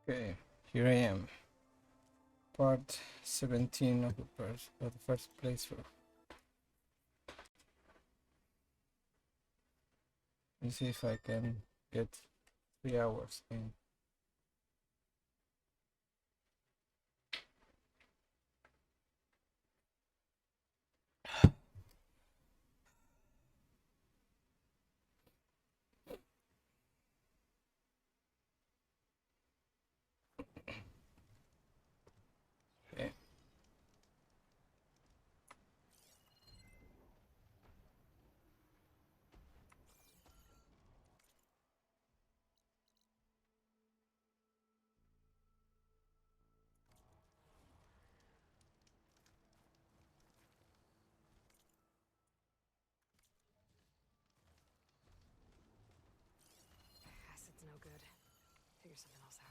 Okay, here I am. Part 17 of the first playthrough. Let me see if I can get 3 hours in. Okay. Acid's no good. Figure something else out.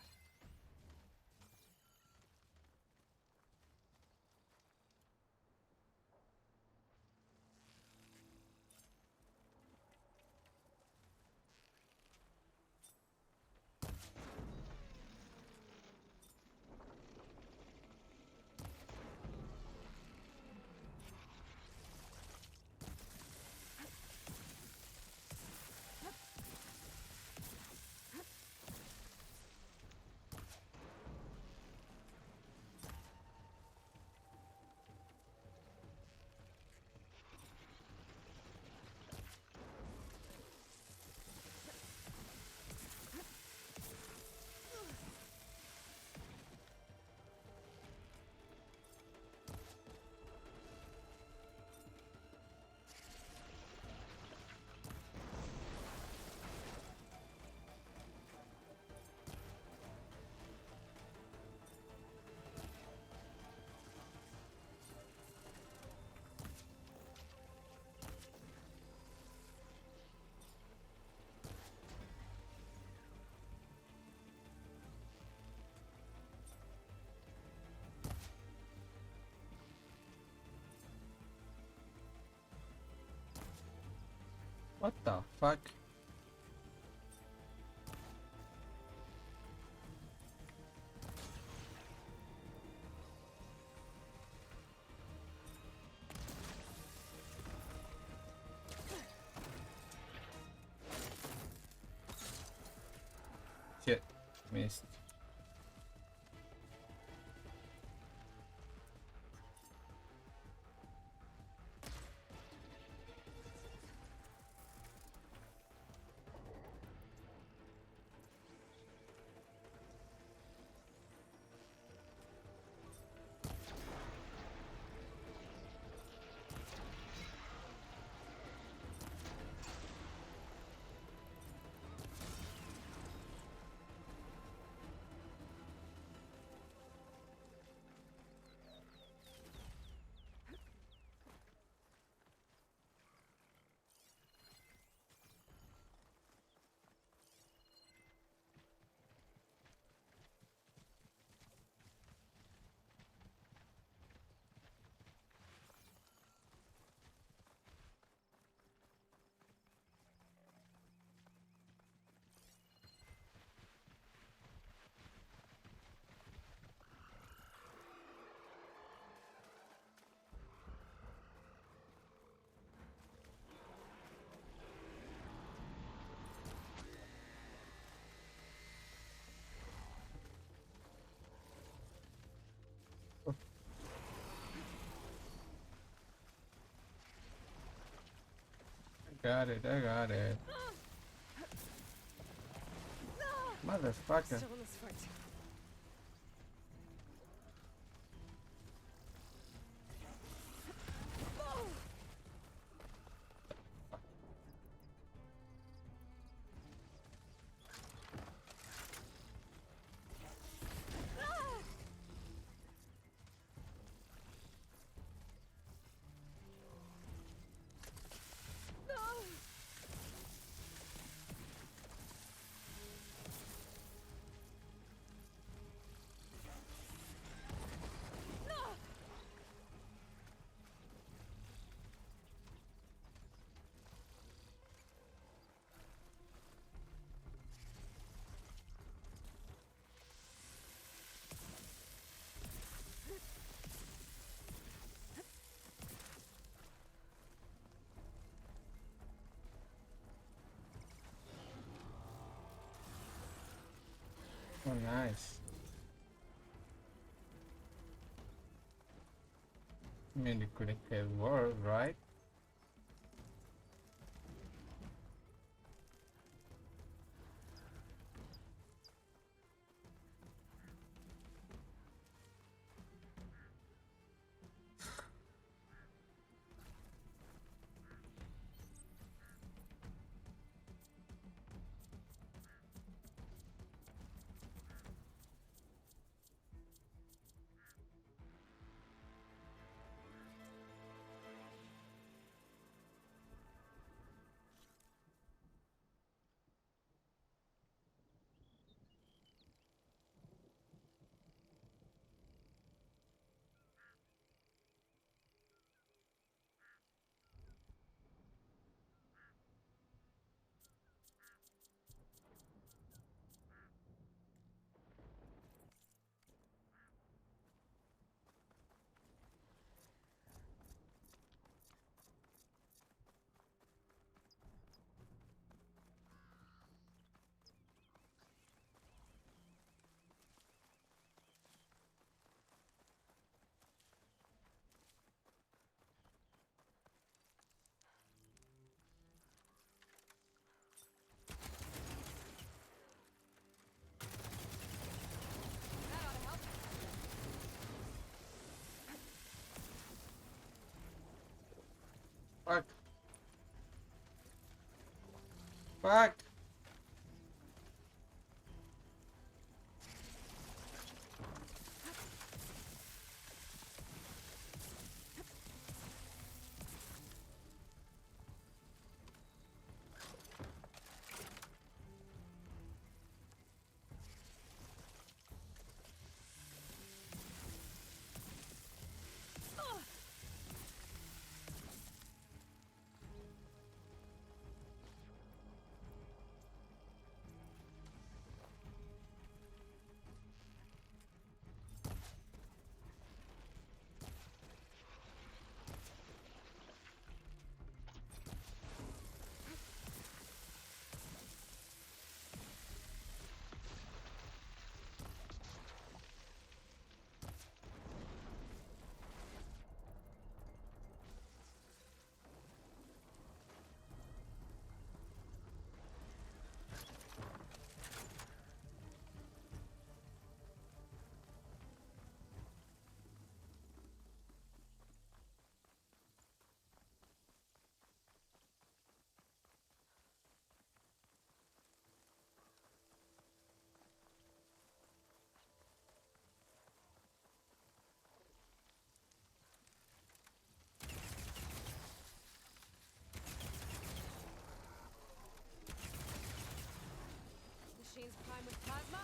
What the fuck? Shit, missed. I got it. Motherfucker. Still in this fight. Oh, nice. I mean, it couldn't have worked, right? That ought to help. Fuck. Fuck. Machines primed with plasma?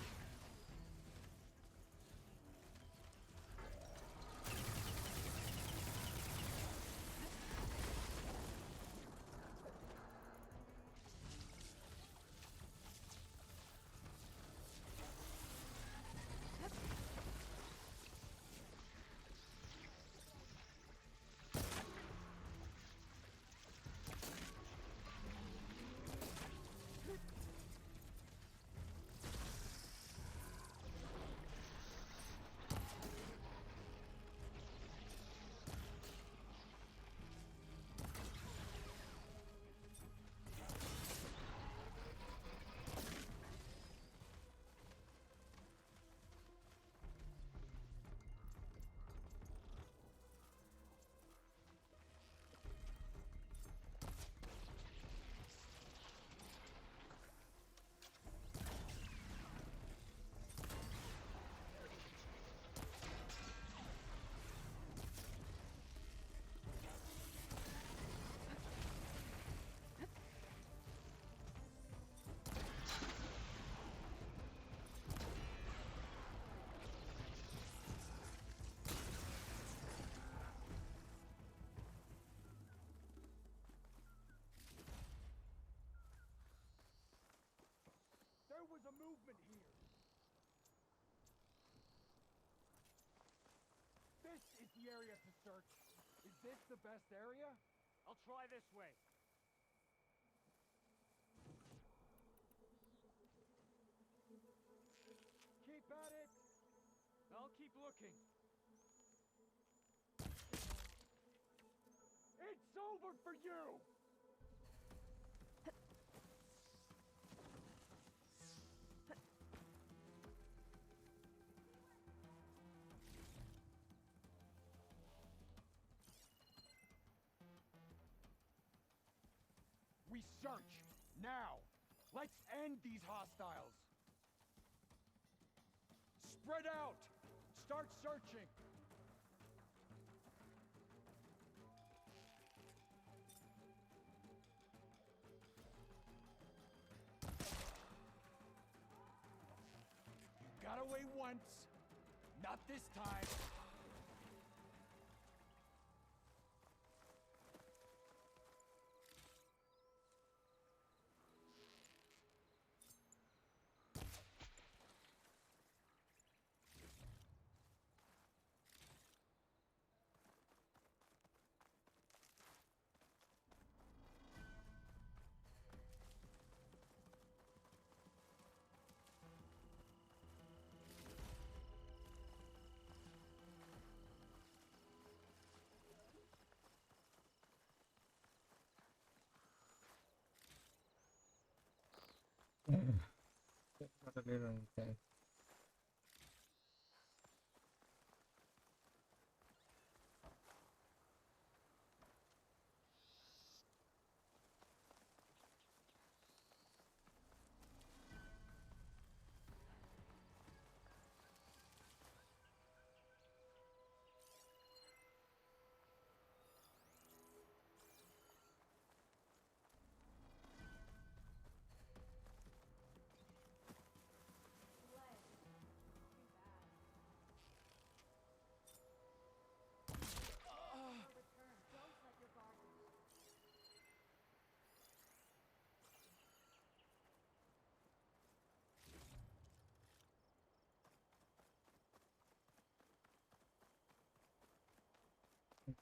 There was a movement here. This is the area to search. Is this the best area? I'll try this way. working. It's over for you! We search! Now! Let's end these hostiles! Spread out! Start searching! You got away once! Not this time! Got a little intense.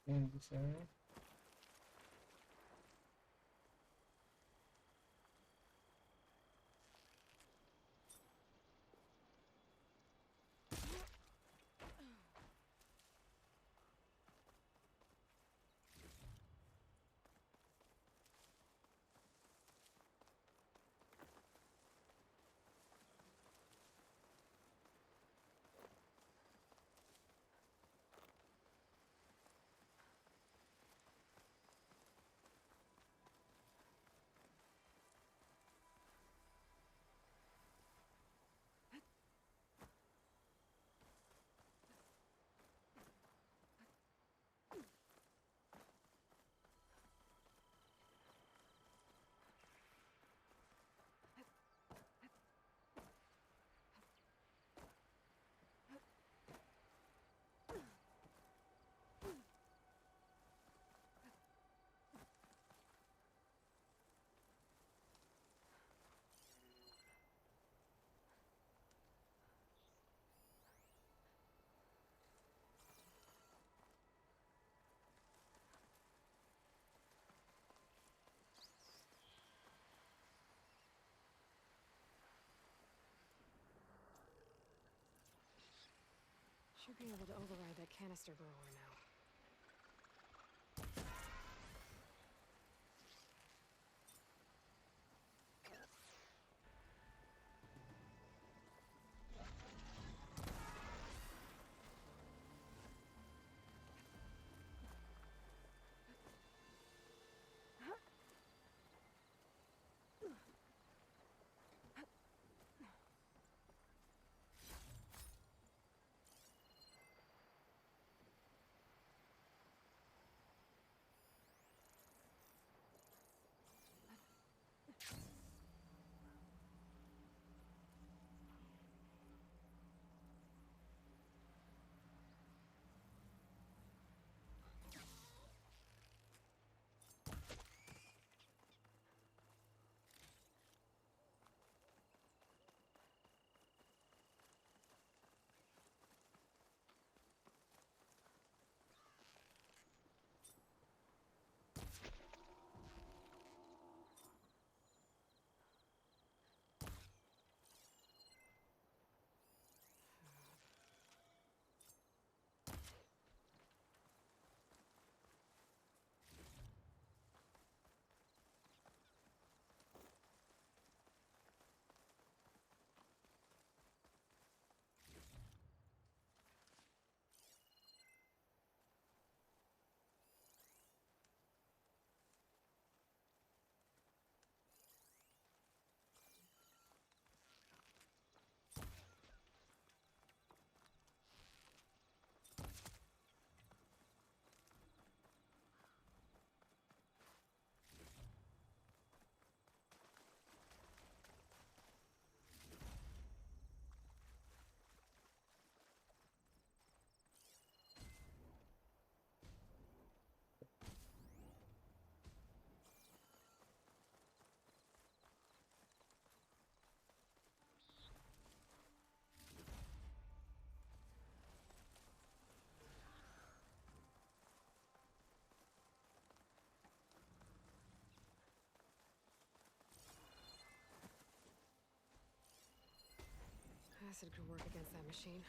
In this area. Should be able to override that canister grower now. acid could work against that machine.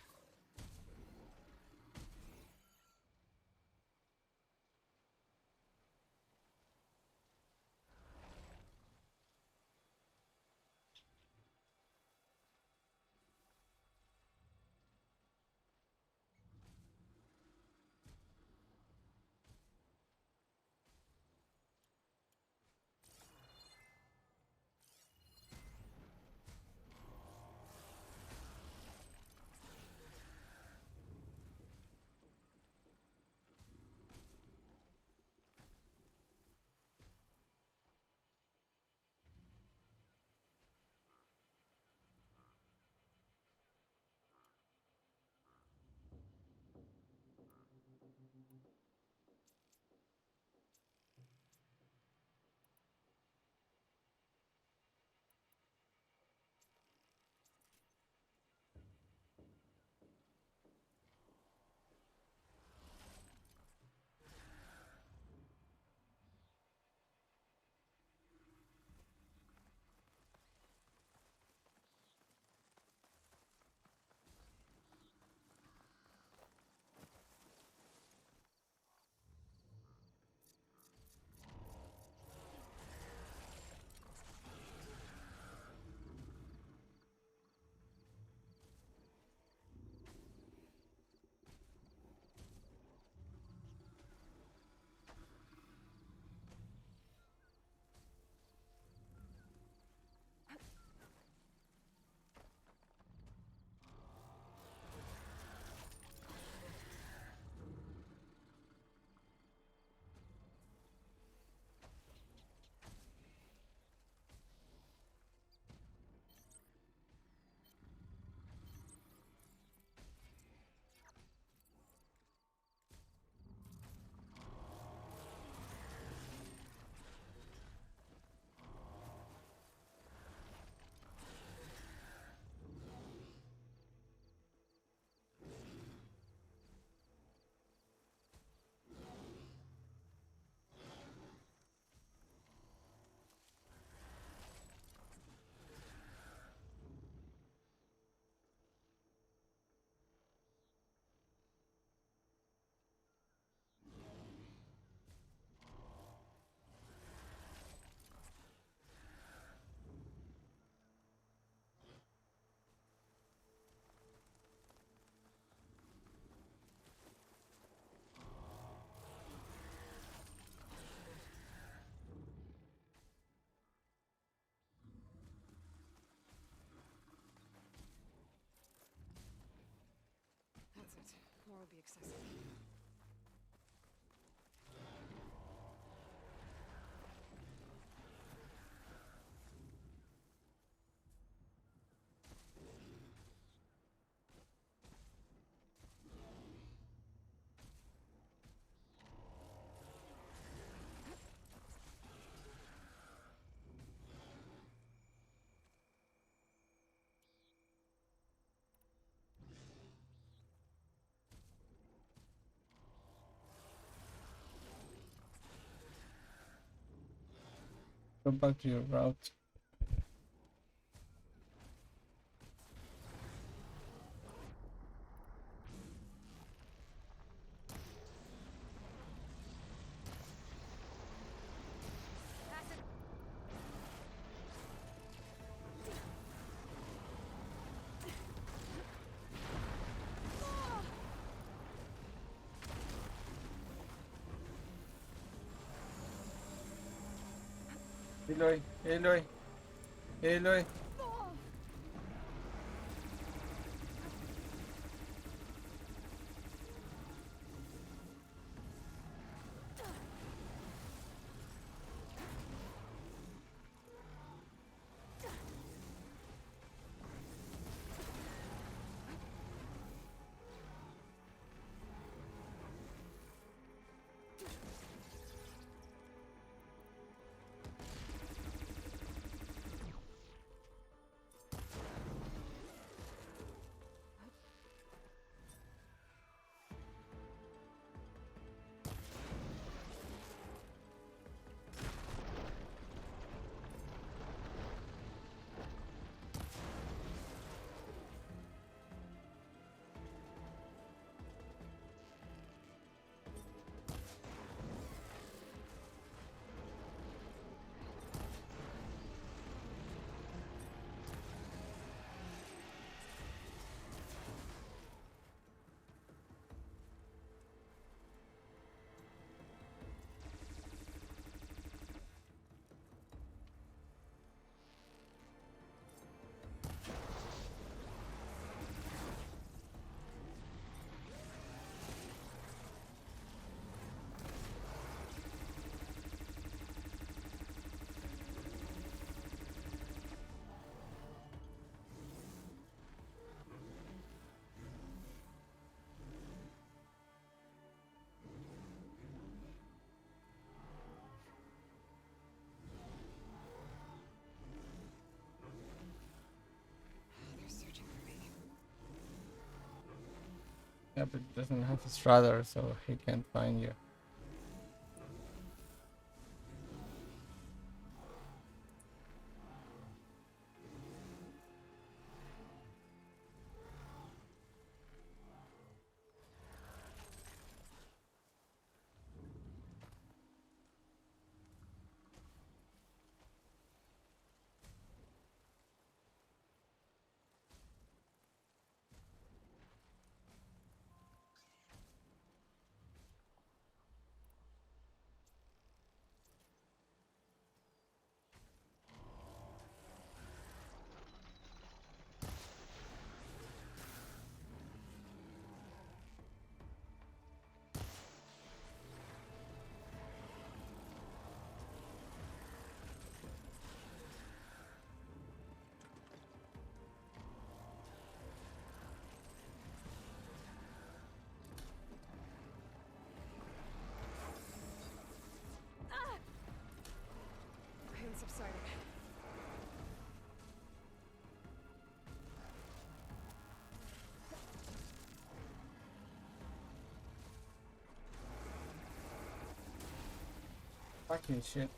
That's it. More would be excessive. Go back to your route. Aloy, Aloy, Aloy. Yeah, but it doesn't have his radar, so he can't find you. Pain subsided. Fucking shit.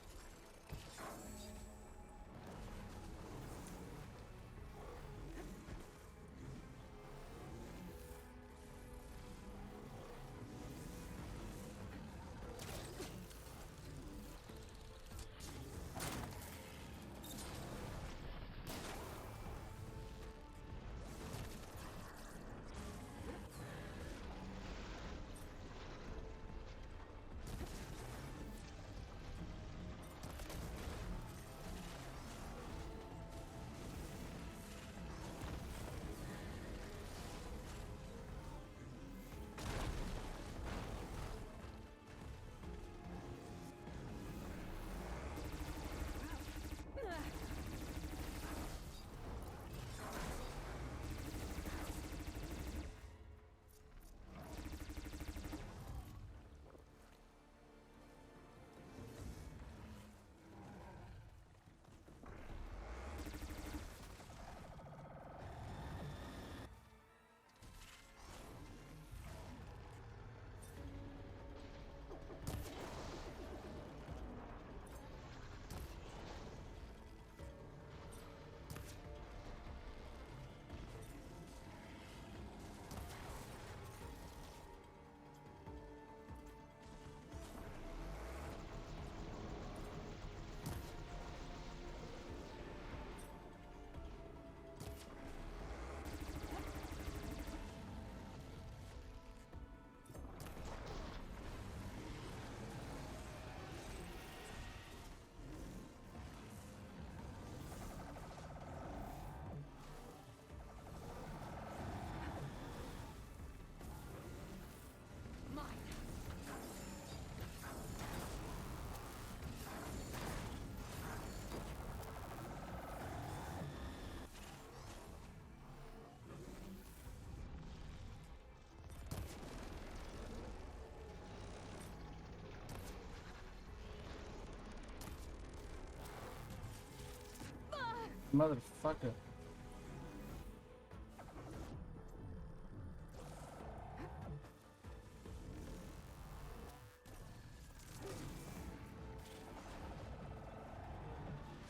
Motherfucker.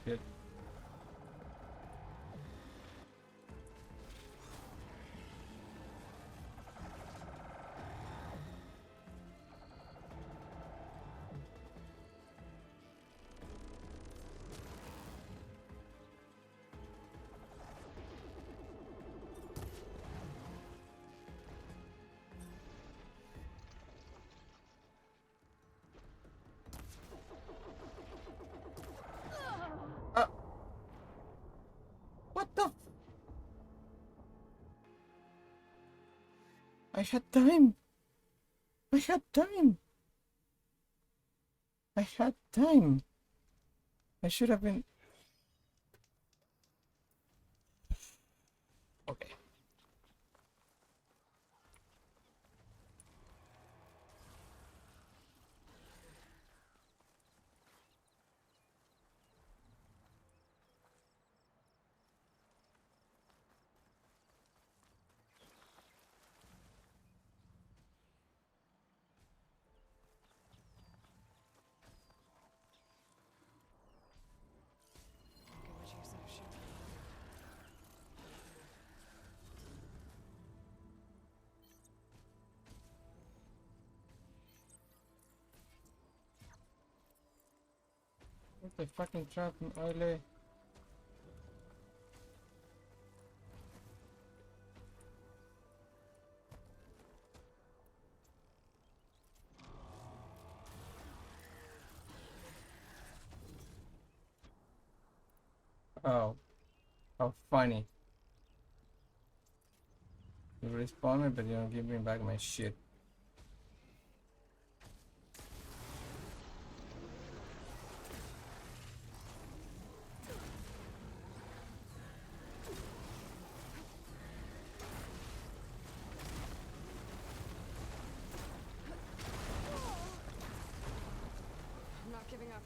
Shit. Ah! What the? I had time. I had time. I had time. I should have been. Okay. the fucking trap, Ole. Oh, how funny. You respawn me, but you don't give me back my shit. I'm not giving up.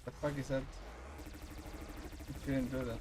The fuck is that? You shouldn't do that.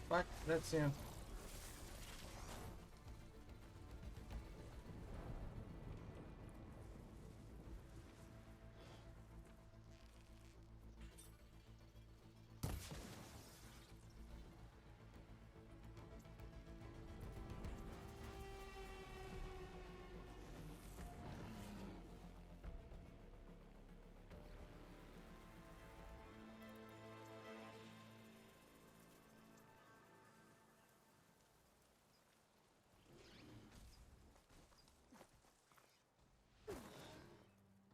Fuck, that's him.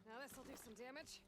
Now this'll do some damage.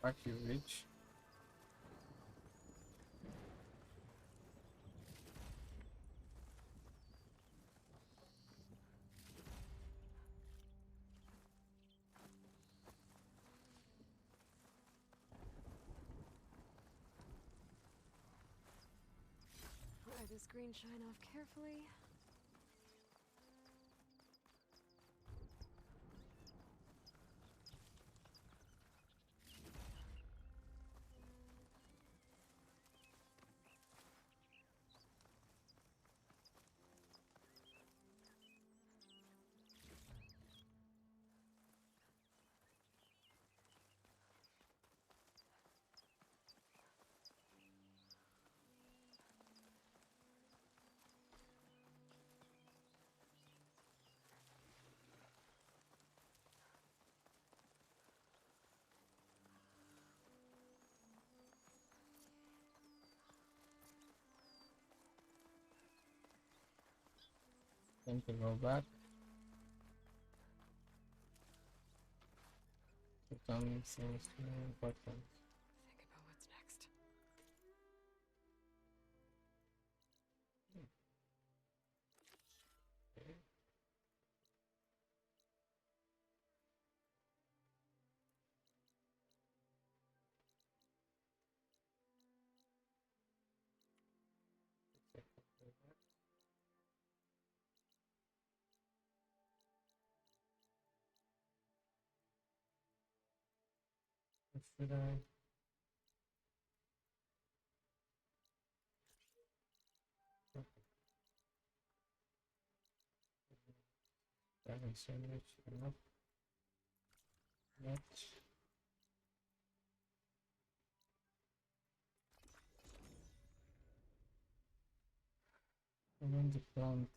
Fuck you, bitch. Pry this green shine off carefully. Time to go back to some things more important. Think about what's next. What should I? Having sandwich enough. Much. And then the plant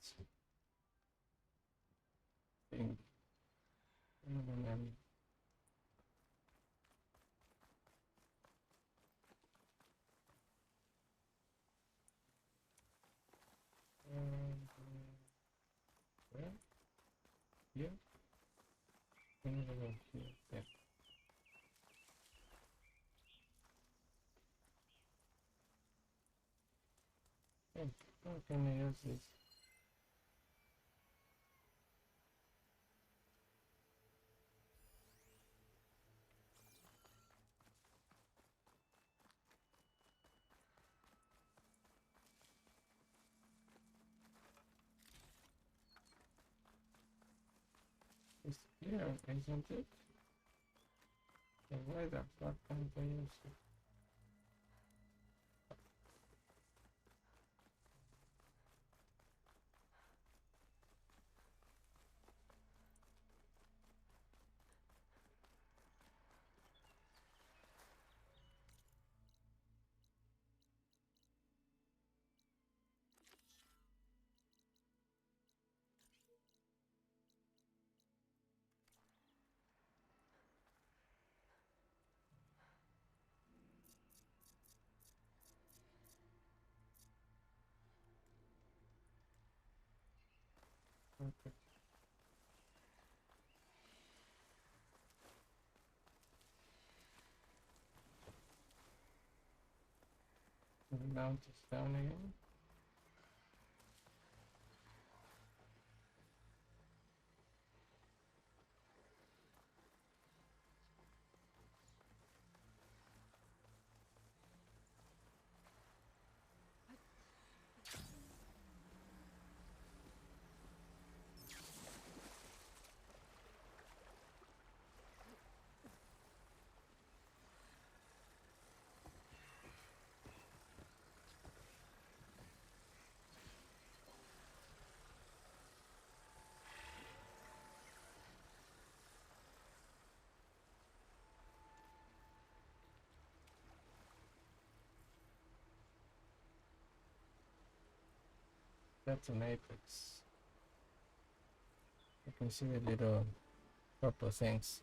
thing. And then where? Here? And over here. Yeah. Oh, how can I use this? It's here, isn't it? So why the fuck can't I use it? Okay. The mount is down again. That's an apex. You can see the little purple things.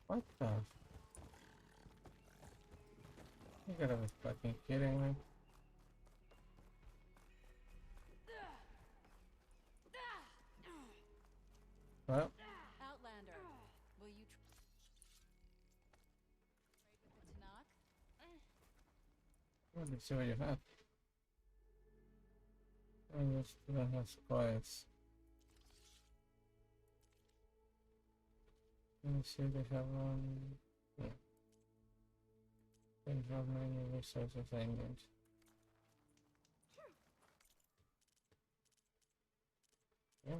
What the? You gotta be fucking kidding me. Well, Outlander, will you trade with the Tanakh? let's see what you have. Oh, this one has coins. Let me see if they have one. Yeah. They have many resources I need. Yeah.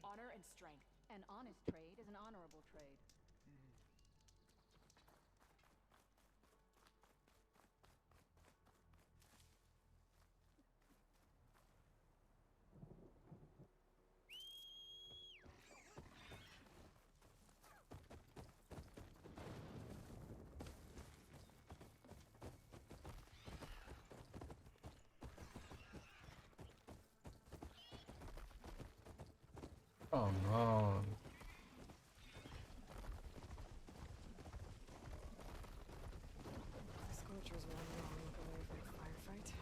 Honor and strength. An honest trade is an honorable trade. Come on. The Scorcher's one long look away from a firefight.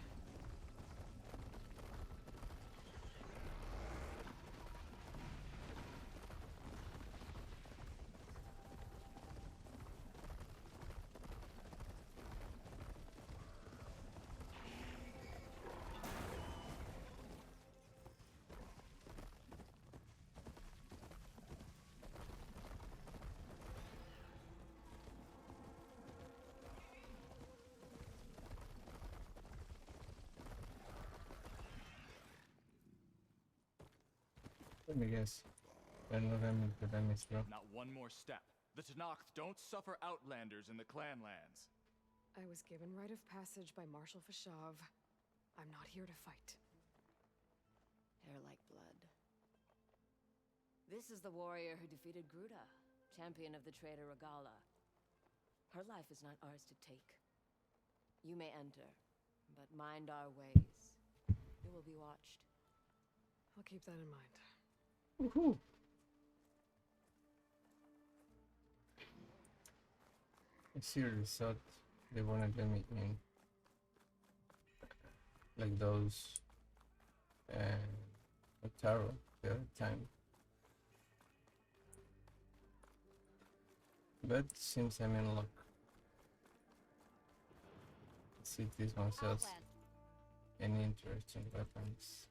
Let me guess. When November the damage, bro. Not one more step. The Tanakh don't suffer outlanders in the Clanlands. I was given rite of passage by Marshal Fashav. I'm not here to fight. Hair like blood. This is the warrior who defeated Gruda, champion of the traitor Regala. Her life is not ours to take. You may enter, but mind our ways. You will be watched. I'll keep that in mind. Woohoo! I seriously thought they wanted to meet me. Like those Otaro the other time. But seems I'm in luck. Let's see if this one sells Outland. any interesting weapons.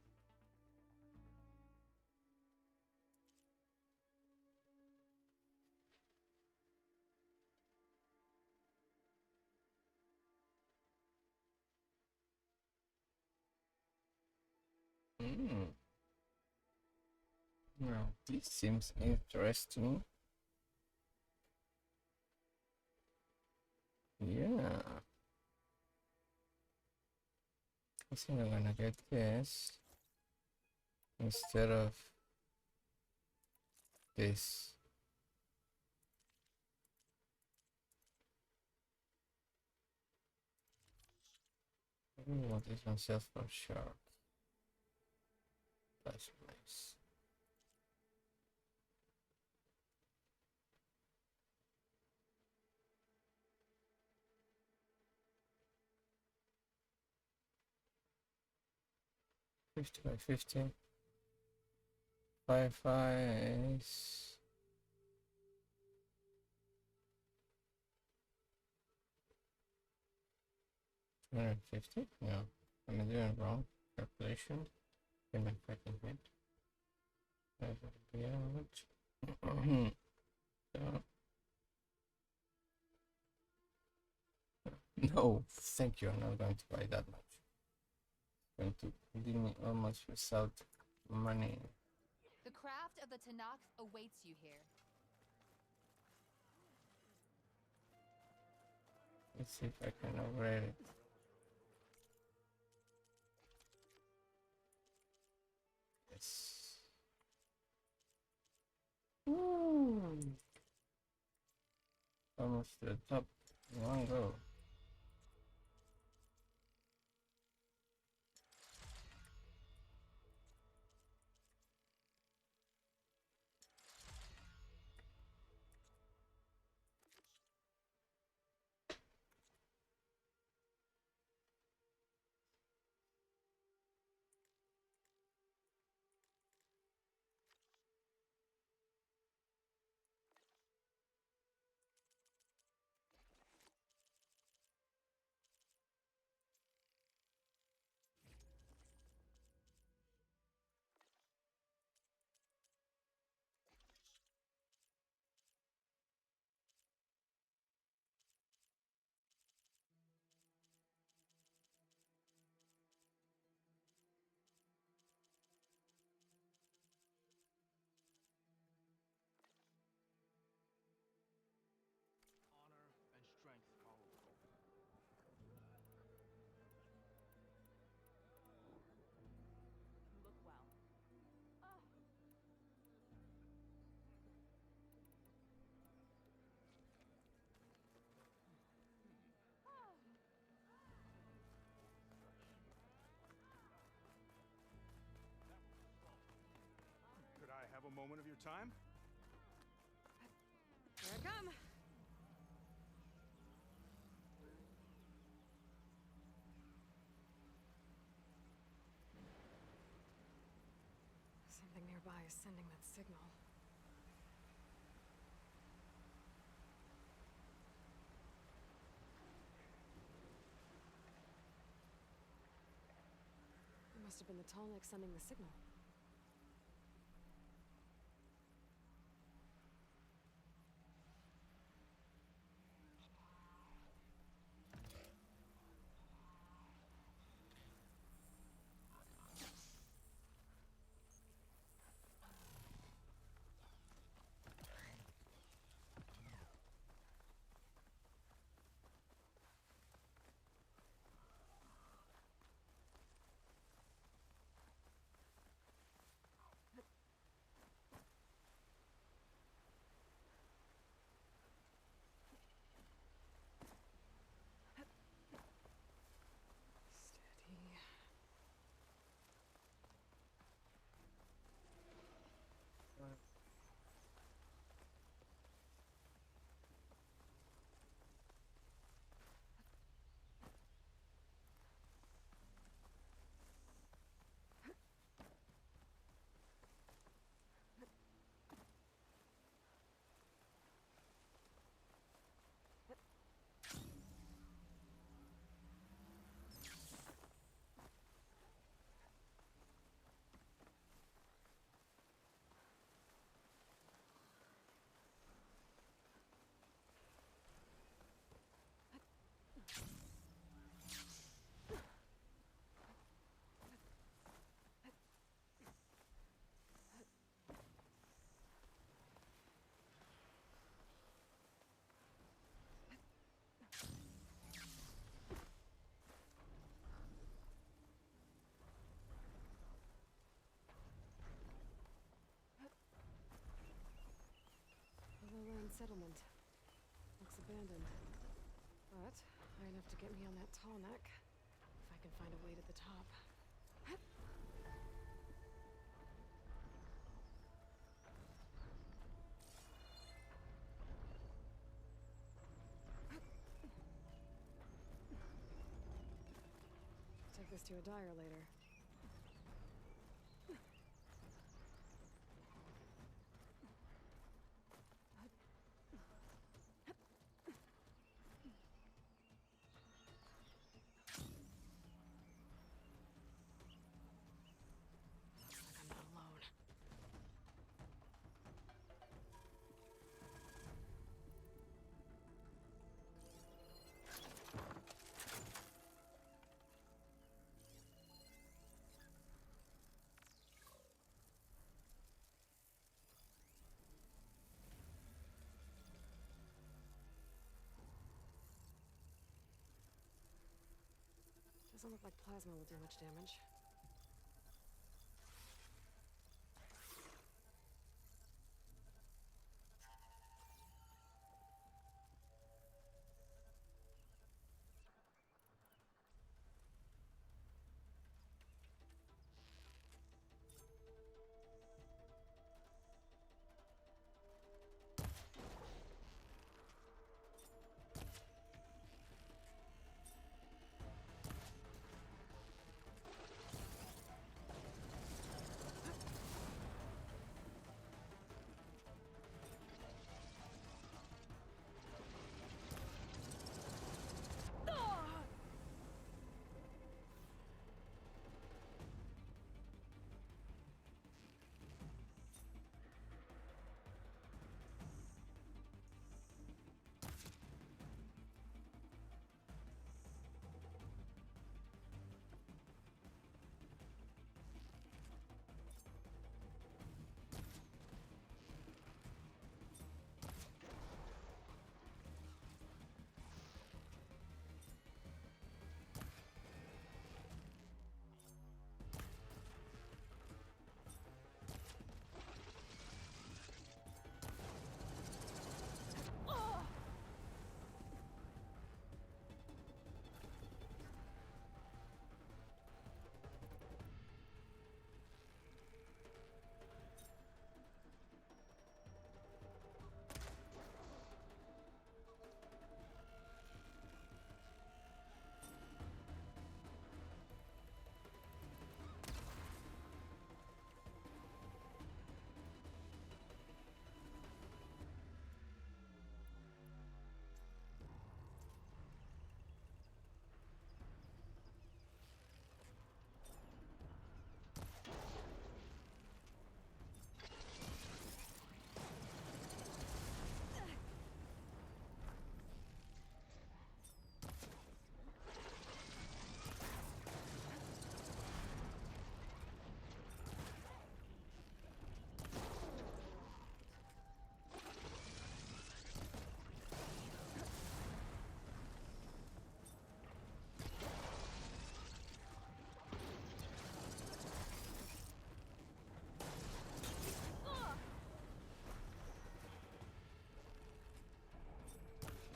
Now, this seems interesting. Yeah. I think I'm gonna get this instead of this. What is on sale for shark? That's nice. $50 by $50. Fireflies. $250? No. Am I doing wrong? Calculation. Am I fucking hit? That would be out. No, thank you. I'm not going to buy that much. Going to leave me almost without money. The craft of the Tanakh awaits you here. Let's see if I can upgrade it. Yes. Woo! Almost to the top in one go. Honor and strength follow gold. You look well. Oh, Could I have a moment of your time? Here I come. Something nearby is sending that signal. It must have been the Tallneck sending the signal. Steady. A lowland settlement. Looks abandoned. But high enough to get me on that Tallneck. If I can find a way to the top. Take this to a dyer later. Looks like I'm not alone. Doesn't look like plasma will do much damage.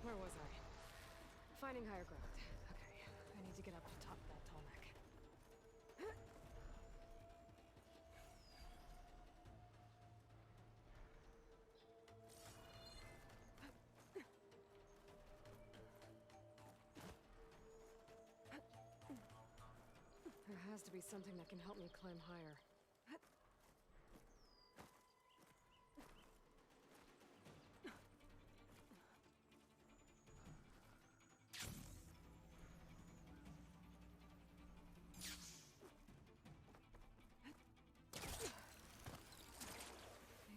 Where was I? Finding higher ground. Okay, I need to get up to top of that tall neck. There has to be something that can help me climb higher.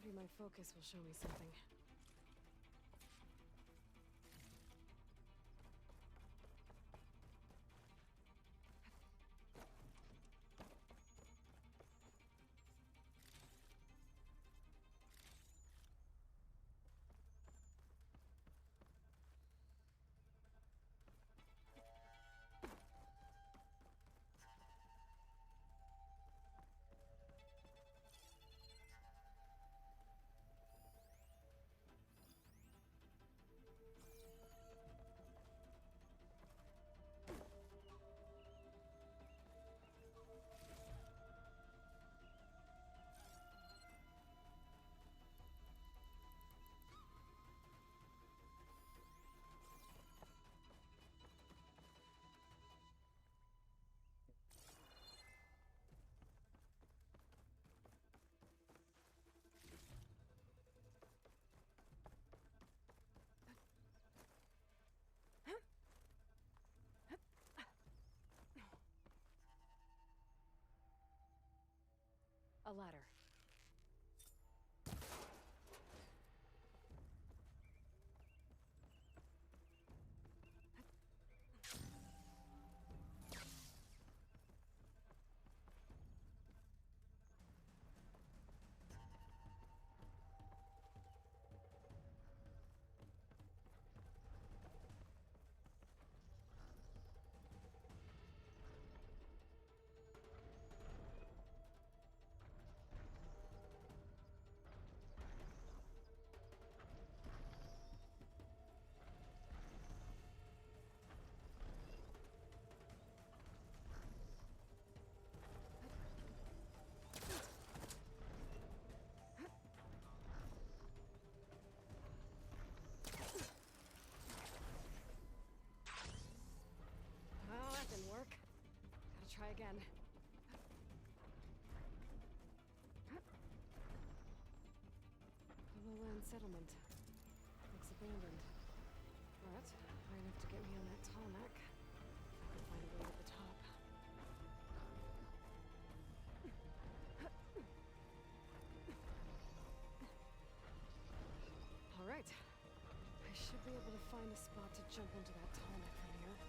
Maybe my focus will show me something. A ladder. Well, that didn't work. Gotta try again. Lowland settlement. Looks abandoned. But high enough to get me on that tall neck. If I can find a way to the top. All right. I should be able to find a spot to jump into that tall neck from here.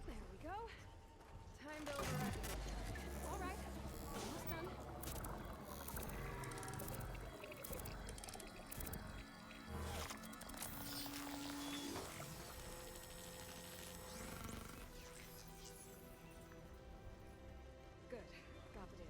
There we go. Time to override the door. All right. Almost done. Good. Got the data.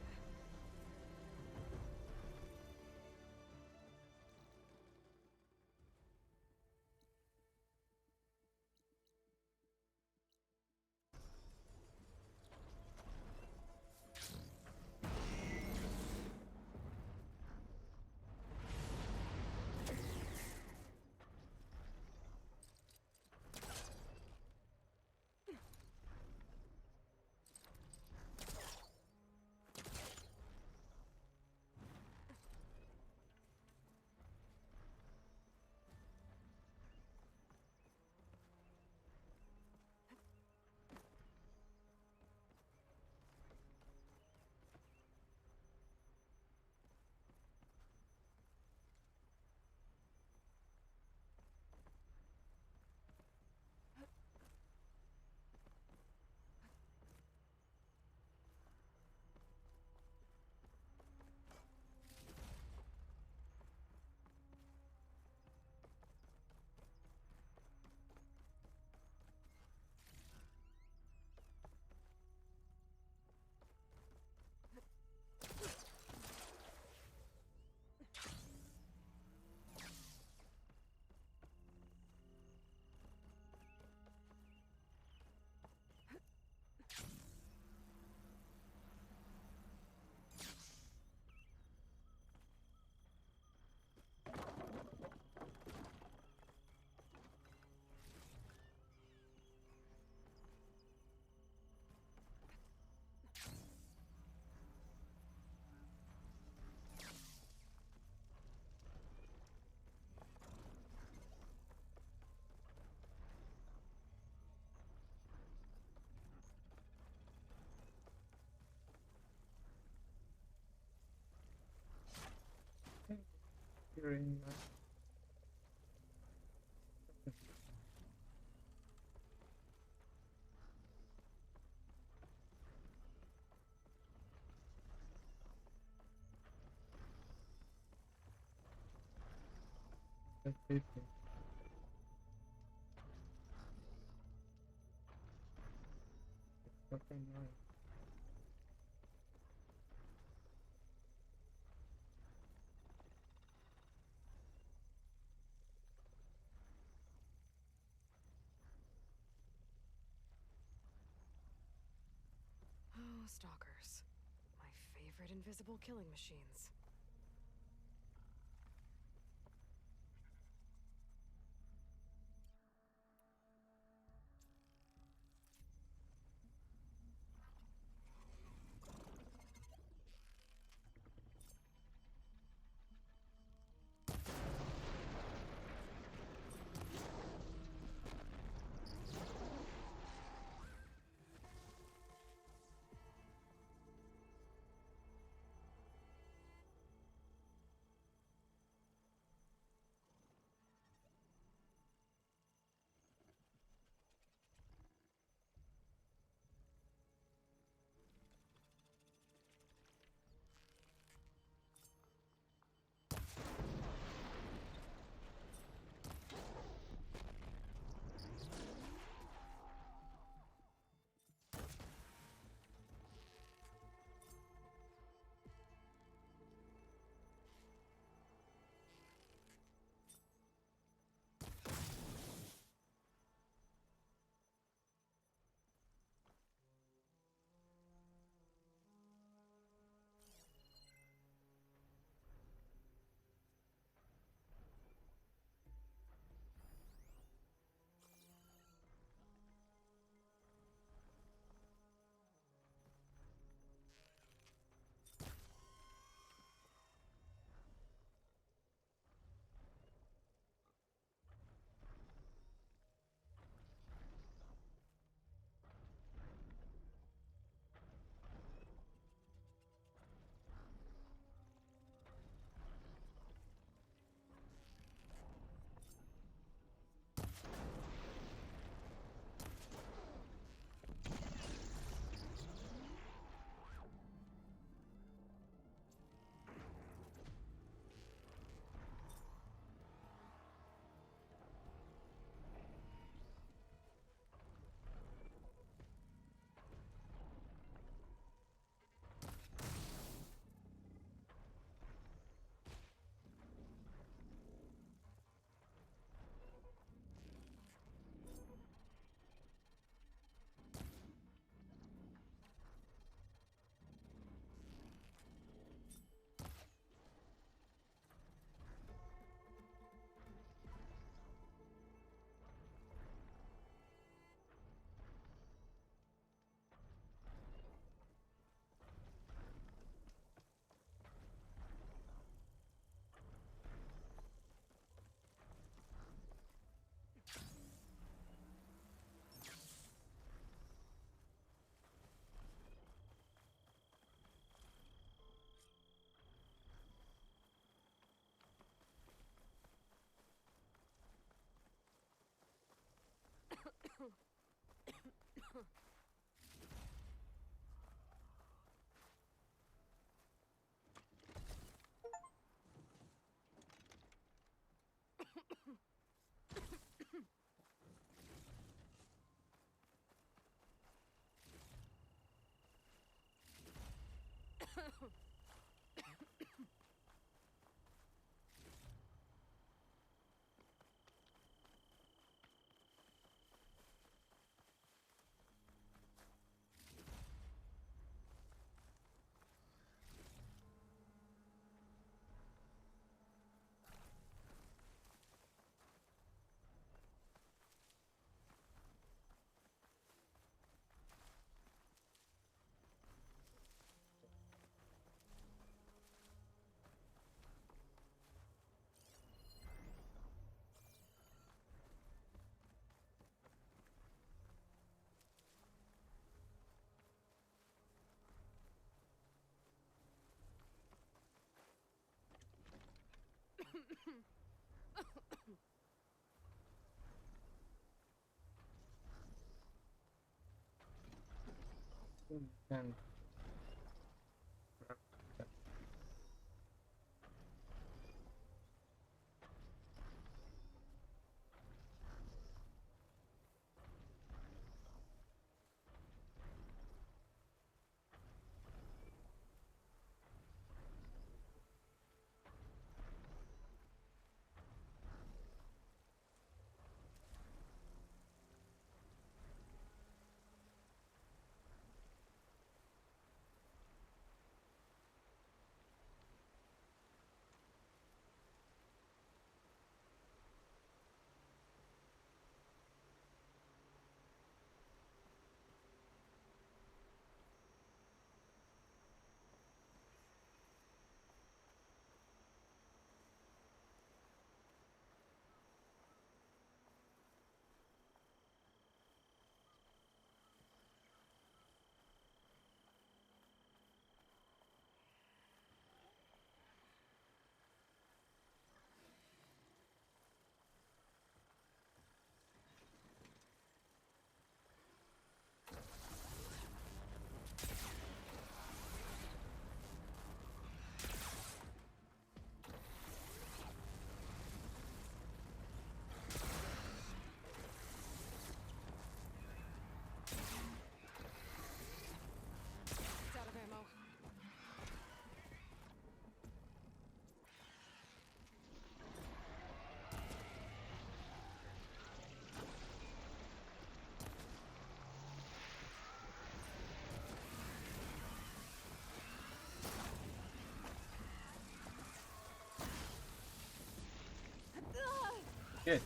Hearing that paper. Fucking nice. Oh, stalkers. My favorite invisible killing machines. And It's out of ammo. good.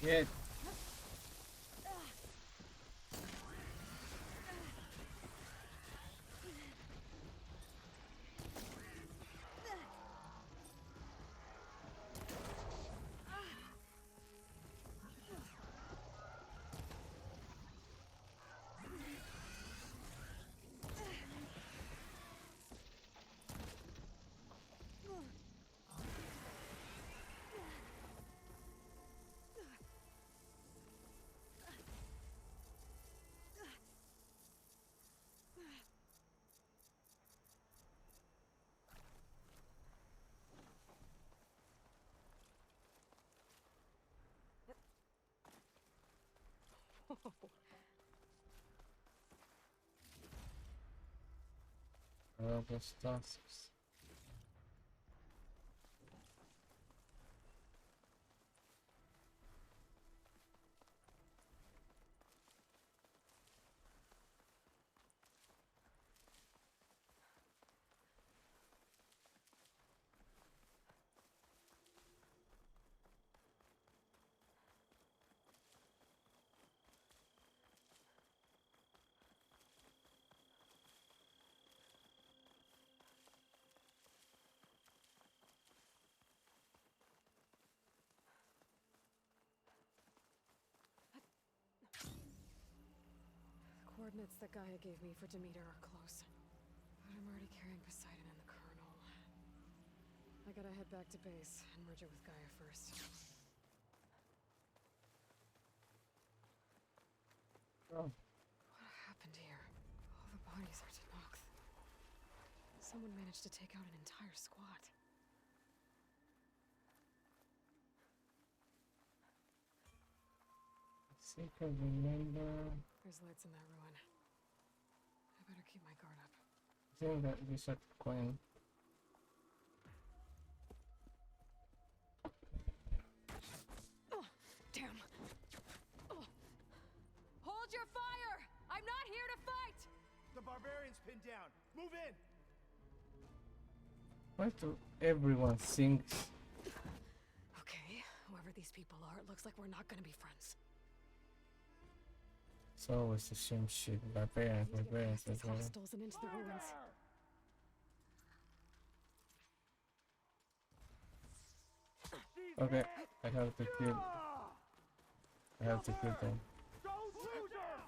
Good. Those tasks. coordinates that Gaia gave me for Demeter are close. But I'm already carrying Poseidon and the Colonel. I gotta head back to base and merge it with Gaia first. Oh, What happened here? All the bodies are Tenakth. Someone managed to take out an entire squad. I think I remember. There's lights in that ruin. I better keep my guard up. I think that these are Queen. Oh, damn. Oh. Hold your fire! I'm not here to fight! The barbarian's pinned down. Move in. Why do everyone thinks? Okay, whoever these people are, it looks like we're not gonna be friends. It's always the same shit. Barbarians, Need to get barbarians, past these barbarians. hostiles and into the ruins. Okay, I have to kill. I have to kill them. Don't lose her!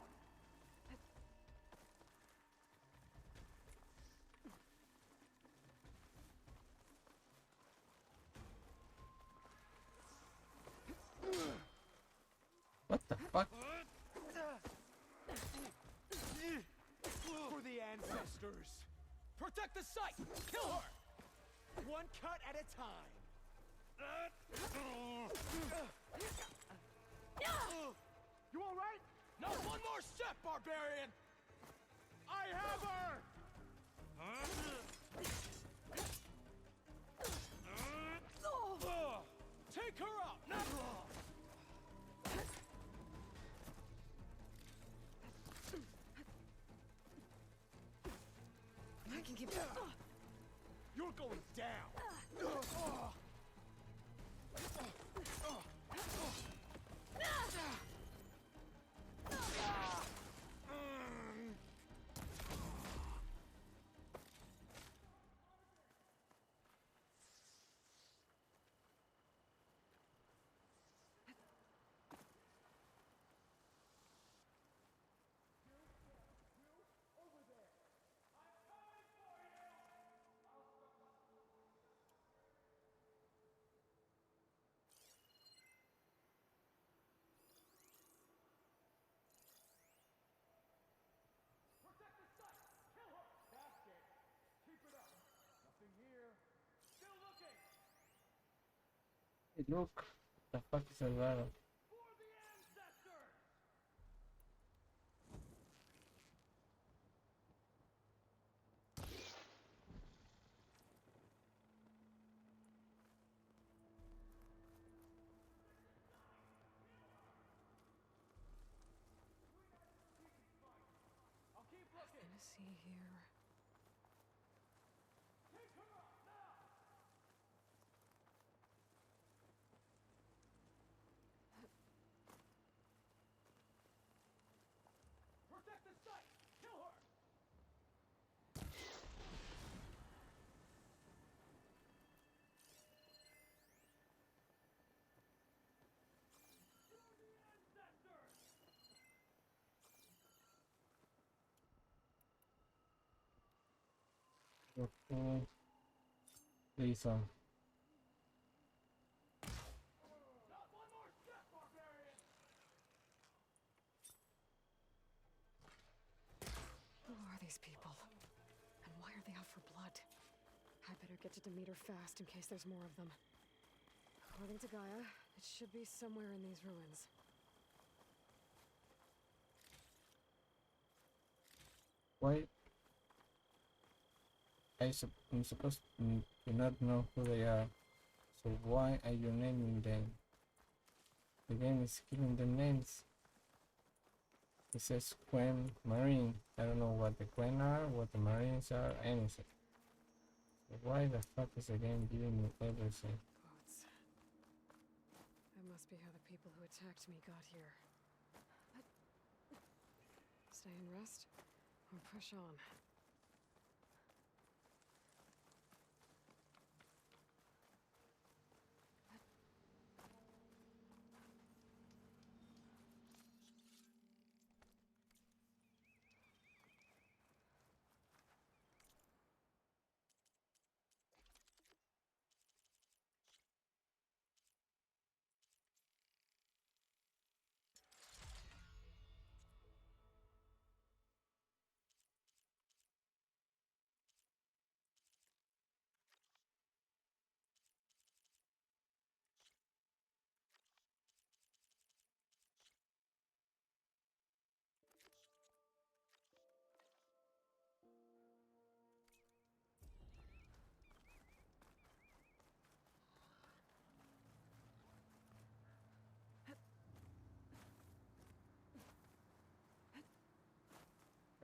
What the fuck? For the ancestors. Protect the site! Kill her! One cut at a time. You alright? No, one more step, barbarian! I have her! Take her out! Now! I can keep. You're going down! Protect the site! Kill her! That's it! Keep it up! Nothing here! Still looking! Hey, look, the fuck is Alvaro? For the ancestors! I'll keep looking! Gonna see here. Take her out now! Protect the site! Kill her! For the ancestors! Okay. Lisa. Not one more step, barbarian! Who are these people? And why are they out for blood? I better get to Demeter fast in case there's more of them. According to Gaia, it should be somewhere in these ruins. Why? I'm supposed to not know who they are. So why are you naming them? The game is giving them names. It says Quen Marine. I don't know what the Quen are, what the Marines are, anything. So why the fuck is the game giving me everything? Boats. That must be how the people who attacked me got here. Stay and rest, or push on.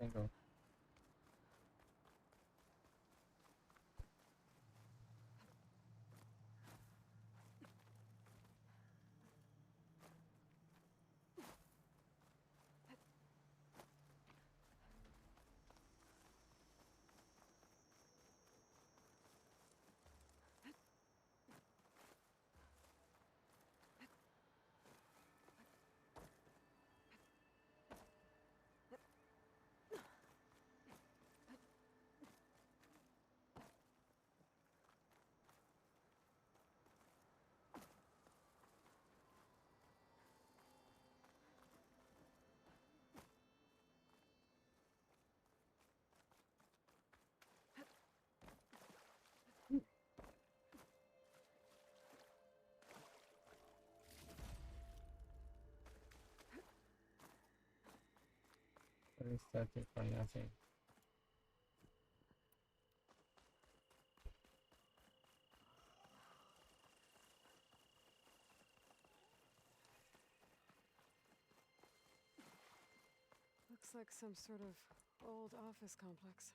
Bingo. Restarted for nothing. Looks like some sort of old office complex.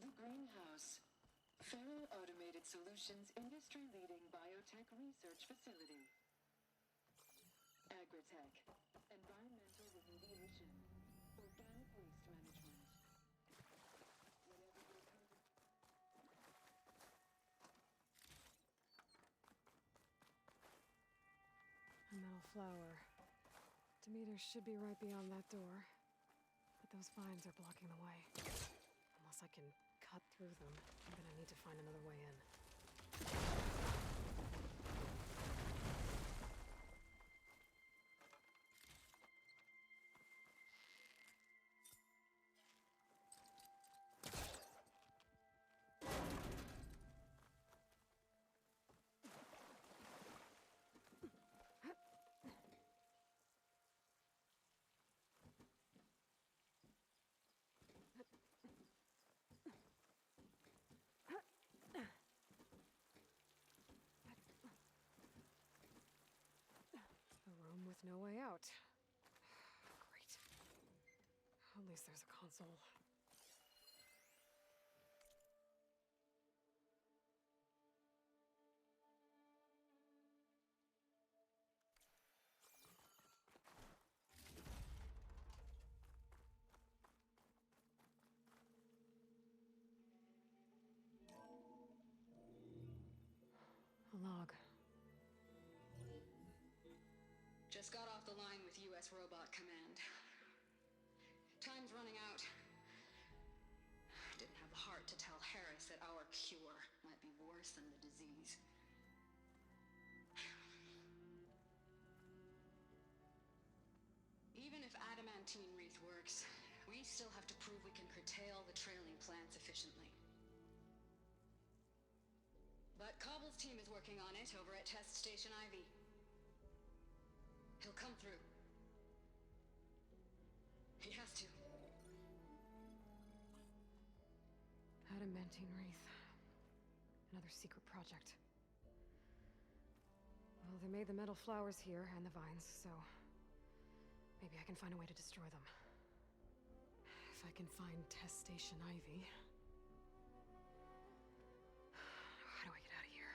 The Greenhouse. Faro Automated Solutions industry-leading biotech research facility. Agritech. Environmental remediation. Organic waste management. Whatever your company... A metal flower. Demeter should be right beyond that door. But those vines are blocking the way. Unless I can cut through them, I'm gonna need to find another way in. A room with no way out. Great. At least there's a console. A log. Just got off the line with U.S. Robot Command. Time's running out. Didn't have the heart to tell Harris that our cure might be worse than the disease. Even if adamantine wreath works, we still have to prove we can curtail the trailing plants efficiently. But Cobble's team is working on it over at Test Station Ivy. He'll come through. He has to. Adamantine wreath. Another secret project. Well, they made the metal flowers here and the vines, so maybe I can find a way to destroy them. If I can find Test Station Ivy. How do I get out of here?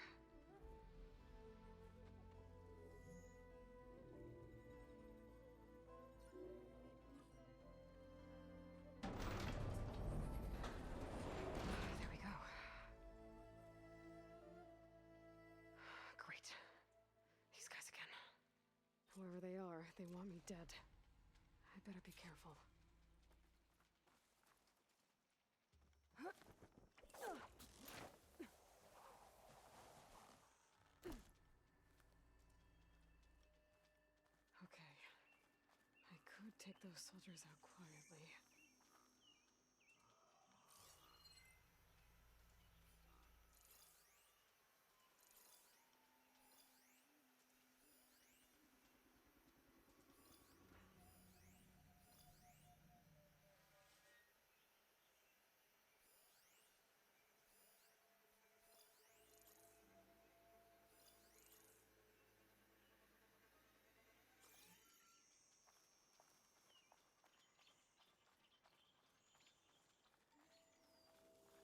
There we go. Great. These guys again. Whoever they are, they want me dead. I better be careful. Okay. I could take those soldiers out quietly.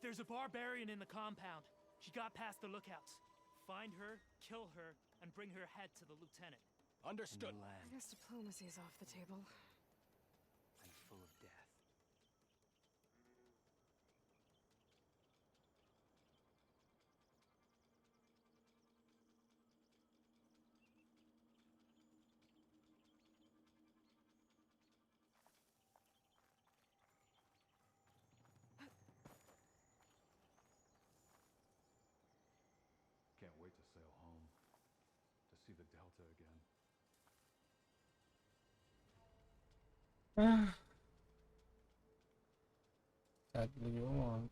There's a barbarian in the compound. She got past the lookouts. Find her, kill her, and bring her head to the lieutenant. Understood. I guess diplomacy's off the table. And full of death. Can't wait to sail home. To see the Delta again. Sadly, you won't.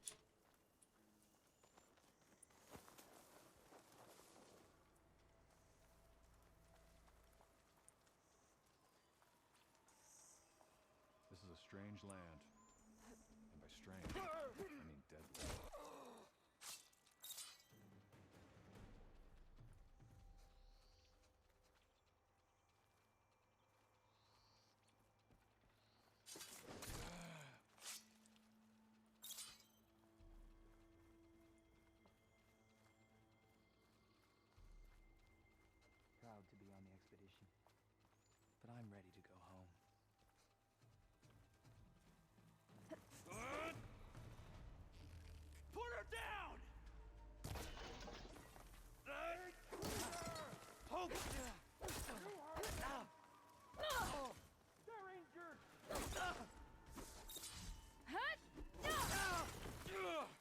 This is a strange land. And by strange, I mean deadly. Proud to be on the expedition. But I'm ready to go home. Put her down! Hold it! They're injured!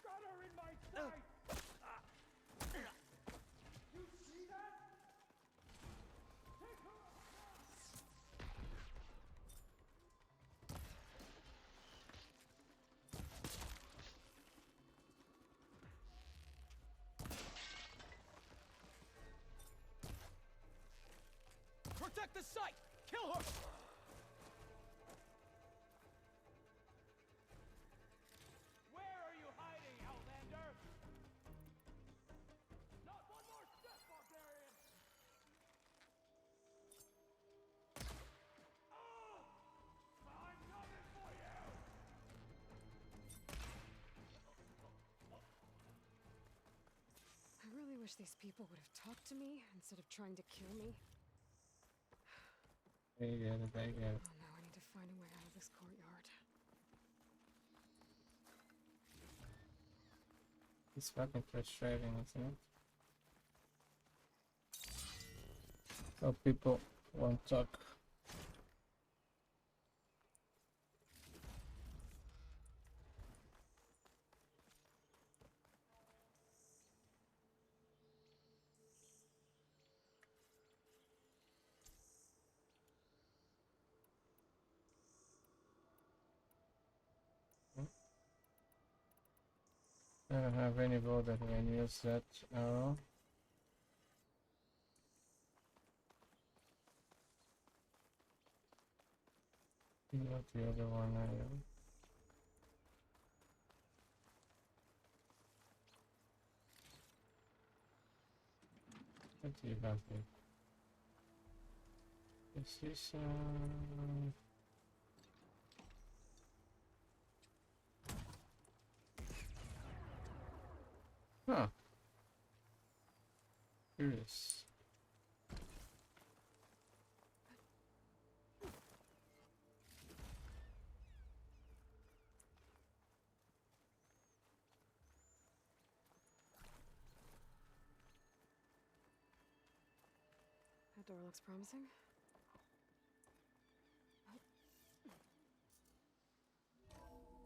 Got her in my sight! You see that? Take her up now! Protect the site! Kill her! Where are you hiding, Outlander? Not one more step, barbarian! Oh! I'm coming for you! I really wish these people would have talked to me instead of trying to kill me. I get it, I get it. Oh no, I need to find a way out of this courtyard. It's fucking frustrating, isn't it? So people won't talk. I don't have any bow that can use that arrow. Not the other one I am. What do you have here? This is huh. Curious. That door looks promising.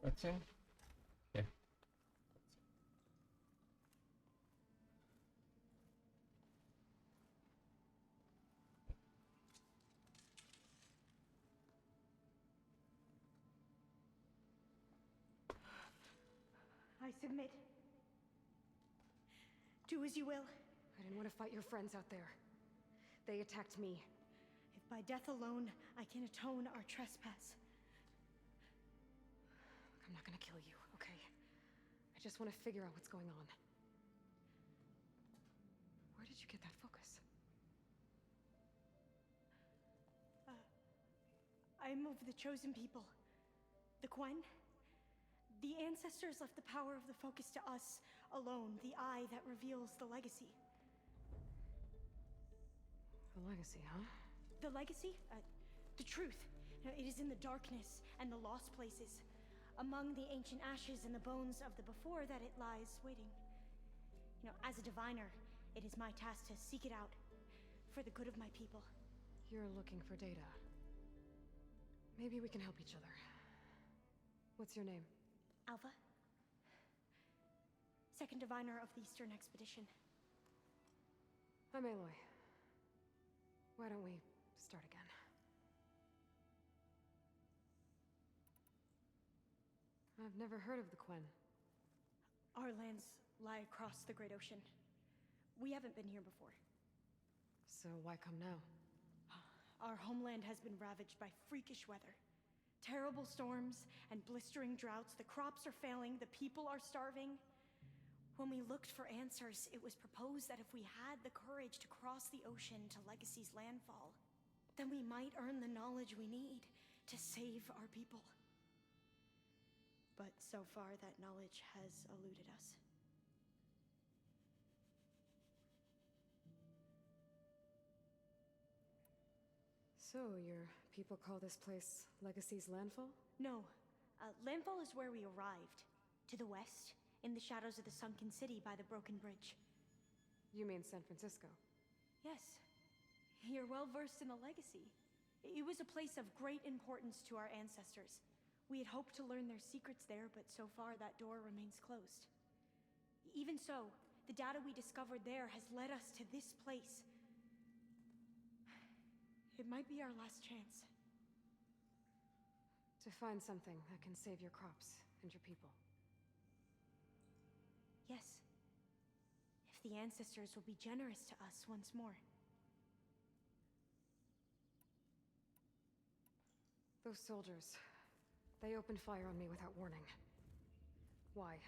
What's in? Yeah. I submit. Do as you will. I didn't want to fight your friends out there. They attacked me. If by death alone I can atone our trespass. I'm not gonna kill you, okay? I just want to figure out what's going on. Where did you get that focus? I'm of the chosen people. The Quen. The ancestors left the power of the focus to us alone, the eye that reveals the legacy. The legacy, huh? The legacy? The truth. It is in the darkness and the lost places, among the ancient ashes and the bones of the before that it lies waiting. As a diviner, it is my task to seek it out, for the good of my people. You're looking for data. Maybe we can help each other. What's your name? Alva? Second diviner of the Eastern Expedition. I'm Aloy. Why don't we start again? I've never heard of the Quen. Our lands lie across the Great Ocean. We haven't been here before. So why come now? Our homeland has been ravaged by freakish weather. Terrible storms and blistering droughts. The crops are failing, the people are starving. When we looked for answers, it was proposed that if we had the courage to cross the ocean to Legacy's landfall, then we might earn the knowledge we need to save our people. But so far, that knowledge has eluded us. So, your people call this place Legacy's landfall? No. Landfall is where we arrived. To the west, in the shadows of the sunken city by the broken bridge. You mean San Francisco? Yes. You're well versed in the legacy. It was a place of great importance to our ancestors. We had hoped to learn their secrets there, but so far that door remains closed. Even so, the data we discovered there has led us to this place. It might be our last chance. To find something that can save your crops and your people. Yes. If the ancestors will be generous to us once more. Those soldiers, they opened fire on me without warning. Why?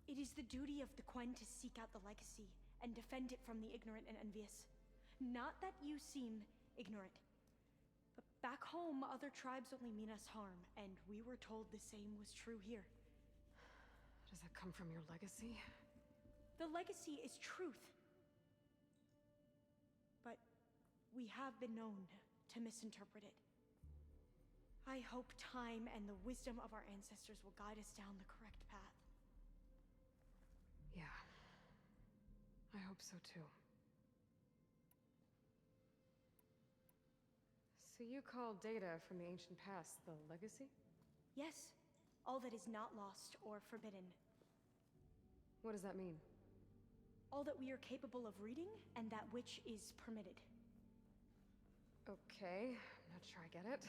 It is the duty of the Quen to seek out the legacy and defend it from the ignorant and envious. Not that you seem ignorant. But back home, other tribes only mean us harm, and we were told the same was true here. Does that come from your legacy? The legacy is truth. But we have been known to misinterpret it. I hope time and the wisdom of our ancestors will guide us down the correct path. Yeah. I hope so too. So you call data from the ancient past the legacy? Yes. All that is not lost or forbidden. What does that mean? All that we are capable of reading, and that which is permitted. Okay, I'm not sure I get it.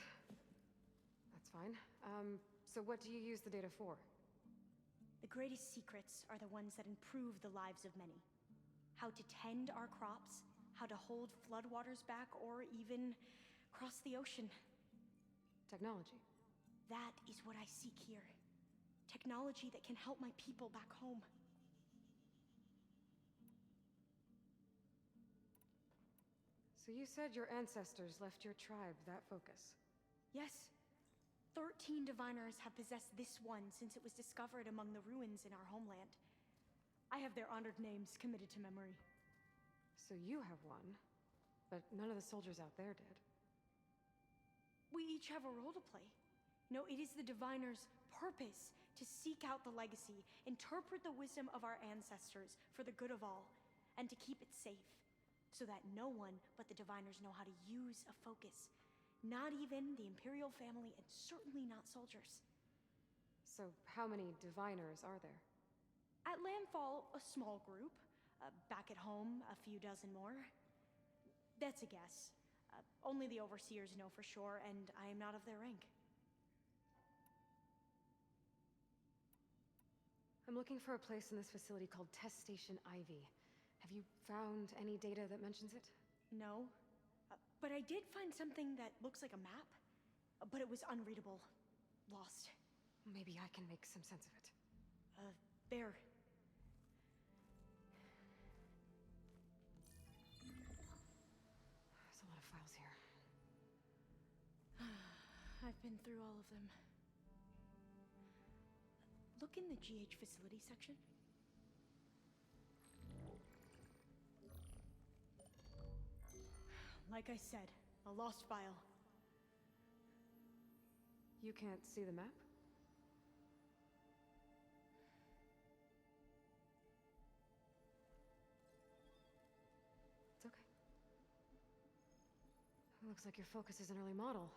That's fine. So what do you use the data for? The greatest secrets are the ones that improve the lives of many. How to tend our crops, how to hold floodwaters back, or even cross the ocean. Technology. That is what I seek here. Technology that can help my people back home. So you said your ancestors left your tribe that focus? Yes. 13 diviners have possessed this one since it was discovered among the ruins in our homeland. I have their honored names committed to memory. So you have one, but none of the soldiers out there did. We each have a role to play. No, it is the diviner's purpose to seek out the legacy, interpret the wisdom of our ancestors for the good of all, and to keep it safe, so that no one but the diviners know how to use a focus. Not even the Imperial family, and certainly not soldiers. So how many diviners are there? At Landfall, a small group. Back at home, a few dozen more. That's a guess. Only the overseers know for sure, and I am not of their rank. I'm looking for a place in this facility called Test Station Ivy. Have you found any data that mentions it? No. But I did find something that looks like a map, but it was unreadable. Lost. Maybe I can make some sense of it. There. There's a lot of files here. I've been through all of them. look in the GH facility section? Like I said, a lost file. You can't see the map? It's okay. Looks like your focus is an early model.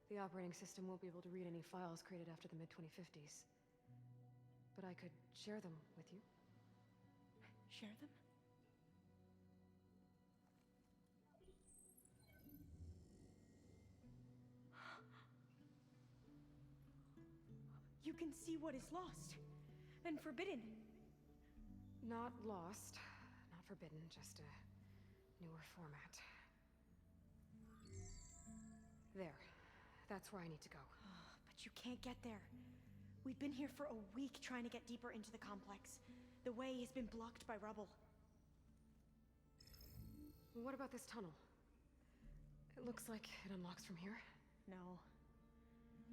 The operating system won't be able to read any files created after the mid-2050s. But I could share them with you. Share them? You can see what is lost and forbidden. Not lost, not forbidden, just a newer format. There. That's where I need to go. But you can't get there. We've been here for a week trying to get deeper into the complex. The way has been blocked by rubble. What about this tunnel? It looks like it unlocks from here. No.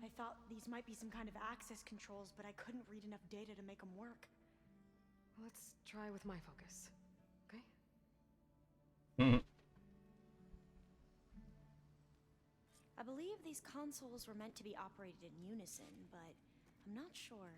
I thought these might be some kind of access controls, but I couldn't read enough data to make them work. Let's try with my focus, okay? I believe these consoles were meant to be operated in unison, but I'm not sure.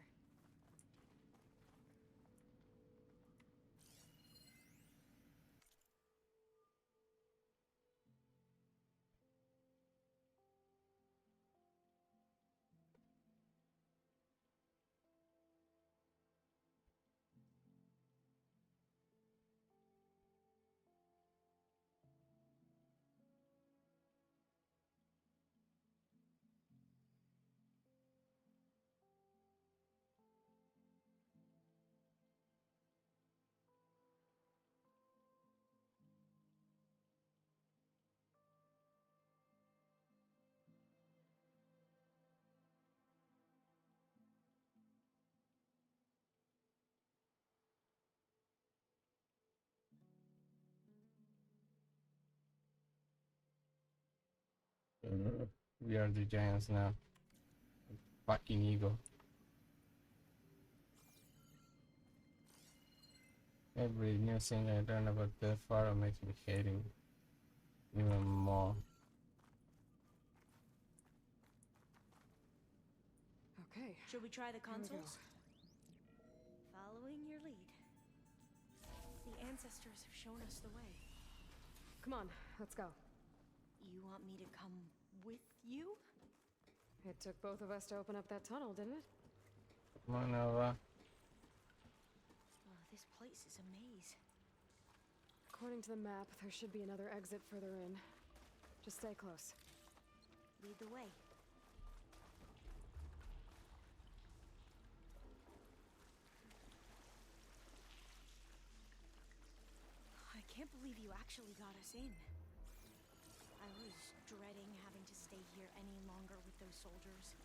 We are the giants now. Fucking ego. Every new thing I learn about the Pharaoh makes me hate him even more. Okay. Should we try the Here we go. consoles? Following your lead. The ancestors have shown us the way. Come on, let's go. You want me to come with you? It took both of us to open up that tunnel, didn't it? Come on, Nova. Oh, this place is a maze. According to the map, there should be another exit further in. Just stay close. Lead the way. I can't believe you actually got us in. I was dreading having to stay here any longer with those soldiers.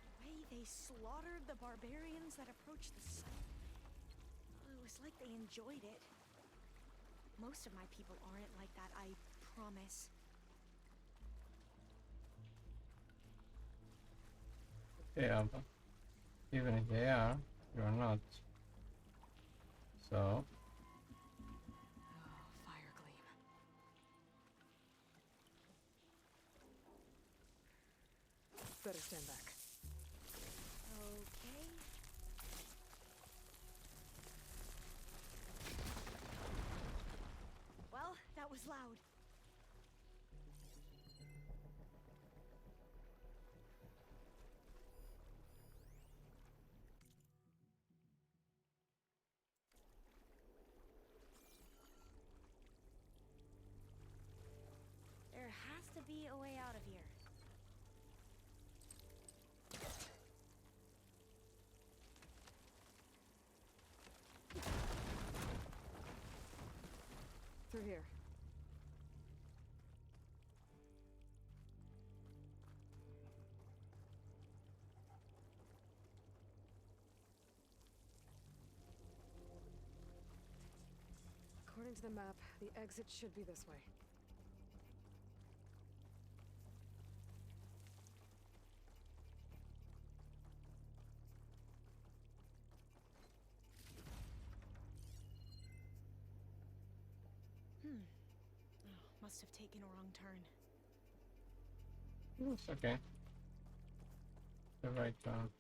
The way they slaughtered the barbarians that approached the site. It was like they enjoyed it. Most of my people aren't like that, I promise. Yeah, but even if they are, you're not. So, Fire gleam. Better stand back. Okay. Well, that was loud. There has to be a way out of here. Through here. According to the map, the exit should be this way. Must have taken a wrong turn. It's okay. The right turn.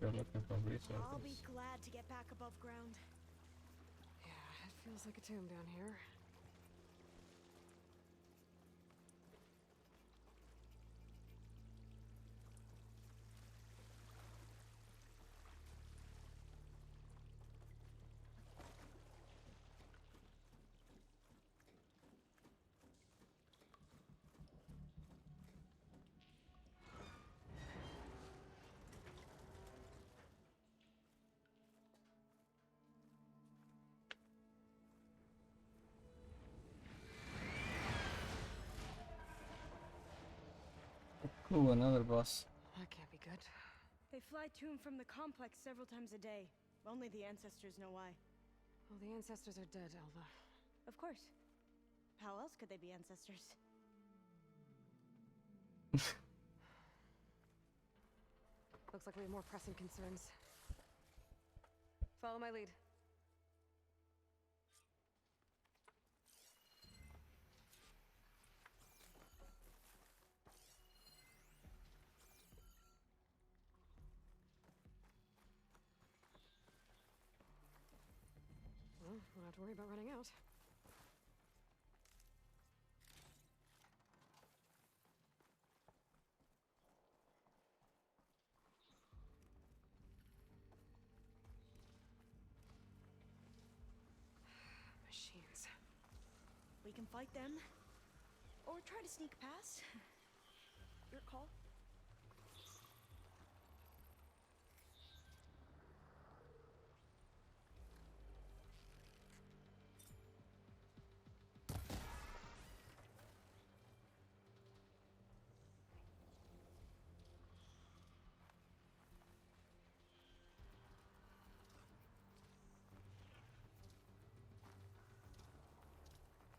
You're looking for resources. I'll be glad to get back above ground. Yeah, it feels like a tomb down here. Ooh, another boss. That can't be good. They fly to and from the complex several times a day. Only the ancestors know why. Well, the ancestors are dead, Elva. Of course. How else could they be ancestors? Looks like we have more pressing concerns. Follow my lead. Well, don't have to worry about running out. Machines. We can fight them, or try to sneak past. Your call.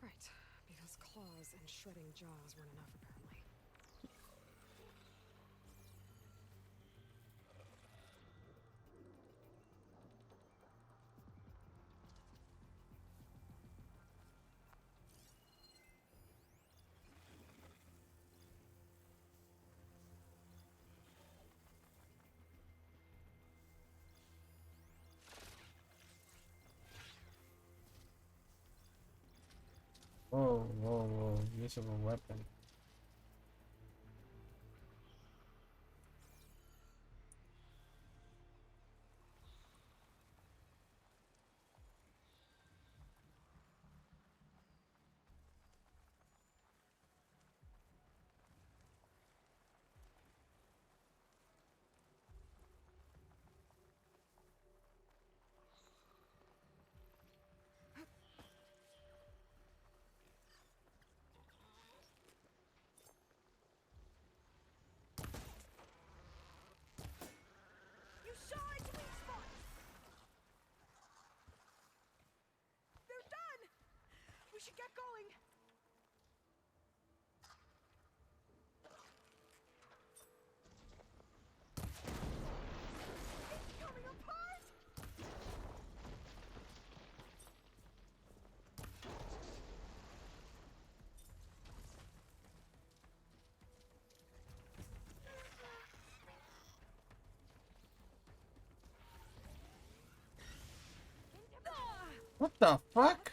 Right, because claws and shredding jaws weren't enough, apparently. Whoa, whoa, whoa. Usable weapon. You saw its weak spot! They're done! We should get going! It's coming apart! What the fuck?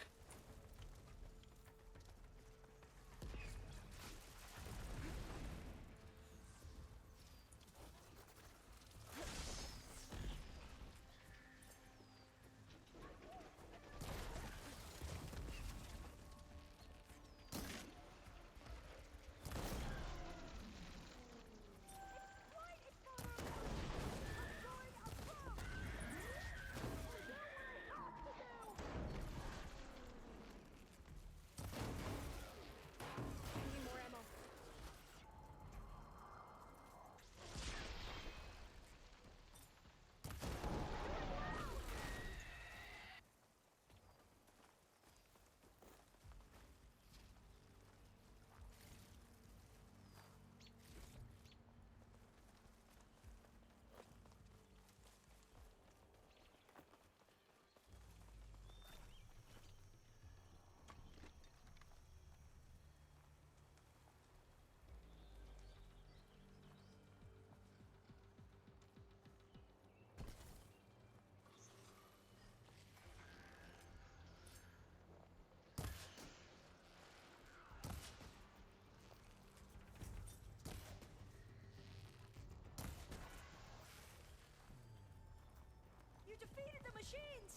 defeated the machines!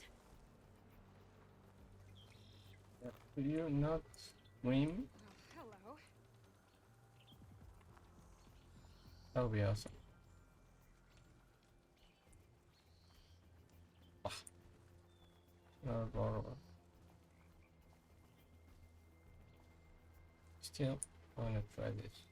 Do you not swim? Hello. That would be awesome. Not horrible. Still, I wanna try this.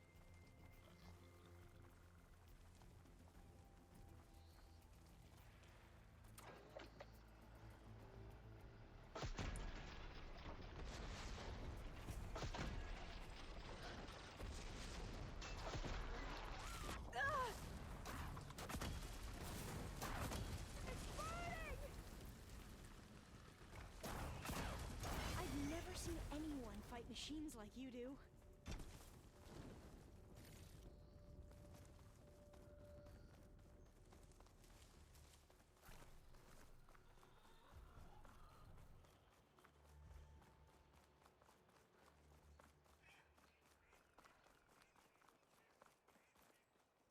I've never seen anyone fight machines like you do.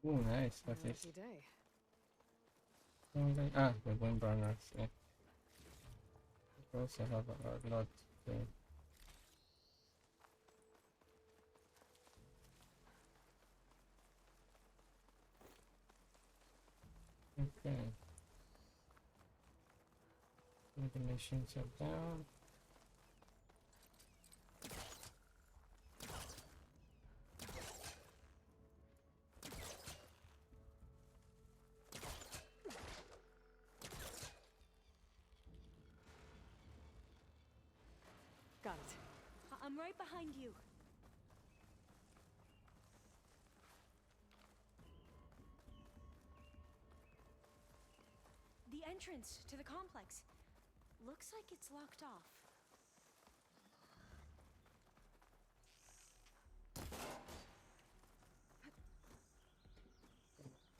Oh, nice. What's this? Lucky day. Something- Ah, the wind burners. Yeah. We also have a lot there. Okay. The machines are down. Got it. I'm right behind you. The entrance to the complex. Looks like it's locked off.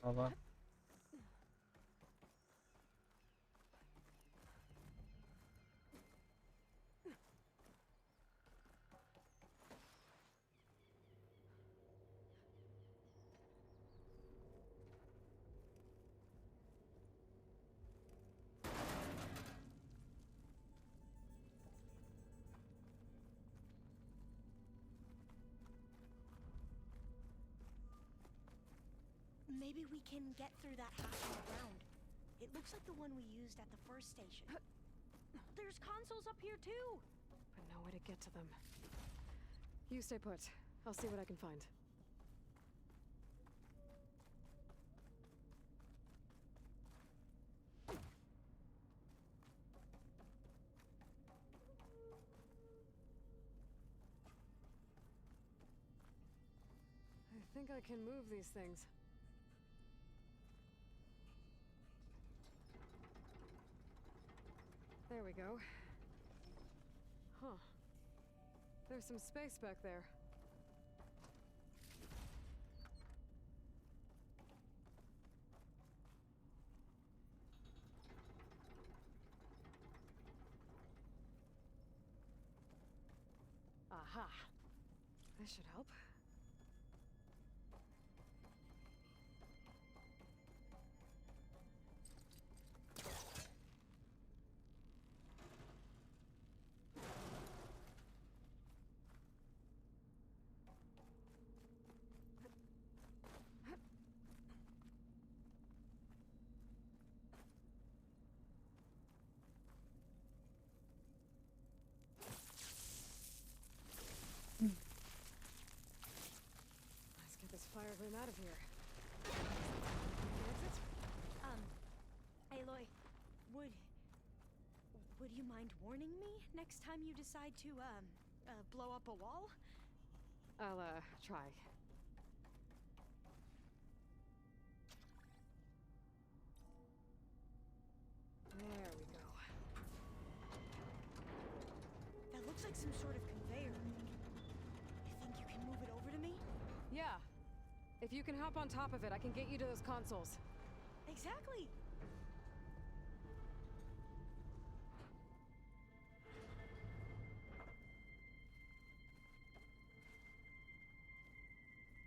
Lava. Maybe we can get through that hatch on the ground. It looks like the one we used at the first station. There's consoles up here too! But no way to get to them. You stay put. I'll see what I can find. I think I can move these things. There we go. Huh. There's some space back there. Aha. This should help. Let's get this fire room out of here. Exit? Aloy, would you mind warning me next time you decide to, blow up a wall? I'll, try. There we go. That looks like some sort of conveyor. You think you can move it over to me? Yeah. If you can hop on top of it, I can get you to those consoles. Exactly!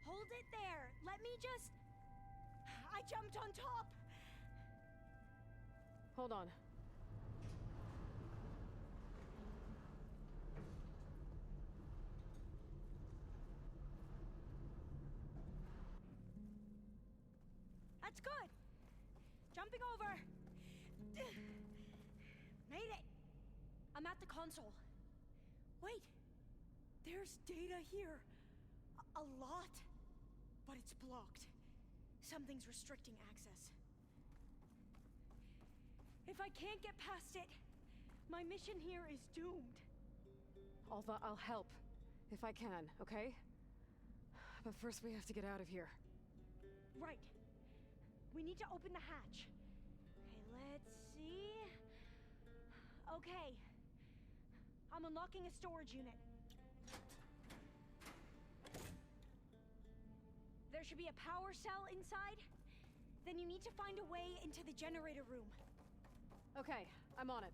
Hold it there! Let me just... I jumped on top! Hold on. That's good. Jumping over. Made it. I'm at the console. Wait. There's data here. A lot. But it's blocked. Something's restricting access. If I can't get past it, my mission here is doomed. Alva, I'll help. If I can, okay? But first we have to get out of here. Right. We need to open the hatch. Okay, let's see. Okay. I'm unlocking a storage unit. There should be a power cell inside. Then you need to find a way into the generator room. Okay, I'm on it.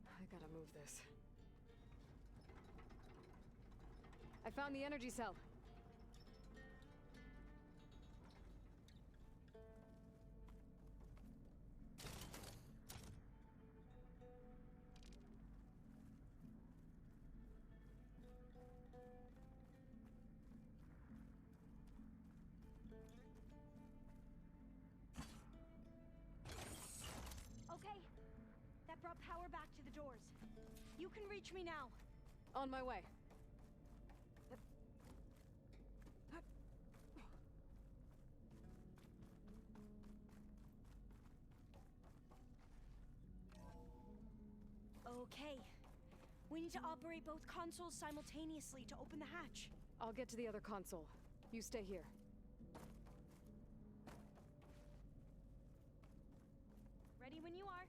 I gotta move this. I found the energy cell. Okay. That brought power back to the doors. You can reach me now. On my way. Okay. We need to operate both consoles simultaneously to open the hatch. I'll get to the other console. You stay here. Ready when you are.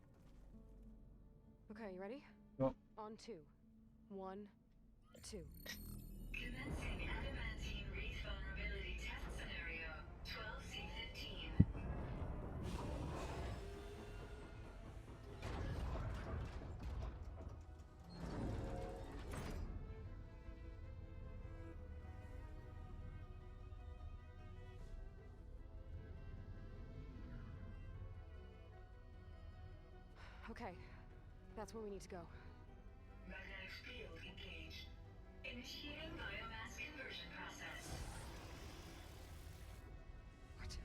Okay, you ready? Go. On 2. 1, 2. Commencing adamantine wreath vulnerability test scenario 12C15. Okay, that's where we need to go. Magnetic field engaged. Initiating biomass conversion process. What?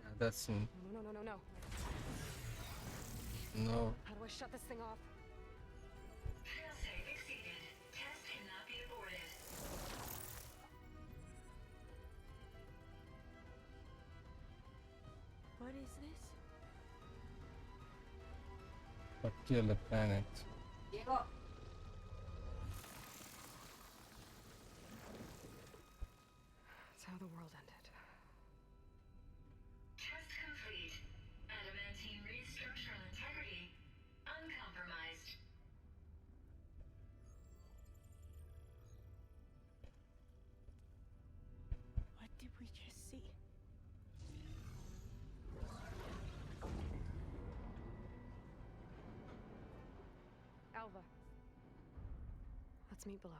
Yeah, that's No, no, no, no, no. no. How do I shut this thing off? Failsafe exceeded. Test cannot be aborted. What is this? But kill the planet. That's how the world ended. Test complete. Adamantine wreath structural integrity uncompromised. What did we just see? Alva. Let's meet below.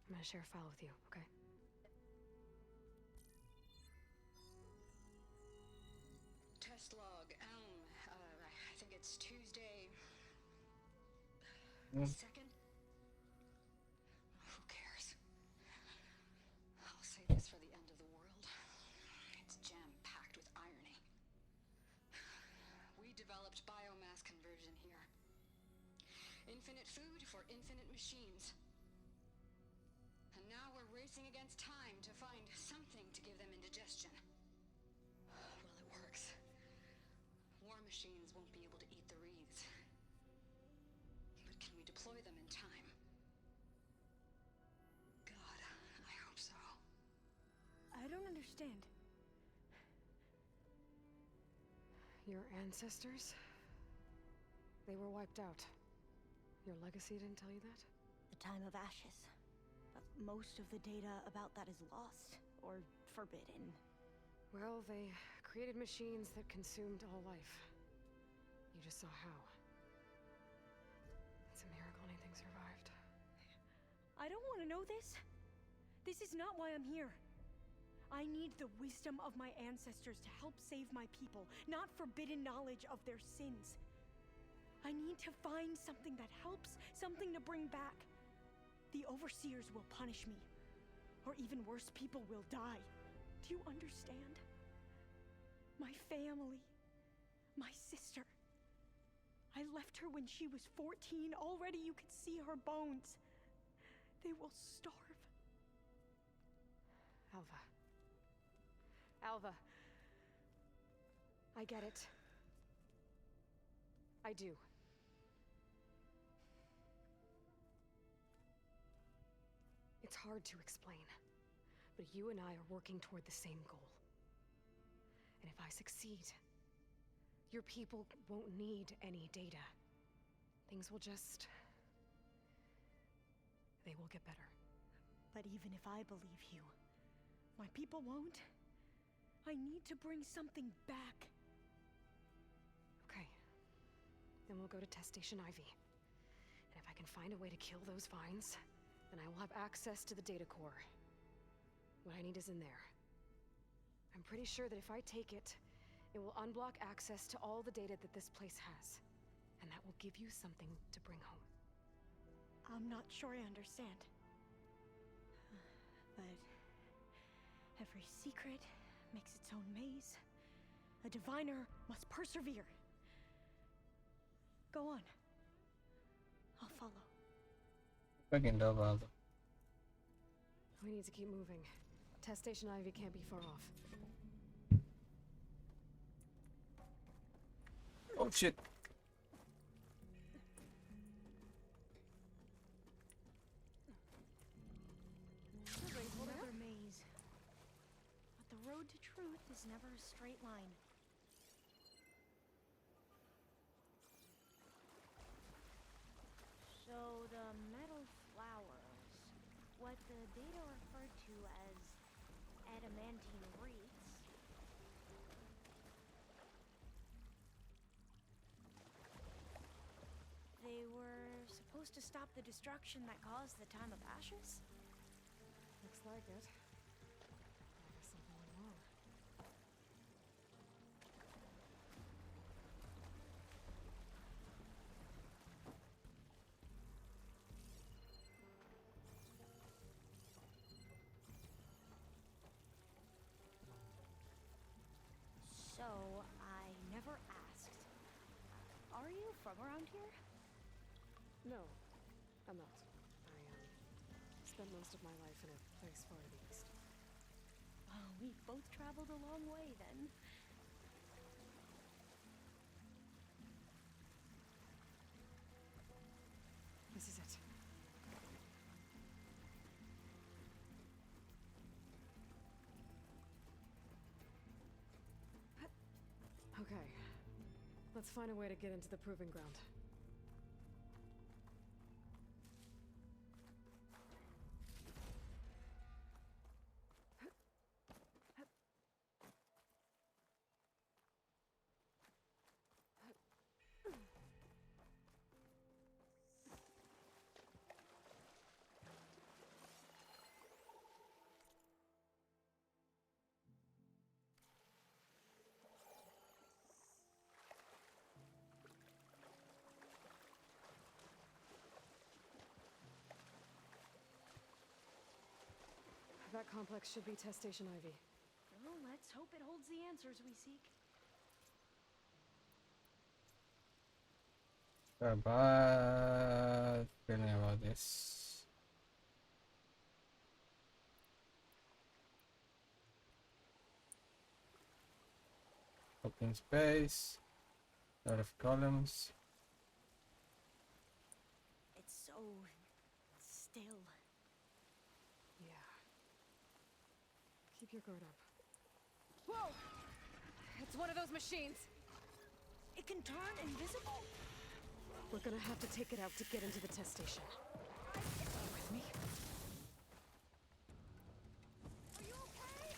I'm gonna share a file with you, okay? Test log, Elm. I think it's Tuesday. Mm. 2nd? Who cares? I'll say this for the end of the world. It's jam-packed with irony. We developed biomass conversion here. Infinite food for infinite machines. And now we're racing against time to find something to give them indigestion. Well, it works. War machines won't be able to eat the wreaths. But can we deploy them in time? God, I hope so. I don't understand. Your ancestors? They were wiped out. Your legacy didn't tell you that? The time of ashes. But most of the data about that is lost or forbidden. Well, they created machines that consumed all life. You just saw how. It's a miracle anything survived. I don't want to know this. This is not why I'm here. I need the wisdom of my ancestors to help save my people, not forbidden knowledge of their sins. I need to find something that helps, something to bring back. The overseers will punish me. Or even worse, people will die. Do you understand? My family. My sister. I left her when she was 14. Already you could see her bones. They will starve. Alva. Alva. I get it. I do. It's hard to explain, but you and I are working toward the same goal. And if I succeed, your people won't need any data. Things will just... they will get better. But even if I believe you, my people won't. I need to bring something back. Okay. Then we'll go to Test Station Ivy. And if I can find a way to kill those vines, then I will have access to the data core. What I need is in there. I'm pretty sure that if I take it, it will unblock access to all the data that this place has. And that will give you something to bring home. I'm not sure I understand. But every secret makes its own maze. A diviner must persevere. Go on. I'll follow. Fucking love Alva. We need to keep moving. Test Station Ivy can't be far off. Oh shit. Another maze. But the road to truth is never a straight line. So the metal flowers, what the data referred to as adamantine wreaths, they were supposed to stop the destruction that caused the Time of Ashes? Looks like it. I guess something went wrong. So, I never asked. Are you from around here? No, I'm not. I spent most of my life in a place far to the east. Oh, we've both traveled a long way then. This is it. Okay. Let's find a way to get into the proving ground. That complex should be Test Station Ivy. Well, let's hope it holds the answers we seek. Got a bad feeling about this. Open space. Lot of columns. It's so still. Yeah. Keep your guard up. Whoa! It's one of those machines! It can turn invisible? We're gonna have to take it out to get into the test station. You with me? Are you okay?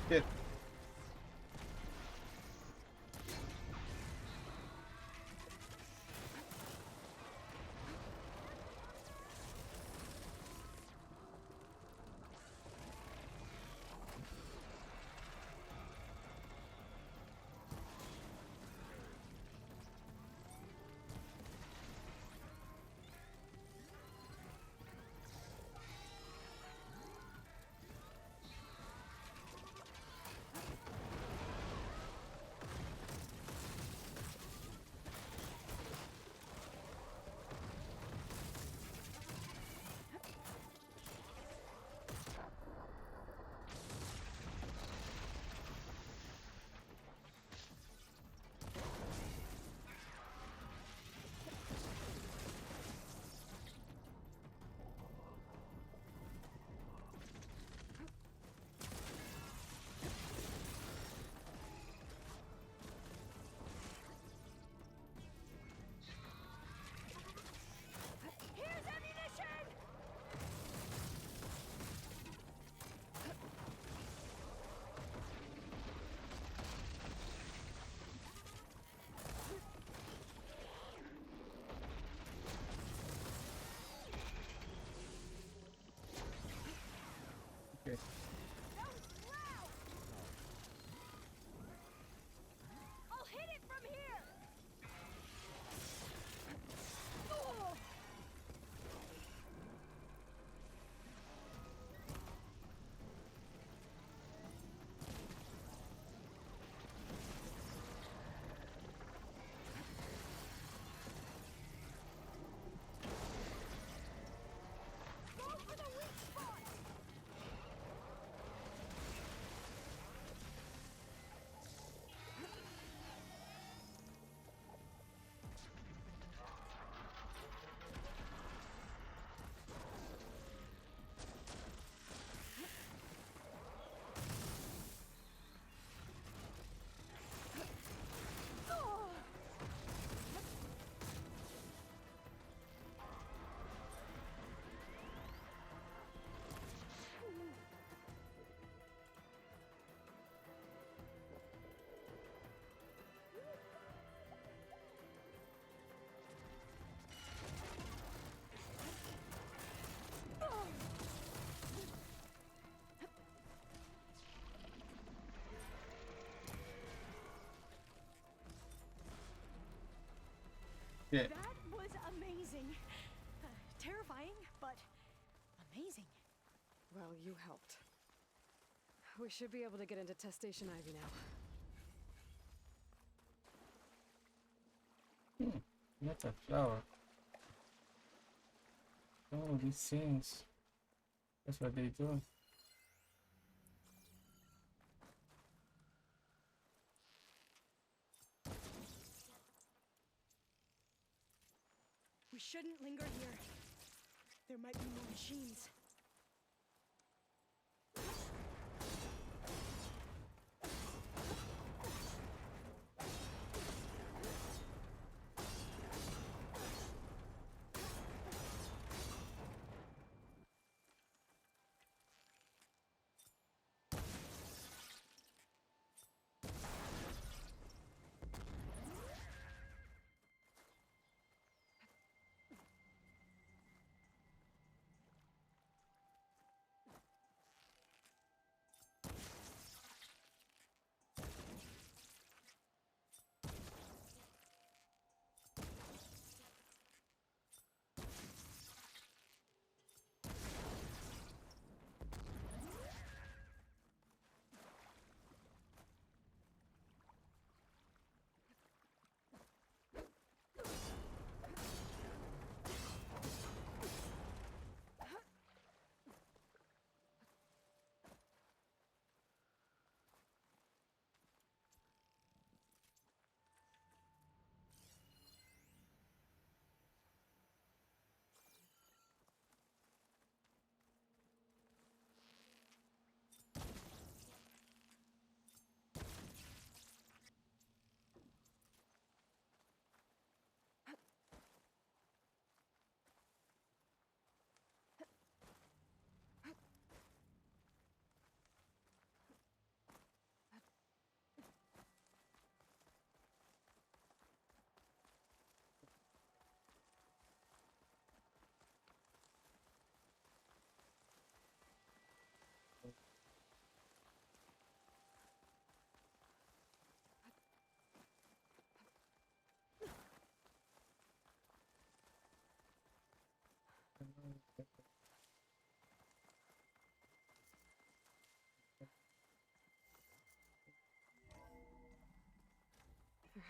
Shit. Here's ammunition! Okay. I'll hit it from here! Oh! Go for the weak spot! Yeah. That was amazing. Terrifying, but amazing. Well, you helped. We should be able to get into Test Station Ivy now. That's a flower. Oh, these things. That's what they do. We shouldn't linger here. There might be more machines.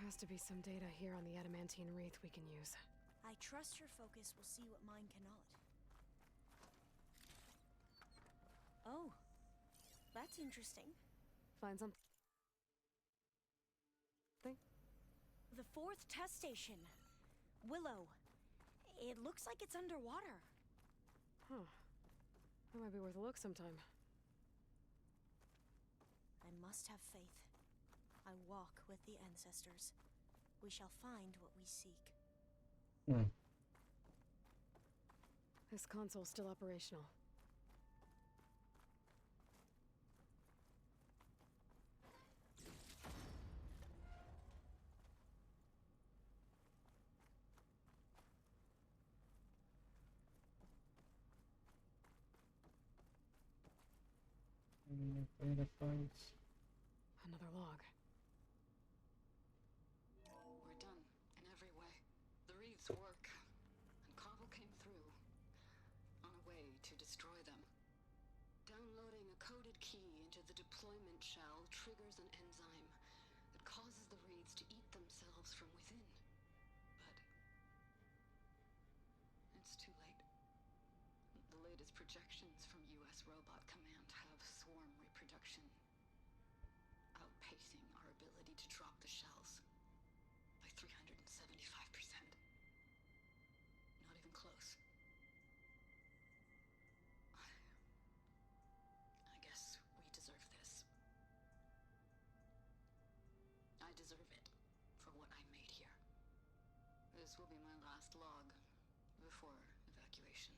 has to be some data here on the adamantine wreath we can use. I trust your focus will see what mine cannot. Oh, that's interesting. Find something? The 4th test station. Willow. It looks like it's underwater. Huh. That might be worth a look sometime. I must have faith. I walk with the ancestors. We shall find what we seek. This console's still operational. Data points. Another log. We're done, in every way. The wreaths work, and Cobble came through, on a way to destroy them. Downloading a coded key into the deployment shell triggers an enzyme that causes the wreaths to eat themselves from within. But it's too late. The latest projections from US Robot Command have swarm reproduction outpacing our ability to drop the shells by 375%. Not even close. I guess we deserve this. I deserve it for what I made here. This will be my last log before evacuation.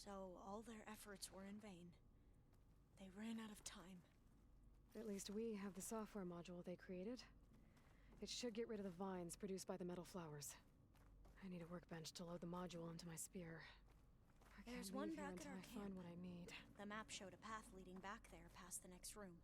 So all their efforts were in vain. They ran out of time. At least we have the software module they created. It should get rid of the vines produced by the metal flowers. I need a workbench to load the module into my spear. I can't There's leave one here back at until our I find camp. what I need. The map showed a path leading back there past the next room.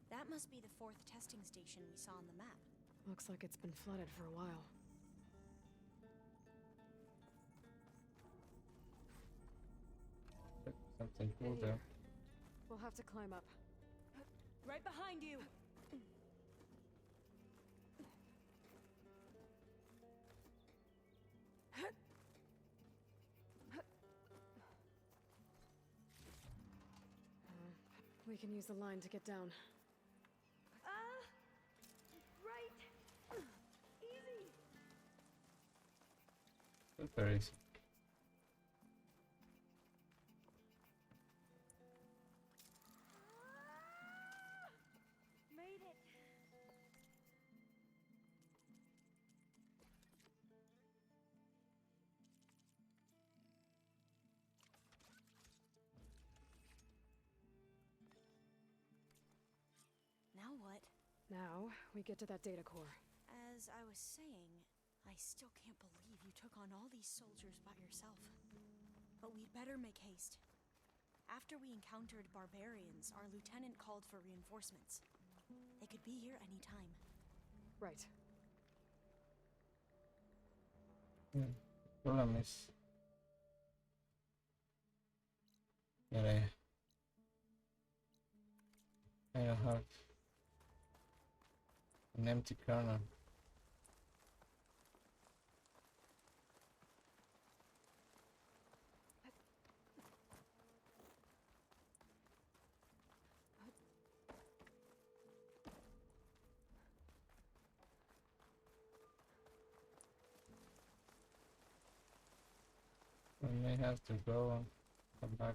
That must be the 4th testing station we saw on the map. Looks like it's been flooded for a while. Something cool there. We'll have to climb up. Right behind you! We can use the line to get down. Right! Easy! Super easy. Made it! Now what? Now, we get to that data core. As I was saying, I still can't believe you took on all these soldiers by yourself. But we'd better make haste. After we encountered barbarians, our lieutenant called for reinforcements. They could be here any time. Right. Problem is that I hard. An empty corner. We may have to go and come back.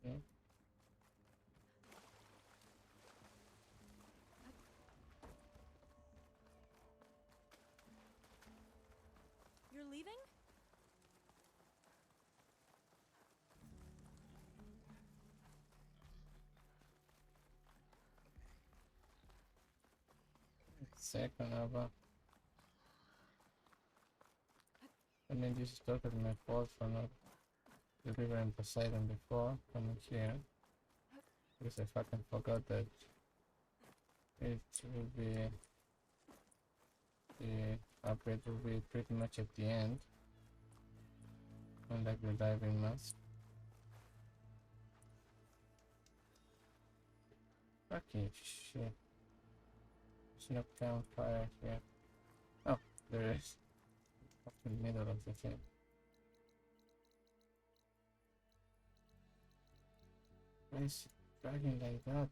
Okay. You're leaving? Second over. I mean, this is totally my fault for not delivering Poseidon before coming here. Because I fucking forgot that it will be, the upgrade will be pretty much at the end, unlike the diving mask. Fucking shit. There's no campfire here. Oh, there is. Fucking middle of the thing. Why is it dragging like that?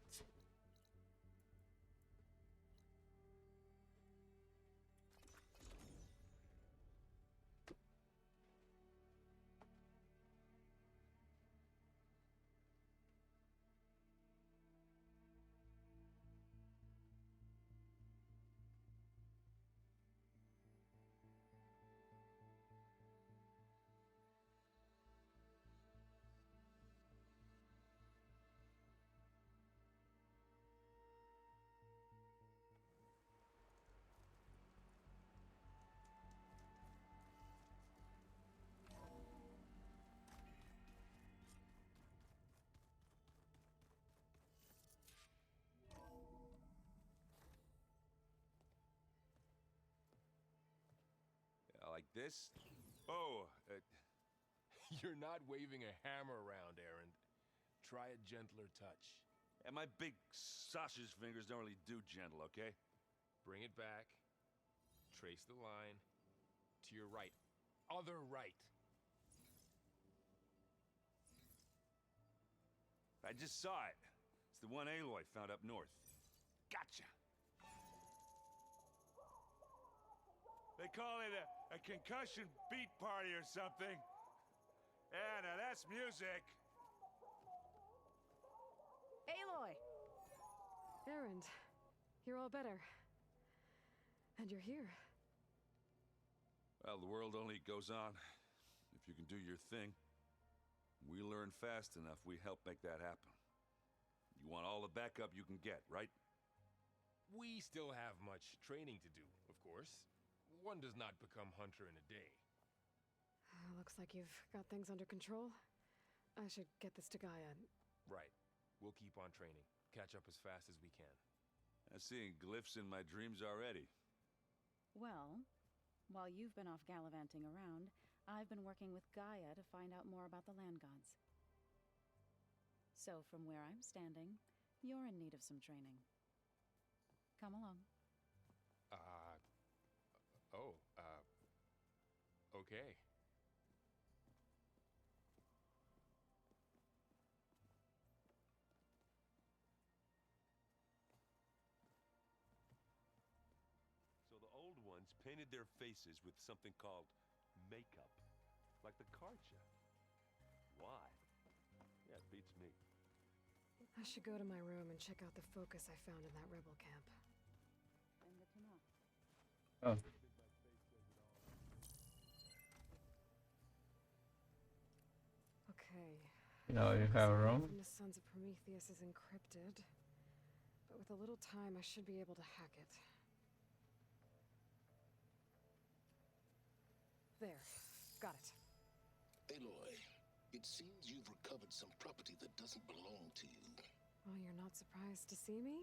Like this? Oh, You're not waving a hammer around, Erend. Try a gentler touch. and my big sausage fingers don't really do gentle, okay? Bring it back. Trace the line. To your right. Other right. I just saw it. It's the one Aloy found up north. Gotcha! They call it a concussion beat party or something. Yeah, now that's music. Aloy! Erend, you're all better. And you're here. Well, the world only goes on if you can do your thing. We learn fast enough, we help make that happen. You want all the backup you can get, right? We still have much training to do, of course. One does not become hunter in a day. Looks like you've got things under control. I should get this to Gaia. Right. We'll keep on training. Catch up as fast as we can. I'm seeing glyphs in my dreams already. Well, while you've been off gallivanting around, I've been working with Gaia to find out more about the land gods. So from where I'm standing, you're in need of some training. Come along. Okay. So the old ones painted their faces with something called makeup, like the Karcha. Why? Yeah, it beats me. I should go to my room and check out the focus I found in that rebel camp. Oh. Okay. Now you have a room? From the Sons of Prometheus is encrypted, but with a little time I should be able to hack it. There. Got it. Aloy, It seems you've recovered some property that doesn't belong to you. Well, you're not surprised to see me?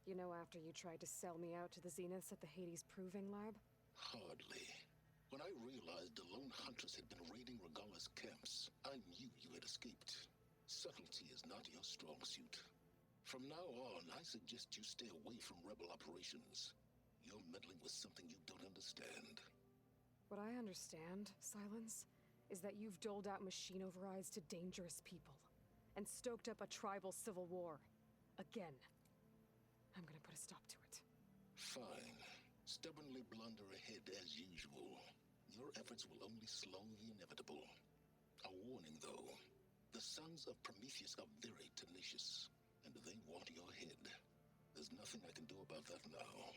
You know, after you tried to sell me out to the Zeniths at the Hades Proving Lab? Hardly. When I realized the lone huntress had been raiding Regalla's camps, I knew you had escaped. Subtlety is not your strong suit. From now on, I suggest you stay away from rebel operations. You're meddling with something you don't understand. What I understand, Silence, is that you've doled out machine overrides to dangerous people, and stoked up a tribal civil war. Again. I'm gonna put a stop to it. Fine. Stubbornly blunder ahead as usual. Your efforts will only slow the inevitable. A warning, though. The sons of Prometheus are very tenacious, and they want your head. There's nothing I can do about that now.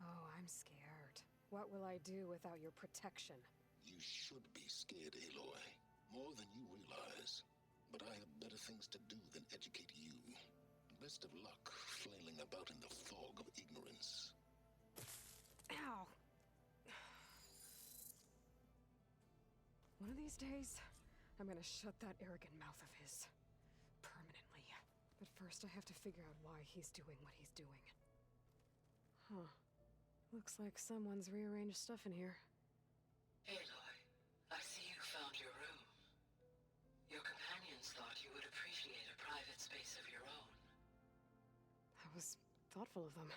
Oh, I'm scared. What will I do without your protection? You should be scared, Aloy. More than you realize. But I have better things to do than educate you. Best of luck flailing about in the fog of ignorance. Ow! One of these days, I'm gonna shut that arrogant mouth of his. Permanently. But first I have to figure out why he's doing what he's doing. Huh. Looks like someone's rearranged stuff in here. Aloy, I see you found your room. Your companions thought you would appreciate a private space of your own. That was thoughtful of them.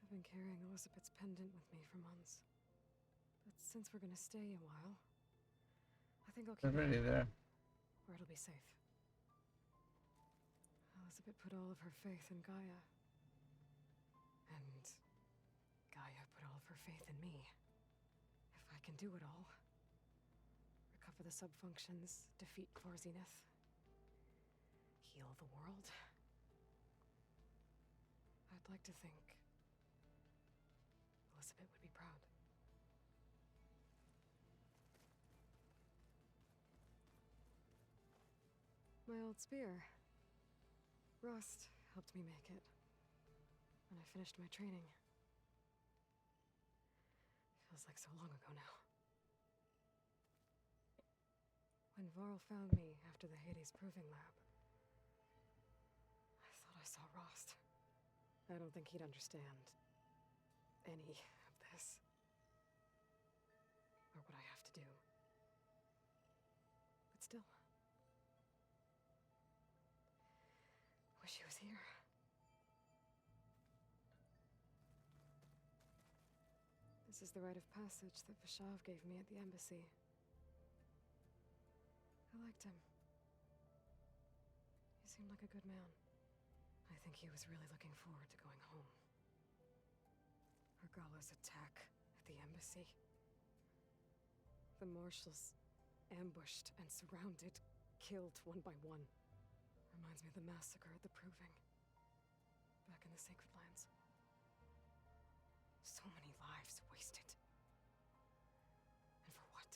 I've been carrying Elizabeth's pendant with me for months. But since we're gonna stay a while, I think I'll keep They're already there. where it'll be safe. Elizabeth put all of her faith in Gaia. And Gaia put all of her faith in me. If I can do it all, recover the subfunctions, defeat Clor Zenith, heal the world, I'd like to think Elizabeth would be proud. My old spear. Rust helped me make it. When I finished my training. Feels like so long ago now. When Varl found me after the Hades Proving Lab, I thought I saw Rost. I don't think he'd understand any of this. Or what I have to do. But still. Wish he was here. This is the rite of passage that Vashav gave me at the embassy. I liked him. He seemed like a good man. I think he was really looking forward to going home. Regalla's attack at the embassy. The marshals ambushed and surrounded, killed one by one. Reminds me of the massacre at the Proving. Back in the Sacred Lands. So many lives wasted. And for what?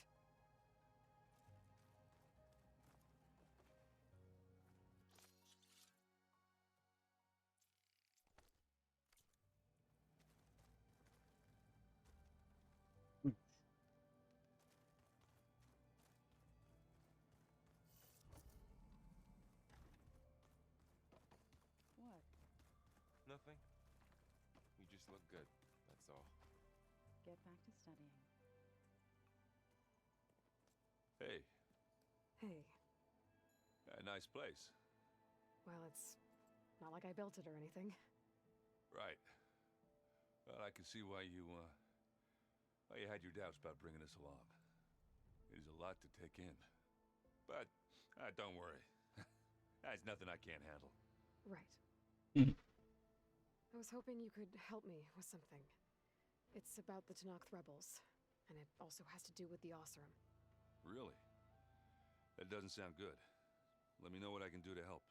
What? Nothing. You just look good, that's all. Get back to studying. Hey, Hey, nice place. well, it's not like I built it or anything. Right. Well, I can see why you had your doubts about bringing us along. It is a lot to take in. But, don't worry. That's nothing I can't handle. Right. I was hoping you could help me with something. It's about the Tenakth rebels, and it also has to do with the Oseram. Really? That doesn't sound good. Let me know what I can do to help.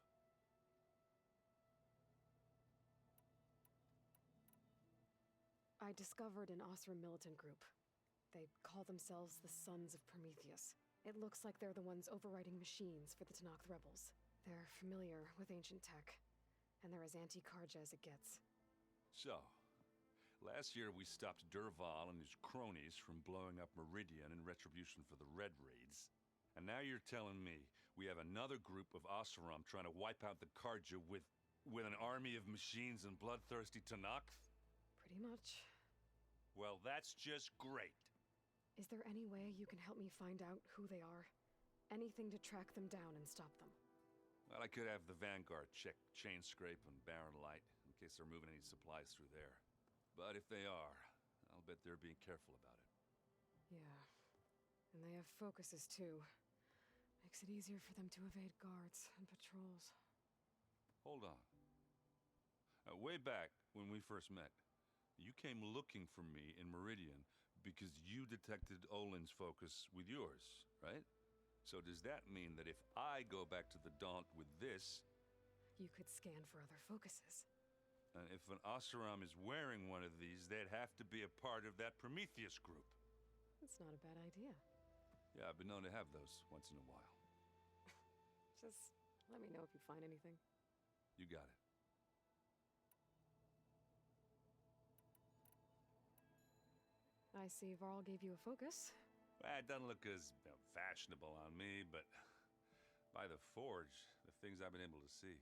I discovered an Oseram militant group. They call themselves the Sons of Prometheus. It looks like they're the ones overriding machines for the Tenakth rebels. They're familiar with ancient tech, and they're as anti-Carja as it gets. So, Last year we stopped Durval and his cronies from blowing up Meridian in retribution for the Red Raids. And now you're telling me we have another group of Oseram trying to wipe out the Karja with an army of machines and bloodthirsty Tenakth? Pretty much. Well, that's just great. Is there any way you can help me find out who they are? Anything to track them down and stop them. Well, I could have the Vanguard check Chain Scrape and Barren Light in case they're moving any supplies through there. But if they are, I'll bet they're being careful about it. Yeah. And they have focuses too. Makes it easier for them to evade guards and patrols. Hold on. Way back when we first met, you came looking for me in Meridian because you detected Olin's focus with yours, right? So does that mean that if I go back to the Daunt with this... You could scan for other focuses. And if an Oseram is wearing one of these, they'd have to be a part of that Prometheus group. That's not a bad idea. Yeah, I've been known to have those once in a while. Just let me know if you find anything. You got it. I see Varl gave you a focus. Well, it doesn't look as fashionable on me, but by the Forge, the things I've been able to see.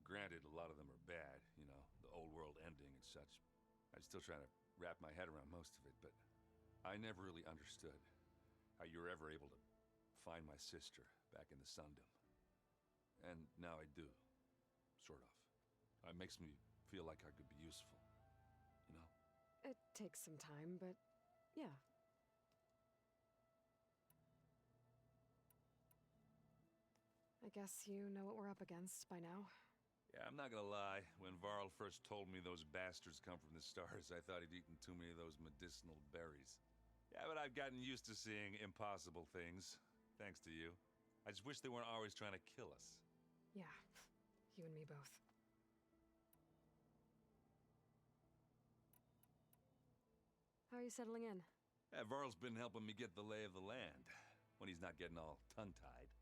Granted, a lot of them are bad, you know, the old world ending and such. I'm still trying to wrap my head around most of it, but I never really understood how you were ever able to find my sister back in the Sundom. And now I do, sort of. It makes me feel like I could be useful, you know? It takes some time, but yeah. I guess you know what we're up against by now. Yeah, I'm not gonna lie. When Varl first told me those bastards come from the stars, I thought he'd eaten too many of those medicinal berries. Yeah, but I've gotten used to seeing impossible things, thanks to you. I just wish they weren't always trying to kill us. Yeah, you and me both. How are you settling in? Varl's been helping me get the lay of the land, when he's not getting all tongue-tied.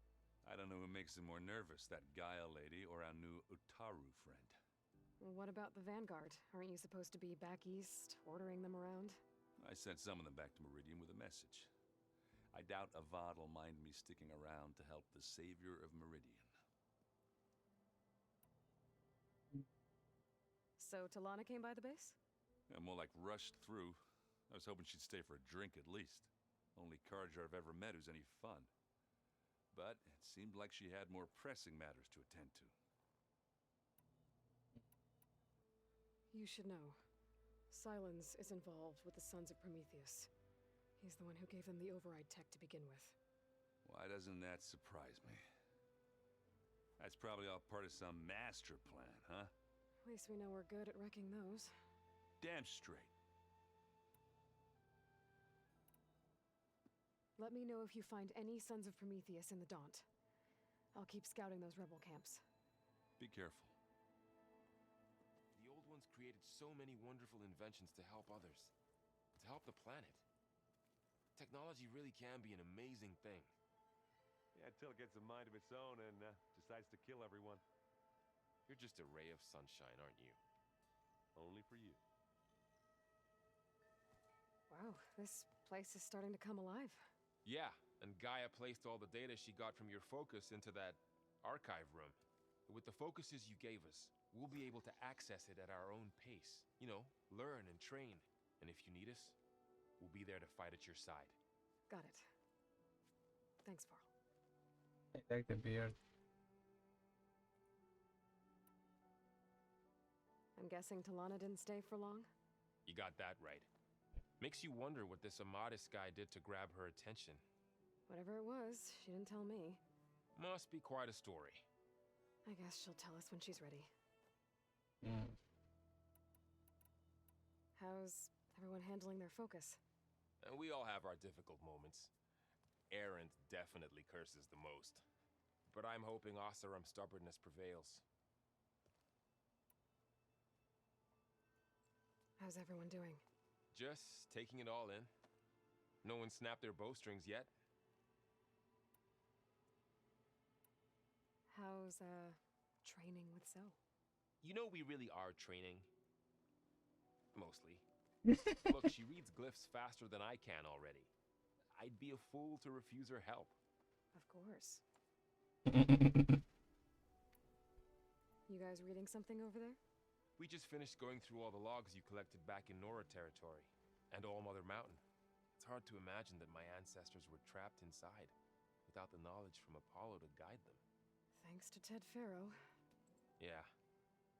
I don't know who makes him more nervous, that Gaia lady or our new Utaru friend. Well, what about the Vanguard? Aren't you supposed to be back east, ordering them around? I sent some of them back to Meridian with a message. I doubt Avad will mind me sticking around to help the savior of Meridian. So Talana came by the base? Yeah, more like rushed through. I was hoping she'd stay for a drink at least. Only Karja I've ever met who's any fun. But it seemed like she had more pressing matters to attend to. You should know. Sylens is involved with the Sons of Prometheus. He's the one who gave them the override tech to begin with. Why doesn't that surprise me? That's probably all part of some master plan, huh? At least we know we're good at wrecking those. Damn straight. Let me know if you find any Sons of Prometheus in the Daunt. I'll keep scouting those rebel camps. Be careful. The old ones created so many wonderful inventions to help others. To help the planet. Technology really can be an amazing thing. Yeah, until it gets a mind of its own and decides to kill everyone. You're just a ray of sunshine, aren't you? Only for you. Wow, this place is starting to come alive. Yeah, and Gaia placed all the data she got from your focus into that archive room. With the focuses you gave us, we'll be able to access it at our own pace. You know, learn and train. And if you need us, we'll be there to fight at your side. Got it. Thanks, Varl. I like the beard. I'm guessing Talana didn't stay for long? You got that right. Makes you wonder what this Amadis guy did to grab her attention. Whatever it was, she didn't tell me. Must be quite a story. I guess she'll tell us when she's ready. How's everyone handling their focus? And we all have our difficult moments. Erend definitely curses the most. But I'm hoping Oseram's stubbornness prevails. How's everyone doing? Just taking it all in. No one snapped their bowstrings yet. How's, training with Zoe? You know we really are training. Mostly. Look, she reads glyphs faster than I can already. I'd be a fool to refuse her help. Of course. You guys reading something over there? We just finished going through all the logs you collected back in Nora territory, and All Mother Mountain. It's hard to imagine that my ancestors were trapped inside, without the knowledge from Apollo to guide them. Thanks to Ted Faro. Yeah.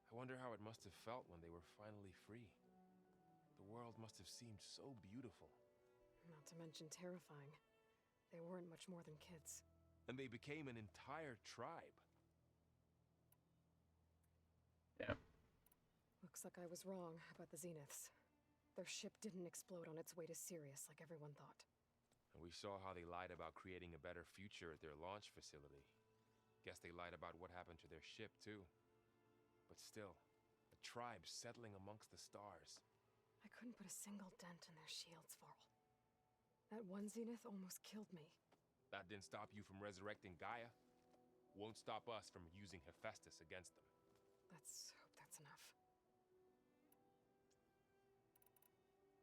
I wonder how it must have felt when they were finally free. The world must have seemed so beautiful. Not to mention terrifying. They weren't much more than kids. And they became an entire tribe. Yeah. Looks like I was wrong about the Zeniths. Their ship didn't explode on its way to Sirius like everyone thought. And we saw how they lied about creating a better future at their launch facility. Guess they lied about what happened to their ship, too. But still, a tribe settling amongst the stars. I couldn't put a single dent in their shields, Varl. That one Zenith almost killed me. That didn't stop you from resurrecting Gaia. Won't stop us from using Hephaestus against them. Let's hope that's enough.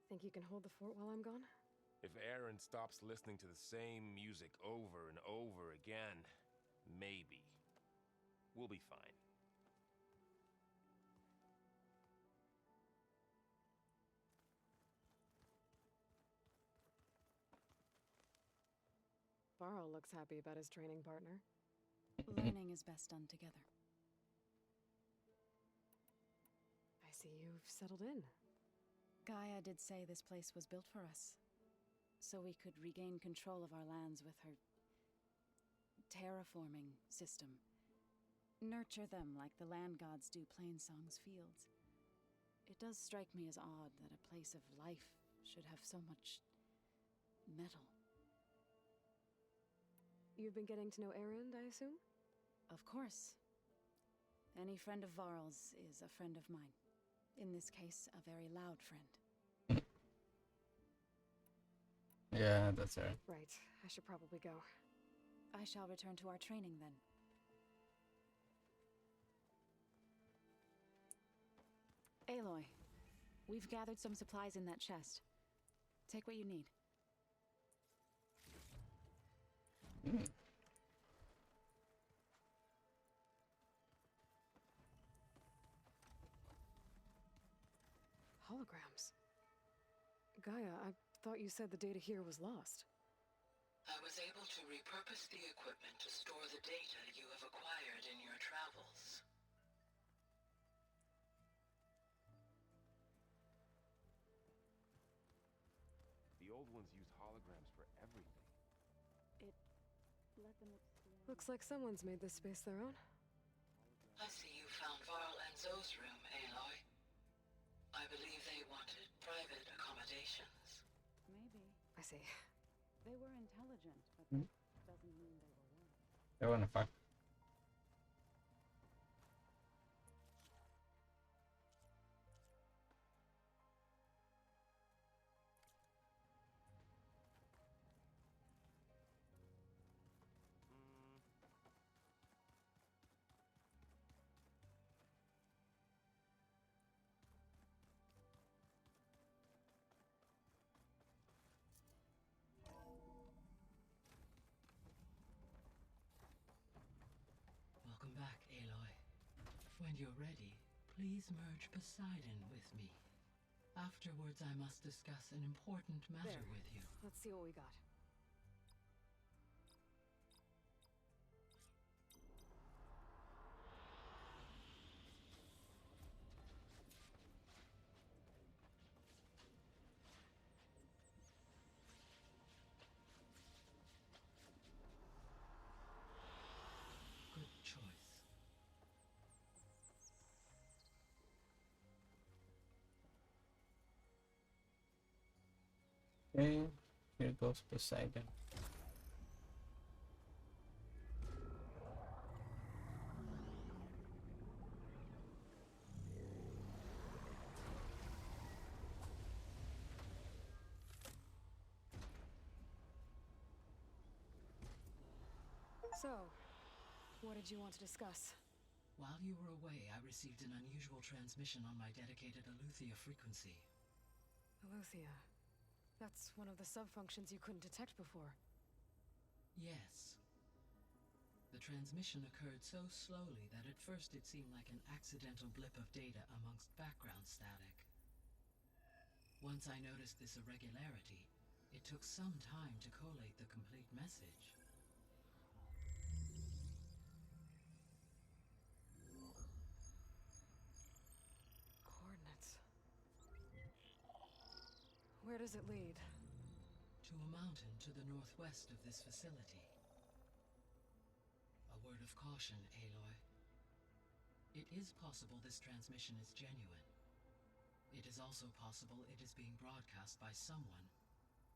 Think you can hold the fort while I'm gone? If Aaron stops listening to the same music over and over again, maybe. We'll be fine. Varl looks happy about his training partner. Learning is best done together. I see you've settled in. Gaia did say this place was built for us, so we could regain control of our lands with her terraforming system. Nurture them like the land gods do Plainsong's fields. It does strike me as odd that a place of life should have so much metal. You've been getting to know Erend, I assume? Of course. Any friend of Varl's is a friend of mine. In this case, a very loud friend. Yeah, that's right. Right. I should probably go. I shall return to our training then. Aloy, we've gathered some supplies in that chest. Take what you need. Holograms. Gaia, I thought you said the data here was lost. I was able to repurpose the equipment to store the data you have acquired in your travels. The old ones used holograms for everything. Let them explore. Looks like someone's made this space their own. I see you found Varl and Zoe's room, Aloy. I believe they wanted private accommodations. Maybe. I see. They were intelligent, but that doesn't mean they were warm. They wanna fuck. Welcome back, Aloy. When you're ready, please merge Poseidon with me. Afterwards, I must discuss an important matter There. with you. Let's see what we got. Good choice. Okay, here goes Poseidon. So, what did you want to discuss? While you were away, I received an unusual transmission on my dedicated Aletheia frequency. Aletheia. That's one of the sub-functions you couldn't detect before. Yes. The transmission occurred so slowly that at first it seemed like an accidental blip of data amongst background static. Once I noticed this irregularity, it took some time to collate the complete message. Coordinates. Where does it lead? To a mountain to the northwest of this facility. A word of caution, Aloy. It is possible this transmission is genuine. It is also possible it is being broadcast by someone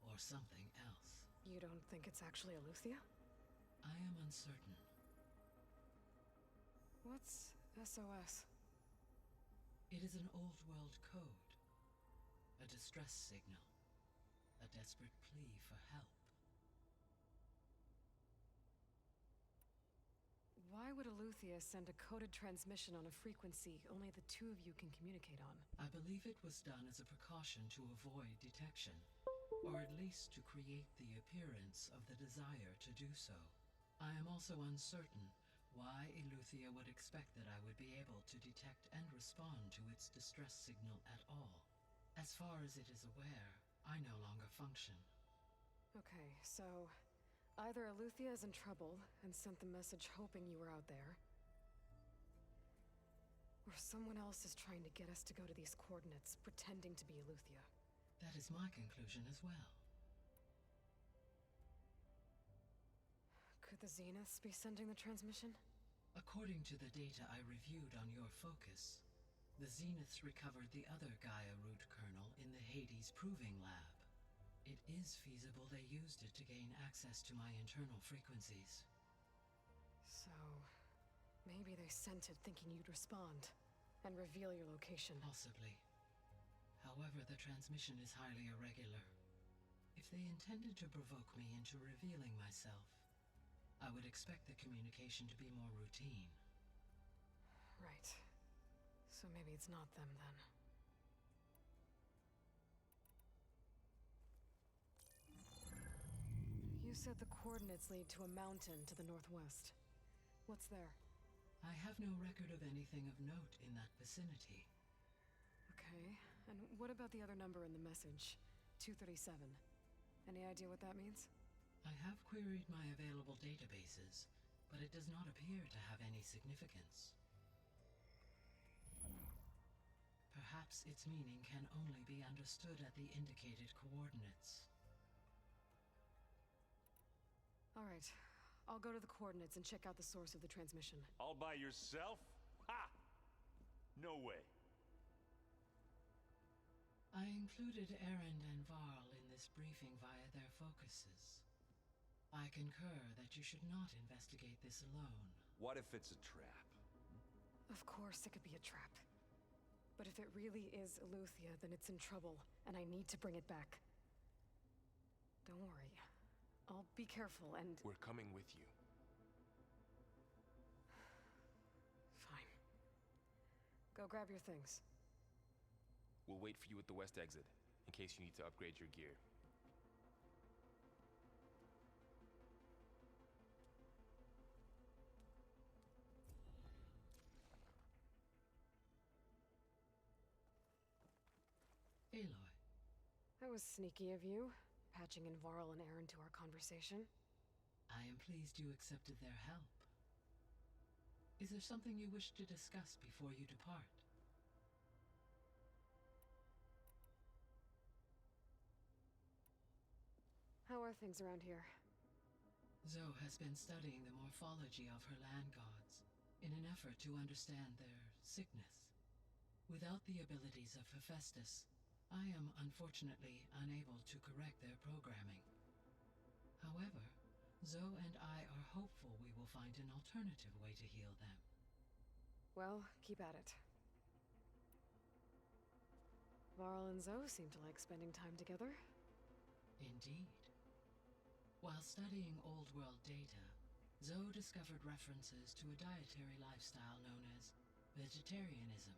or something else. You don't think it's actually Aletheia? I am uncertain. What's SOS? It is an old world code. A distress signal. A desperate plea for help. Why would Aletheia send a coded transmission on a frequency only the two of you can communicate on? I believe it was done as a precaution to avoid detection, or at least to create the appearance of the desire to do so. I am also uncertain why Aletheia would expect that I would be able to detect and respond to its distress signal at all. As far as it is aware, I no longer function. Okay, so either Aletheia is in trouble and sent the message hoping you were out there, or someone else is trying to get us to go to these coordinates, pretending to be Aletheia. That is my conclusion as well. Could the Zeniths be sending the transmission? According to the data I reviewed on your focus, the Zeniths recovered the other Gaia root kernel in the Hades Proving Lab. It is feasible they used it to gain access to my internal frequencies. So, maybe they sent it thinking you'd respond and reveal your location. Possibly. However, the transmission is highly irregular. If they intended to provoke me into revealing myself, I would expect the communication to be more routine. Right. So maybe it's not them then. You said the coordinates lead to a mountain to the northwest. What's there? I have no record of anything of note in that vicinity. Okay, and what about the other number in the message? 237. Any idea what that means? I have queried my available databases, but it does not appear to have any significance. Perhaps its meaning can only be understood at the indicated coordinates. All right. I'll go to the coordinates and check out the source of the transmission. All by yourself? Ha! No way. I included Erend and Varl in this briefing via their focuses. I concur that you should not investigate this alone. What if it's a trap? Of course it could be a trap. But if it really is Aletheia, then it's in trouble, and I need to bring it back. Don't worry. I'll be careful and... We're coming with you. Fine. Go grab your things. We'll wait for you at the west exit, in case you need to upgrade your gear. Aloy. That was sneaky of you, patching in Varl and Erend to our conversation. I am pleased you accepted their help. Is there something you wish to discuss before you depart? How are things around here? Zoe has been studying the morphology of her land gods in an effort to understand their sickness. Without the abilities of Hephaestus, I am unfortunately unable to correct their programming. However, Zoe and I are hopeful we will find an alternative way to heal them. Well, keep at it. Varl and Zoe seem to like spending time together. Indeed. While studying Old World data, Zoe discovered references to a dietary lifestyle known as vegetarianism.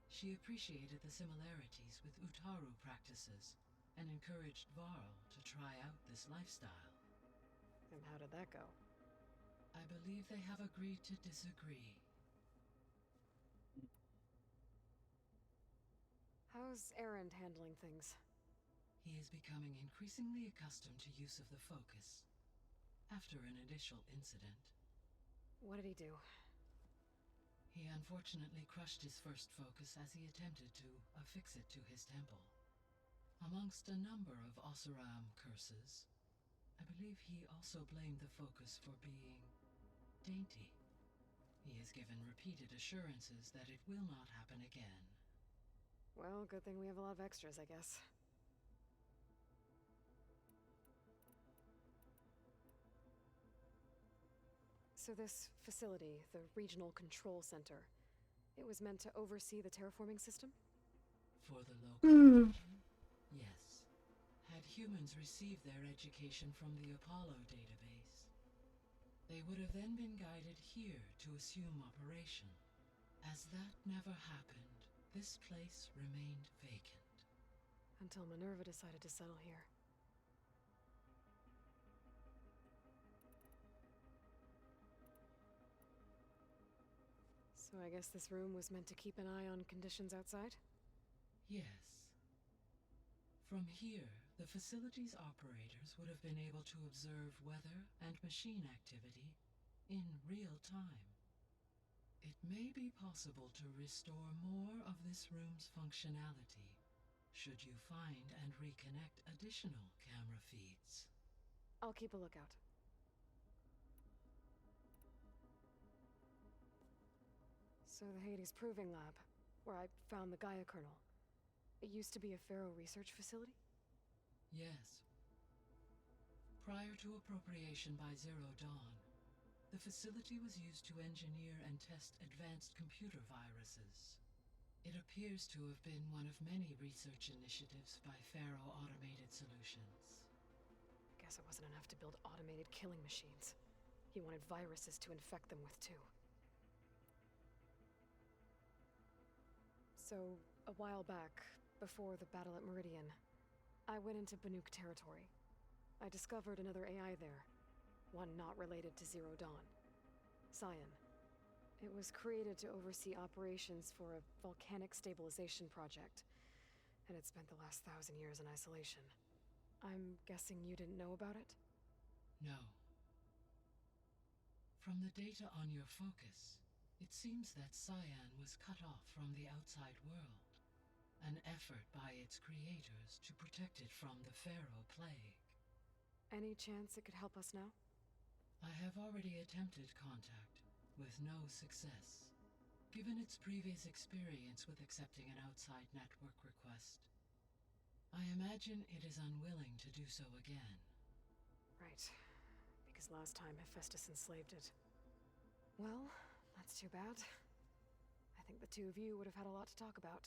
She appreciated the similarities with Utaru practices and encouraged Varl to try out this lifestyle. And how did that go? I believe they have agreed to disagree. How's Erend handling things? He is becoming increasingly accustomed to use of the focus. After an initial incident, What did he do? he unfortunately crushed his first focus as he attempted to affix it to his temple. Amongst a number of Oseram curses, I believe he also blamed the focus for being dainty. He has given repeated assurances that it will not happen again. Well, good thing we have a lot of extras, I guess. So this facility, the Regional Control Center, it was meant to oversee the terraforming system? For the local region, yes. Had humans received their education from the Apollo database, they would have then been guided here to assume operation. As that never happened, this place remained vacant. Until Minerva decided to settle here. So I guess this room was meant to keep an eye on conditions outside? Yes. From here, the facility's operators would have been able to observe weather and machine activity in real time. It may be possible to restore more of this room's functionality, should you find and reconnect additional camera feeds. I'll keep a lookout. So the Hades Proving Lab, where I found the Gaia kernel, it used to be a Pharaoh research facility? Yes. Prior to appropriation by Zero Dawn, the facility was used to engineer and test advanced computer viruses. It appears to have been one of many research initiatives by Pharaoh Automated Solutions. Guess it wasn't enough to build automated killing machines. He wanted viruses to infect them with too. So, a while back, before the battle at Meridian, I went into Banuk territory. I discovered another AI there, one not related to Zero Dawn. Cyan. It was created to oversee operations for a volcanic stabilization project, and it spent the last 1,000 years in isolation. I'm guessing you didn't know about it? No. From the data on your focus, it seems that Cyan was cut off from the outside world, an effort by its creators to protect it from the Pharaoh plague. Any chance it could help us now? I have already attempted contact, with no success. Given its previous experience with accepting an outside network request, I imagine it is unwilling to do so again. Right. Because last time Hephaestus enslaved it. Well, that's too bad. I think the two of you would have had a lot to talk about.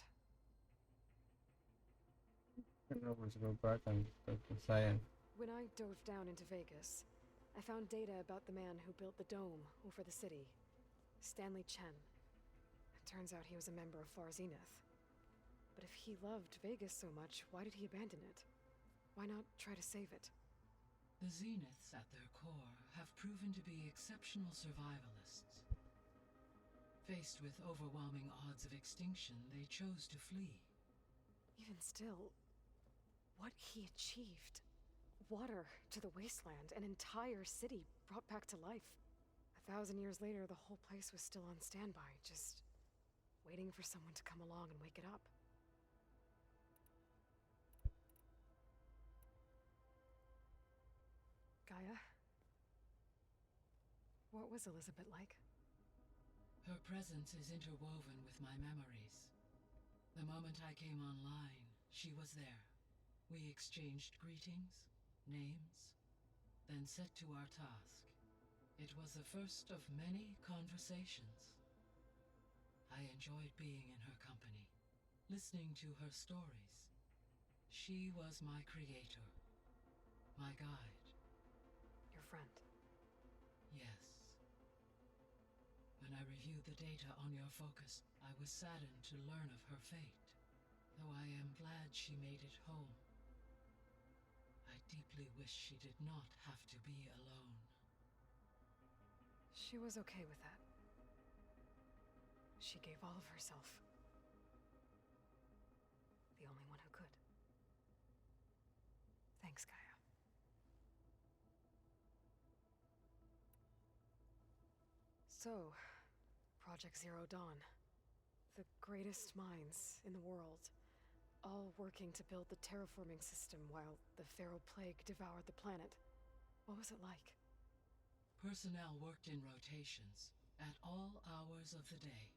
I know where to go back and talk to Cyan. When I dove down into Vegas, I found data about the man who built the dome over the city, Stanley Chen. It turns out he was a member of Far Zenith. But if he loved Vegas so much, why did he abandon it? Why not try to save it? The Zeniths, at their core, have proven to be exceptional survivalists. Faced with overwhelming odds of extinction, they chose to flee. Even still, what he achieved. Water to the wasteland, an entire city brought back to life. 1,000 years later, the whole place was still on standby, just waiting for someone to come along and wake it up. Gaia? What was Elizabeth like? Her presence is interwoven with my memories. The moment I came online, she was there. We exchanged greetings, names, then set to our task. It was the first of many conversations. I enjoyed being in her company, listening to her stories. She was my creator, my guide. Your friend? Yes. When I reviewed the data on your focus, I was saddened to learn of her fate. Though I am glad she made it home. I deeply wish she did not have to be alone. She was okay with that. She gave all of herself. The only one who could. Thanks, Gaia. So, Project Zero Dawn. The greatest minds in the world, all working to build the terraforming system while the Feral Plague devoured the planet. What was it like? Personnel worked in rotations, at all hours of the day.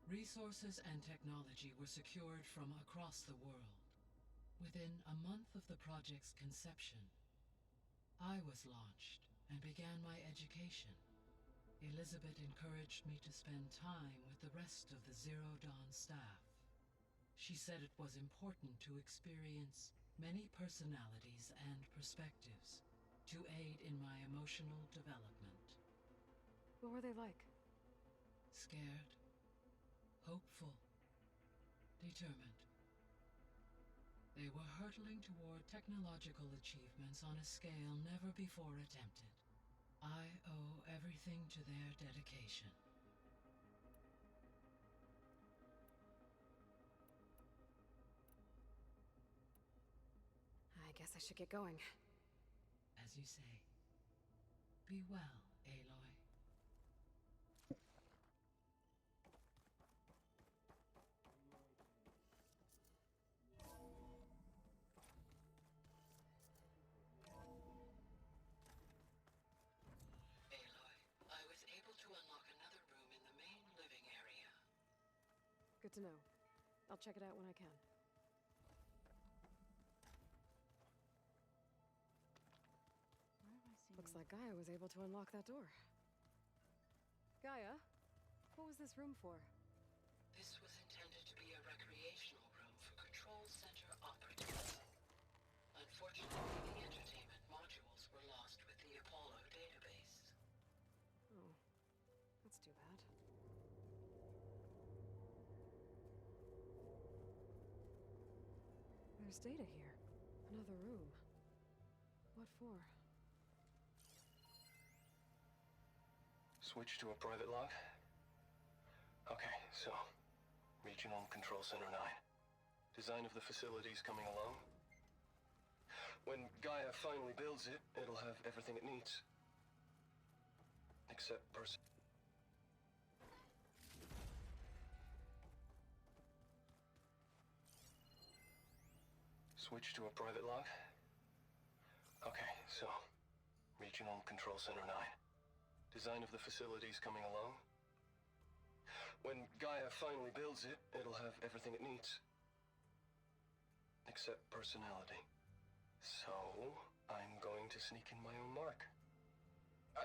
Resources and technology were secured from across the world. Within a month of the project's conception, I was launched and began my education. Elizabeth encouraged me to spend time with the rest of the Zero Dawn staff. She said it was important to experience many personalities and perspectives to aid in my emotional development. What were they like? Scared, hopeful, determined. They were hurtling toward technological achievements on a scale never before attempted. I owe everything to their dedication. I guess I should get going. As you say, be well, Aloy. Good to know. I'll check it out when I can. Looks like Gaia was able to unlock that door. Gaia, what was this room for? This was intended to be a recreational room for Control Center operatives. Unfortunately, the entertainment modules were lost with the Apollo database. Oh, that's too bad. There's data here. Another room. What for? Switch to a private log? Okay, so... Regional Control Center 9. Design of the facilities coming along. When Gaia finally builds it, it'll have everything it needs. Except Switch to a private log? Okay, so... Regional Control Center 9. Design of the facilities coming along. When Gaia finally builds it, it'll have everything it needs. Except personality. So, I'm going to sneak in my own mark.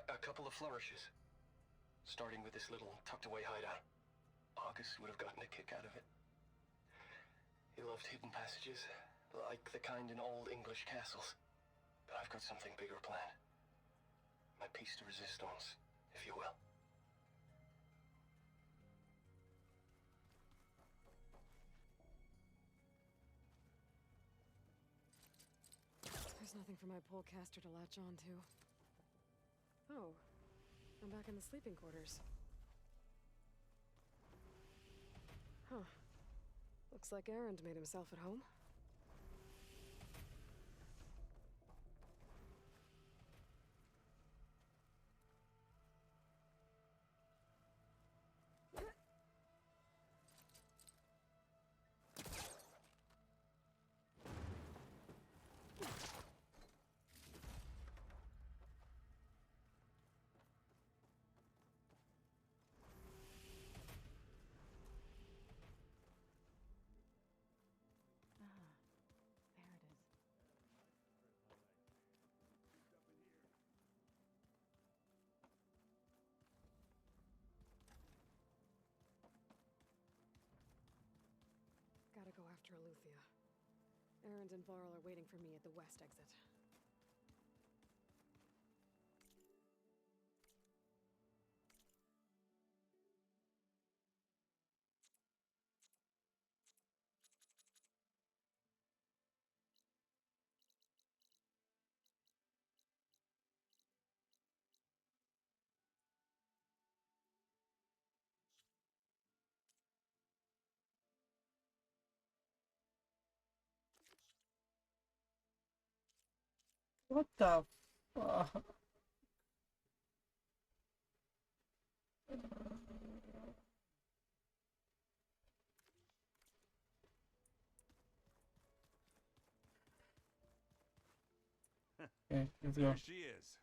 A couple of flourishes. Starting with this little tucked-away hideout. August would have gotten a kick out of it. He loved hidden passages, like the kind in old English castles. But I've got something bigger planned. My piece de resistance, if you will. There's nothing for my polecaster to latch on to. Oh, I'm back in the sleeping quarters. Huh. Looks like Erend made himself at home. Gotta go after Eleuthia. Erend and Varl are waiting for me at the west exit. What the fuck? Okay, let's go. There she is.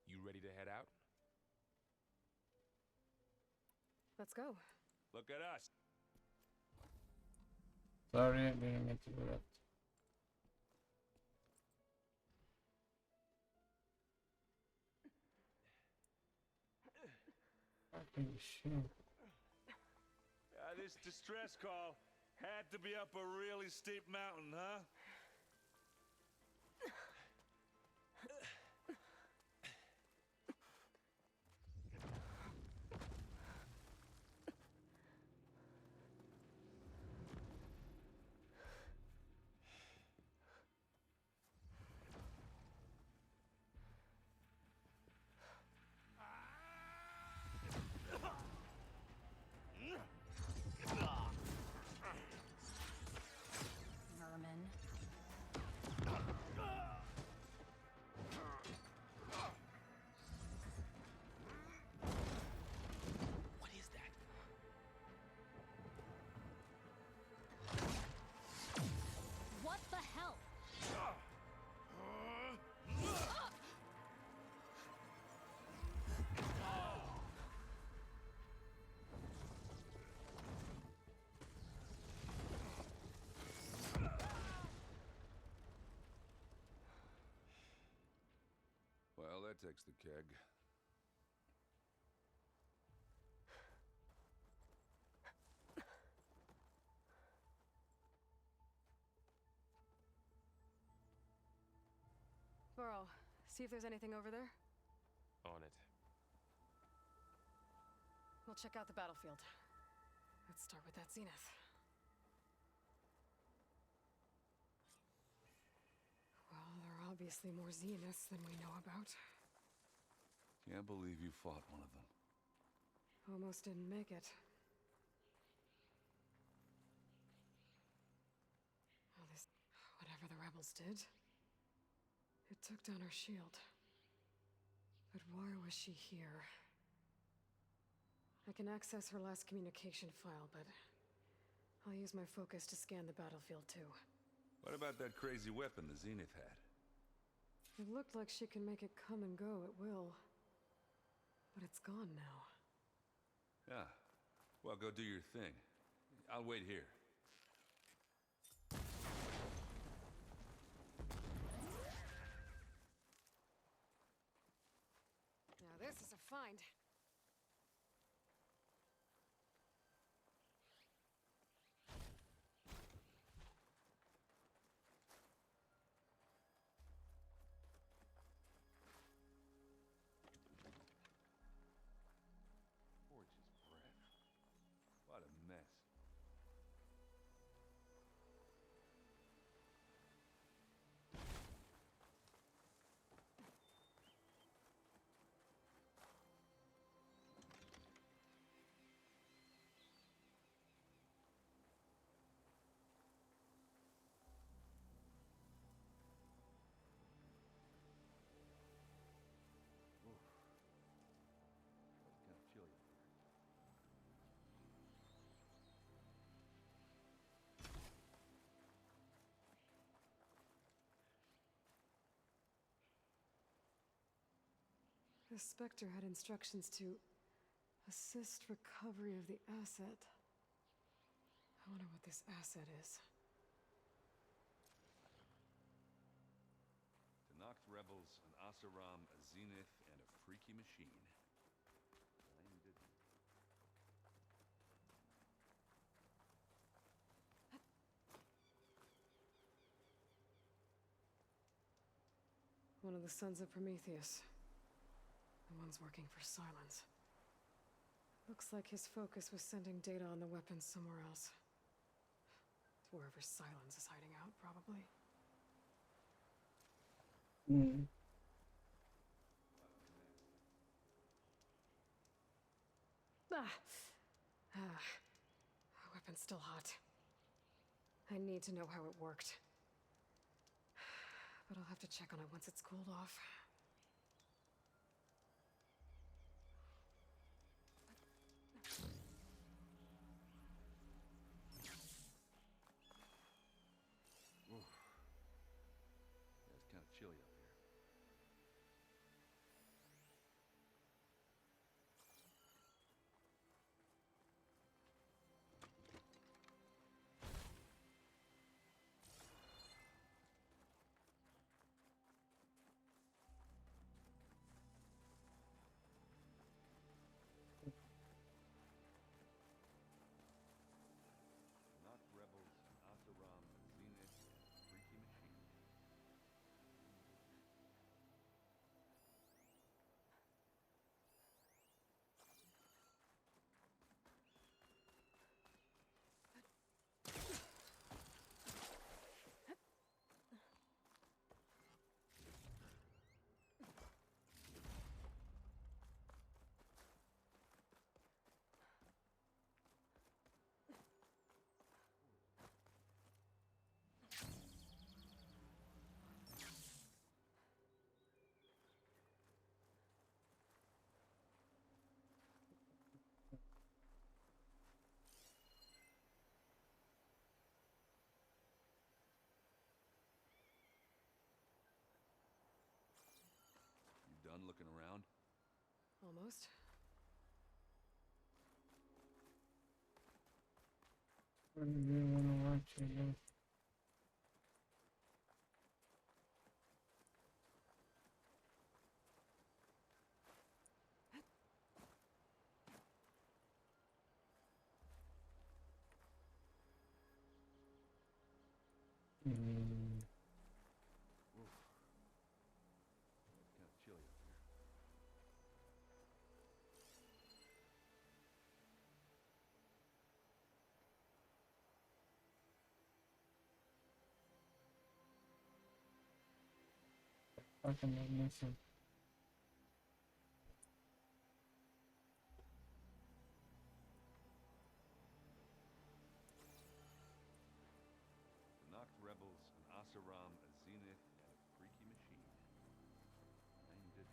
You ready to head out? Let's go. Look at us. Sorry, I didn't mean to do that. Fucking shit. This distress call had to be up a really steep mountain, huh? Merman. What is that? What the hell? Well, that takes the keg. Burrow, see if there's anything over there. On it. We'll check out the battlefield. Let's start with that zenith. Well, there are obviously more zeniths than we know about. Can't believe you fought one of them. Almost didn't make it. Well, this... whatever the rebels did, it took down her shield. But why was she here? I can access her last communication file, but I'll use my focus to scan the battlefield too. What about that crazy weapon the Zenith had? It looked like she can make it come and go at will. But it's gone now. Yeah. Well, go do your thing. I'll wait here. Now this is a find. Gorgeous breath. What a mess. Oof. That's kind of chilly up here. The Spectre had instructions to assist recovery of the asset. I wonder what this asset is. To Noct rebels, an Oseram, a Zenith, and a freaky machine. Kinda deep. One of the sons of Prometheus. The one's working for Silence. Looks like his focus was sending data on the weapons somewhere else. To wherever Silence is hiding out, probably. Weapon's still hot. I need to know how it worked. But I'll have to check on it once it's cooled off. Oof. Yeah, it's kind of chilly up here. Not rebels, Asaram, Zenith, and Freaky Machine. You done looking around? Almost. What do you want to watch again? Mm. Oof. Yeah, it's kind of chilly up here. Fucking missing. The Noct rebels, an Asaram, a Zenith, and a Freaky Machine. Named it.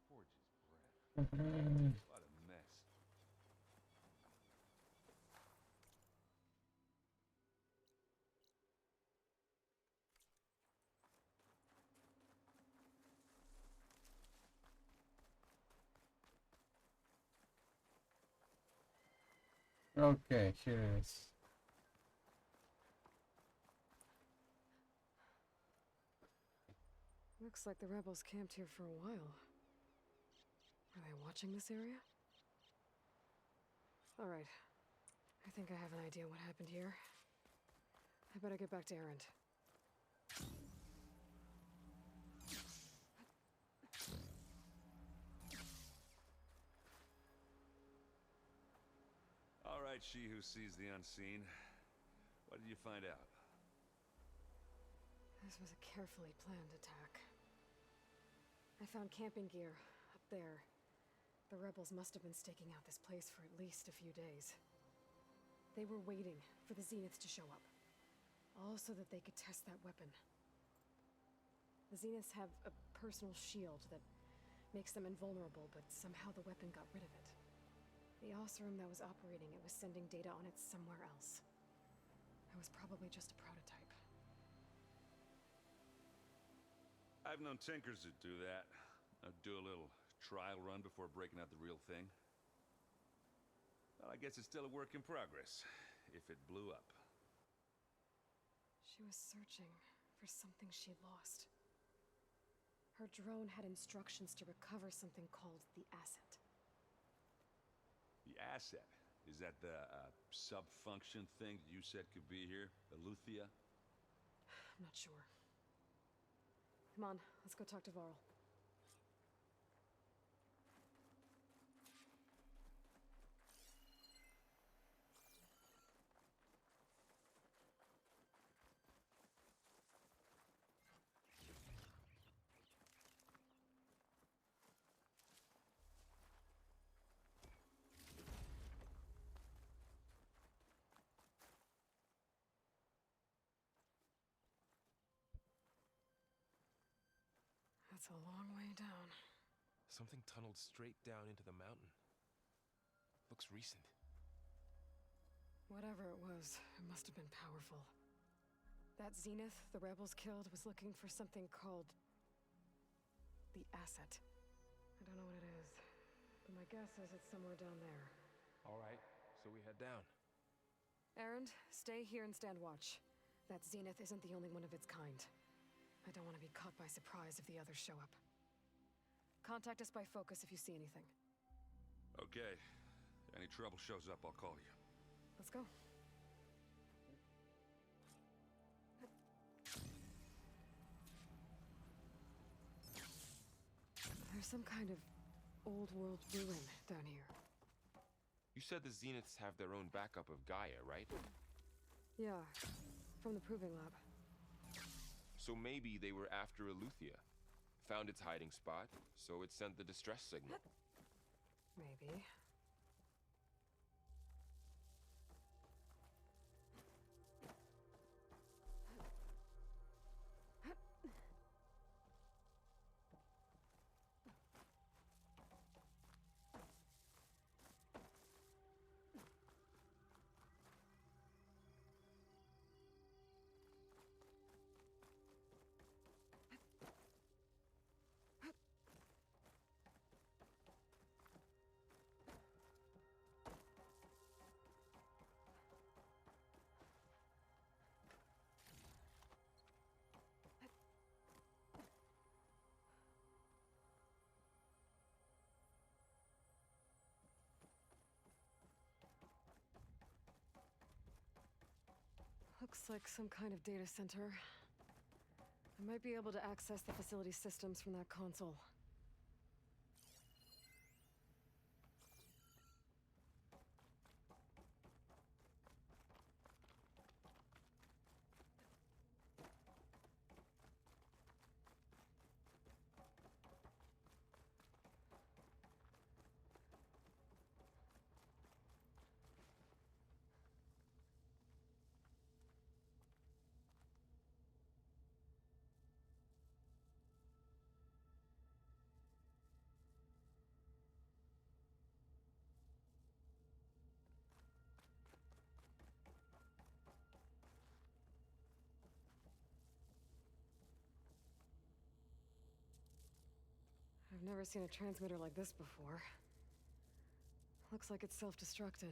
Forge's breath. What a mess. Okay, here it is. Looks like the rebels camped here for a while. Are they watching this area? Alright. I think I have an idea what happened here. I better get back to Erend. All right, she who sees the unseen. What did you find out? This was a carefully planned attack. I found camping gear up there. The rebels must have been staking out this place for at least a few days. They were waiting for the Zeniths to show up. All so that they could test that weapon. The Zeniths have a personal shield that makes them invulnerable, but somehow the weapon got rid of it. The Oseram that was operating it was sending data on it somewhere else. It was probably just a prototype. I've known tinkers that do that. I'd do a little trial run before breaking out the real thing. Well, I guess it's still a work in progress, if it blew up. She was searching for something she lost. Her drone had instructions to recover something called the Asset. The asset? Is that the sub-function thing you said could be here? The Luthia? I'm not sure. Come on, let's go talk to Varl. It's a long way down. Something tunneled straight down into the mountain. Looks recent. Whatever it was, it must have been powerful. That Zenith the rebels killed was looking for something called the Asset. I don't know what it is, but my guess is it's somewhere down there. All right, so we head down. Erend, stay here and stand watch. That Zenith isn't the only one of its kind. I don't want to be caught by surprise if the others show up. Contact us by focus if you see anything. Okay. Any trouble shows up, I'll call you. Let's go. There's some kind of old world ruin down here. You said the Zeniths have their own backup of Gaia, right? Yeah, from the Proving Lab. So maybe they were after Eleuthia. Found its hiding spot, so it sent the distress signal. Maybe. Looks like some kind of data center. I might be able to access the facility systems from that console. I've never seen a transmitter like this before. Looks like it's self-destructed.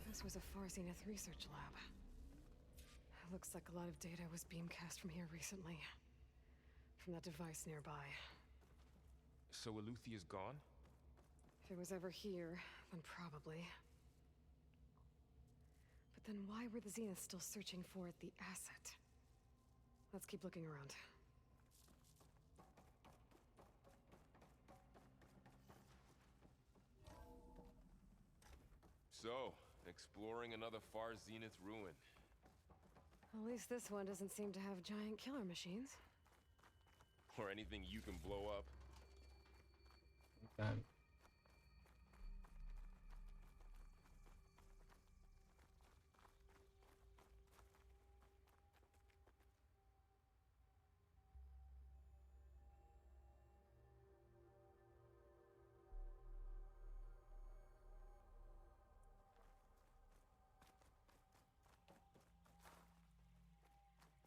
This was a Far Zenith research lab. Looks like a lot of data was beamcast from here recently. From that device nearby. So Eleuthia's gone? If it was ever here, then probably. But then why were the Zeniths still searching for the asset? Let's keep looking around. So, exploring another Far Zenith ruin. At least this one doesn't seem to have giant killer machines. Or anything you can blow up. Done.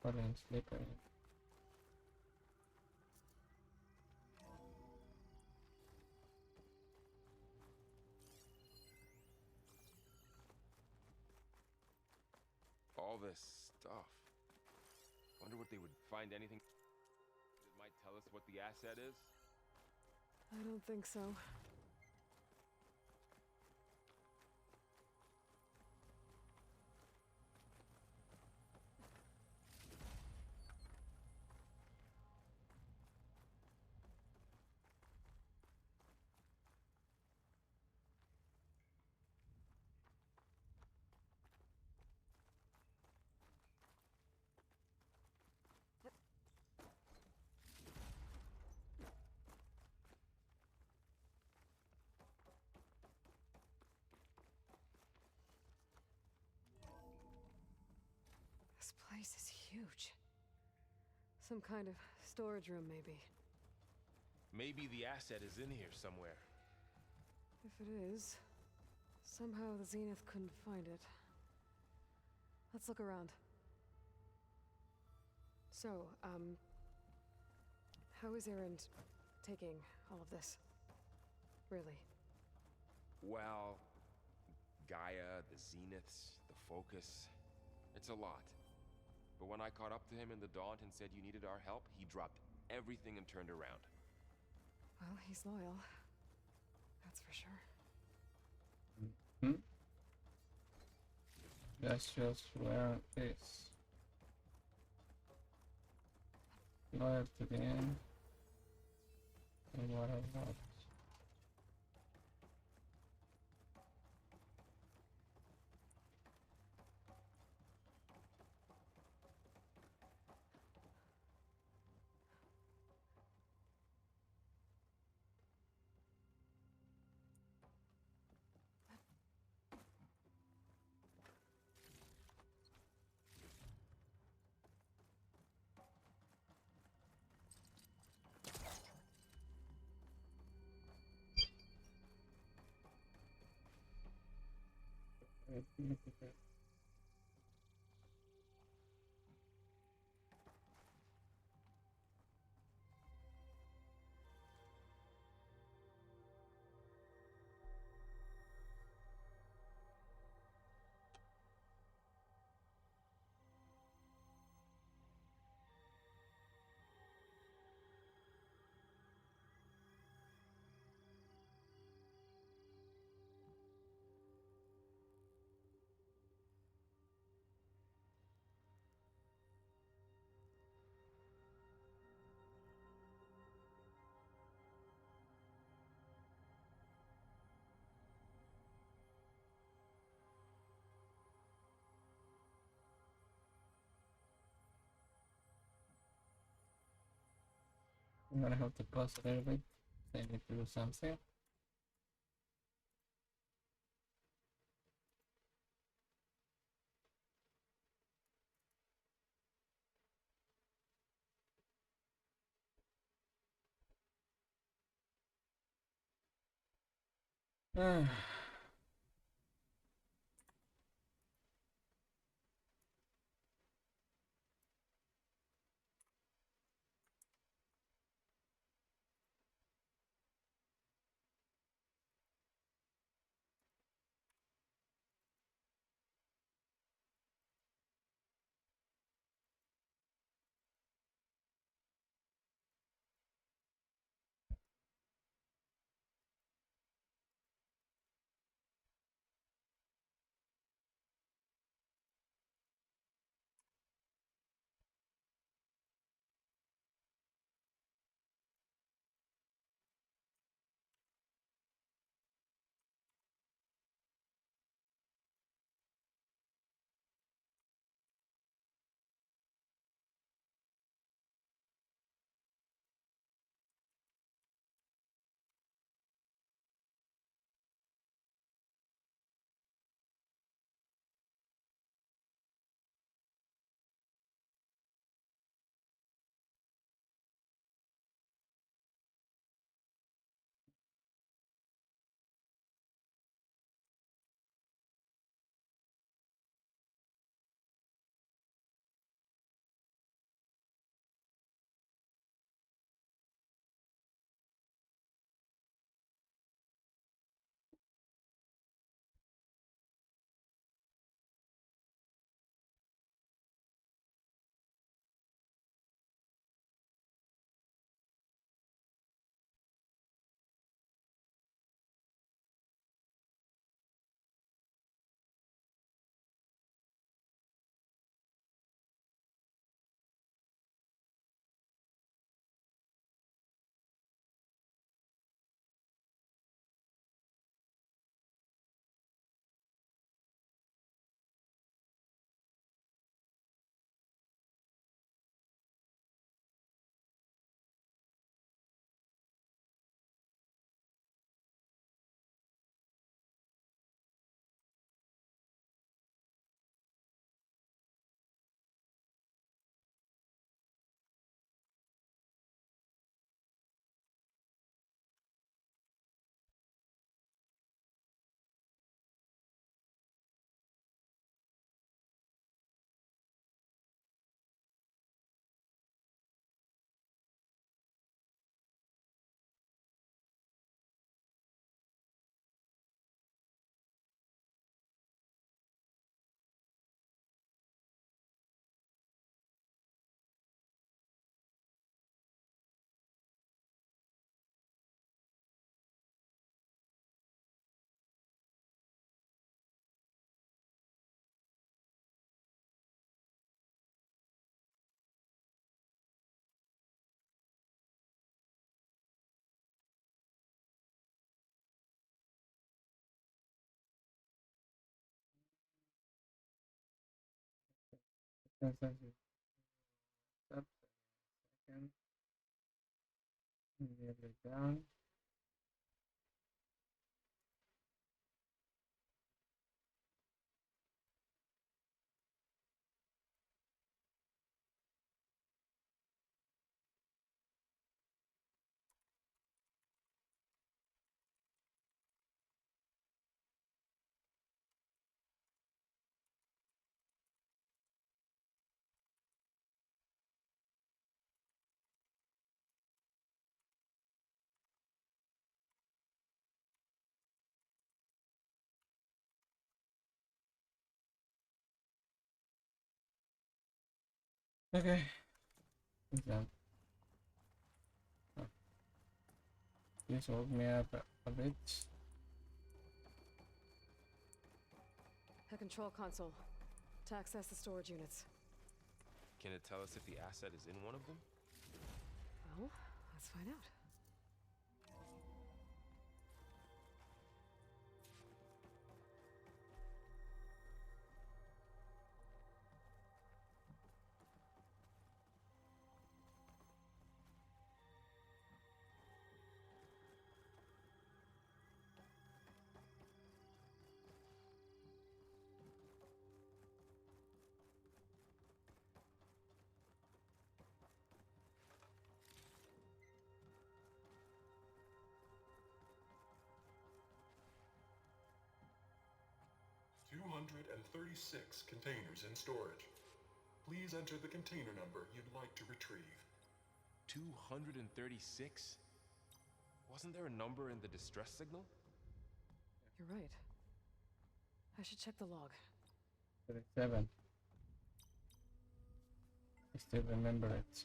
Orange liquor. All this stuff. Wonder what they would find anything that might tell us what the asset is? I don't think so. huge. Some kind of storage room, maybe. Maybe the asset is in here somewhere. If it is, somehow the Zenith couldn't find it. Let's look around. So, how is Erend taking all of this? Really? Well, Gaia, the Zeniths, the Focus. It's a lot. But when I caught up to him in the Daunt and said you needed our help, he dropped everything and turned around. Well, he's loyal. That's for sure. Hmm? That's just where it is. Loyal to the end. And what I want. I'm gonna have to pause a little bit. I need to do something. Up second. Nearly done. Okay. It's done. Oh. Please hold me up a bit. A control console to access the storage units. Can it tell us if the asset is in one of them? Well, let's find out. $236 containers in storage. Please enter the container number you'd like to retrieve. 236? Wasn't there a number in the distress signal? You're right. I should check the log. 37. I still remember it.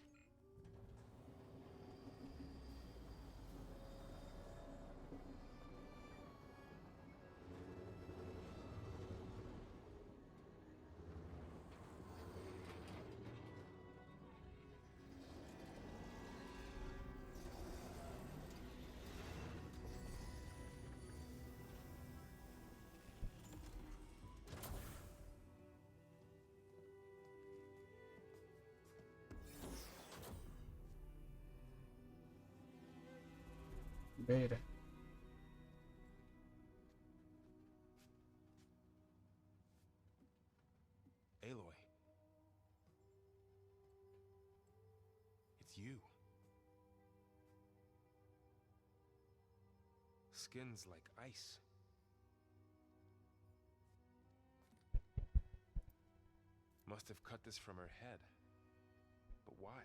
Beta. Aloy. It's you. Skin's like ice. Must have cut this from her head. But why?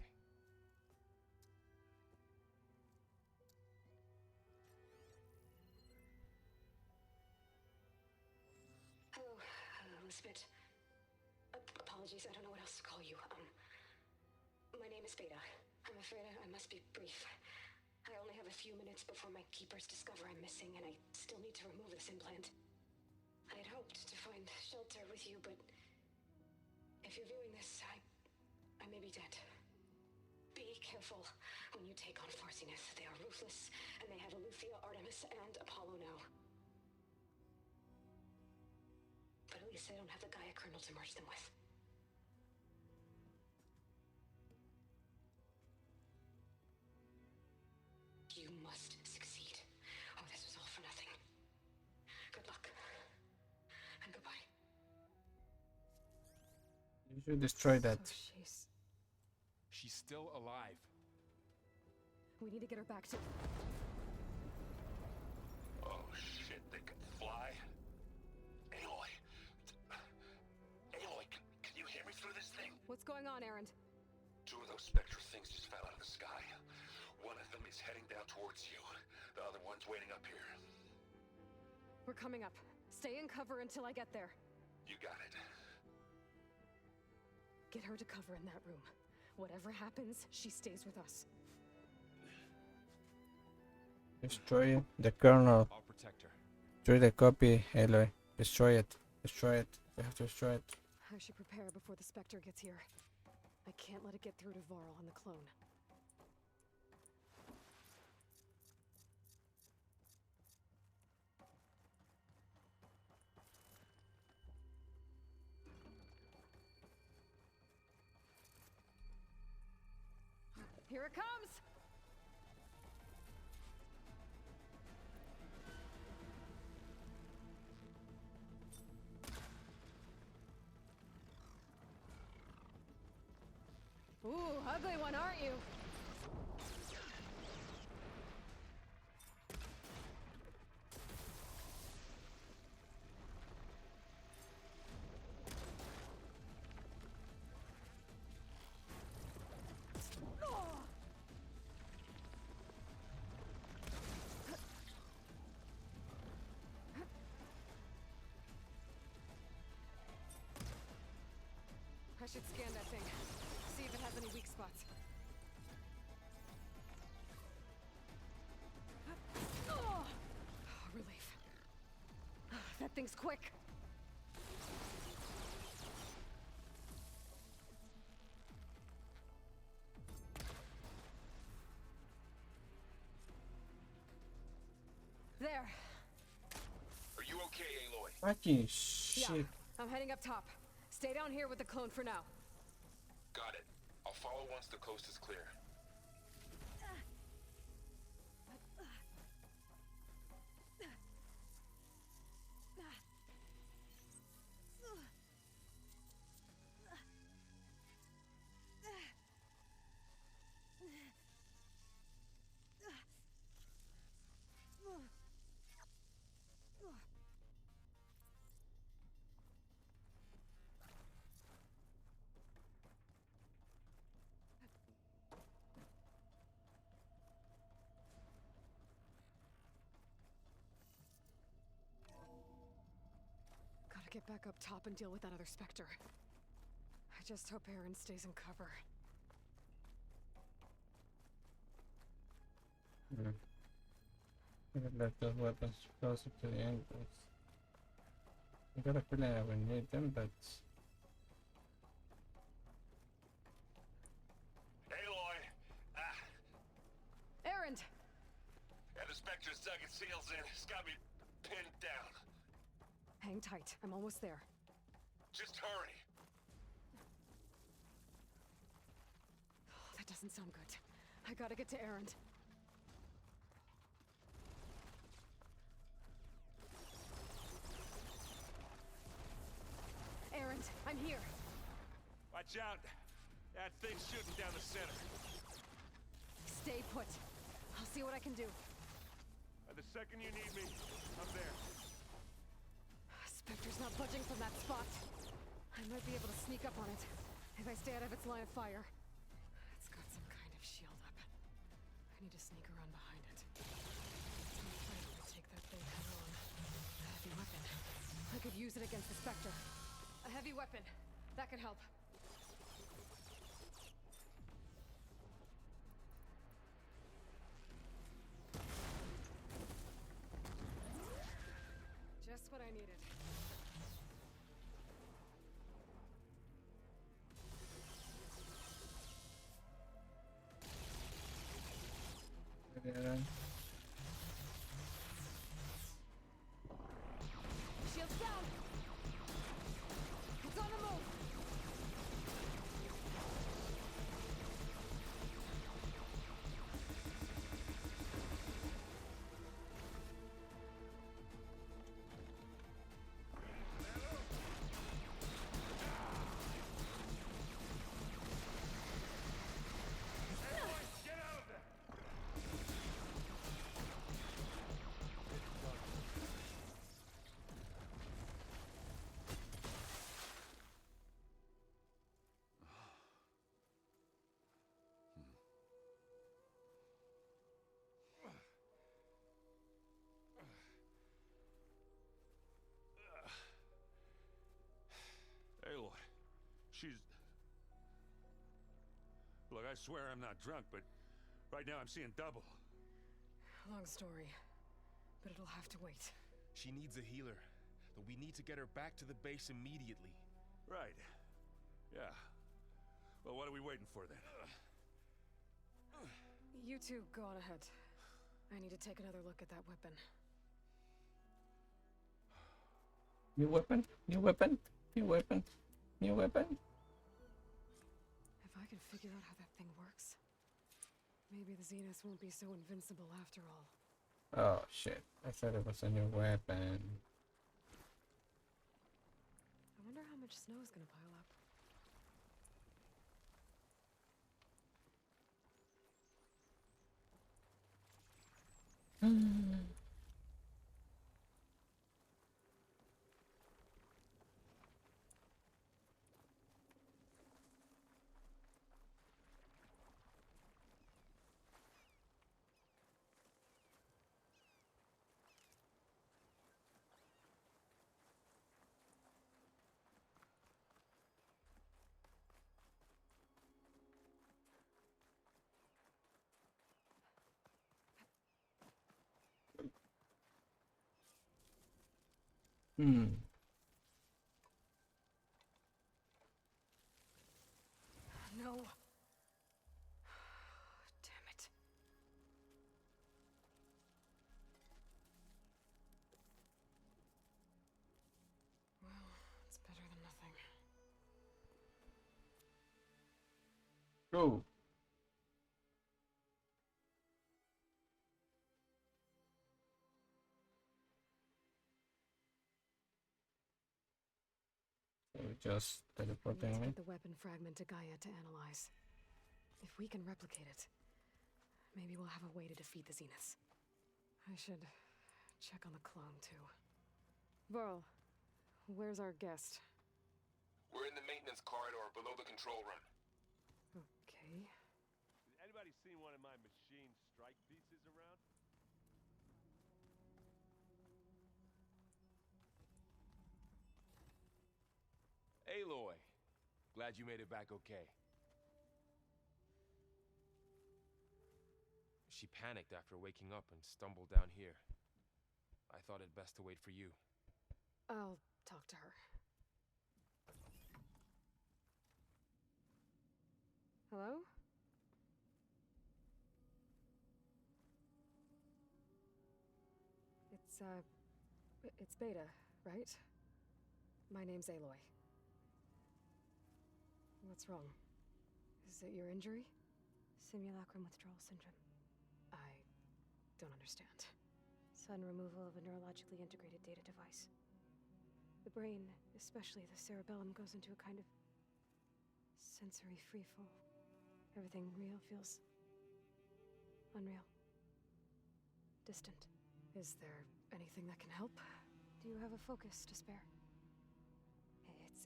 Hello, Elizabeth. Apologies, I don't know what else to call you. My name is Beta. I'm afraid I must be brief. I only have a few minutes before my keepers discover I'm missing, and I still need to remove this implant. I had hoped to find shelter with you, but if you're viewing this, I may be dead. Be careful when you take on Farsineth. They are ruthless, and they have Eleuthia, Artemis, and Apollo now. But at least they don't have the Gaia kernel to merge them with. You must succeed. Oh, this was all for nothing. Good luck. And goodbye. You should destroy that. So she's still alive. We need to get her back to... Oh shit, they can fly? Aloy! Aloy, can you hear me through this thing? What's going on, Erend? Two of those Spectre things just fell out of the sky. One of them is heading down towards you. The other one's waiting up here. We're coming up. Stay in cover until I get there. You got it. Get her to cover in that room. Whatever happens, she stays with us. Destroy the kernel. I'll protect her. Destroy the copy, Aloy. Destroy it. Destroy it. We have to destroy it. I should prepare before the Spectre gets here. I can't let it get through to Varl and the clone. Here it comes! Ooh, ugly one, aren't you? I should scan that thing. See if it has any weak spots. Oh, relief. That thing's quick. There. Are you okay, Aloy? Fucking shit. Yeah, I'm heading up top. Stay down here with the clone for now. Got it. I'll follow once the coast is clear. Gotta get back up top and deal with that other Spectre. I just hope Aaron stays in cover. I'm gonna let those weapons closer to the angles. I got a feeling I will need them, but Aloy! Aaron! Yeah, the Spectre's dug its heels in. It's got me pinned down. Hang tight. I'm almost there. Just hurry. That doesn't sound good. I gotta get to Aaron. Aaron, I'm here. Watch out. That thing's shooting down the center. Stay put. I'll see what I can do. The second you need me, I'm there. Spectre's not budging from that spot. I might be able to sneak up on it if I stay out of its line of fire. It's got some kind of shield up. I need to sneak around behind it. I'm afraid to take that thing head on. A heavy weapon. I could use it against the Spectre. A heavy weapon. That could help. Just what I needed. yeah. Shield's down! It's on the move! Aloy, she's... Look, I swear I'm not drunk, but right now I'm seeing double. Long story, but it'll have to wait. She needs a healer, but we need to get her back to the base immediately. Right. Yeah. Well, what are we waiting for then? You two go on ahead. I need to take another look at that weapon. New weapon? New weapon? New weapon? New weapon? If I can figure out how that thing works, Maybe the Zenith won't be so invincible after all. Oh shit, I thought it was a new weapon. I wonder how much snow is gonna pile up. Hmm. No. Damn it. Well, it's better than nothing. Go. So we just teleporting Let's away. get the weapon fragment to Gaia to analyze. If we can replicate it, maybe we'll have a way to defeat the Zeniths. I should check on the clone, too. Varl, where's our guest? We're in the maintenance corridor below the control room. Okay. Has anybody seen one of my machine strike pieces around? Aloy, glad you made it back okay. She panicked after waking up and stumbled down here. I thought it best to wait for you. I'll talk to her. Hello? It's Beta, right? My name's Aloy. What's wrong? Is it your injury? Simulacrum withdrawal syndrome. I don't understand. Sudden removal of a neurologically integrated data device. The brain, especially the cerebellum, goes into a kind of sensory freefall. Everything real feels unreal. Distant. Is there anything that can help? Do you have a focus to spare?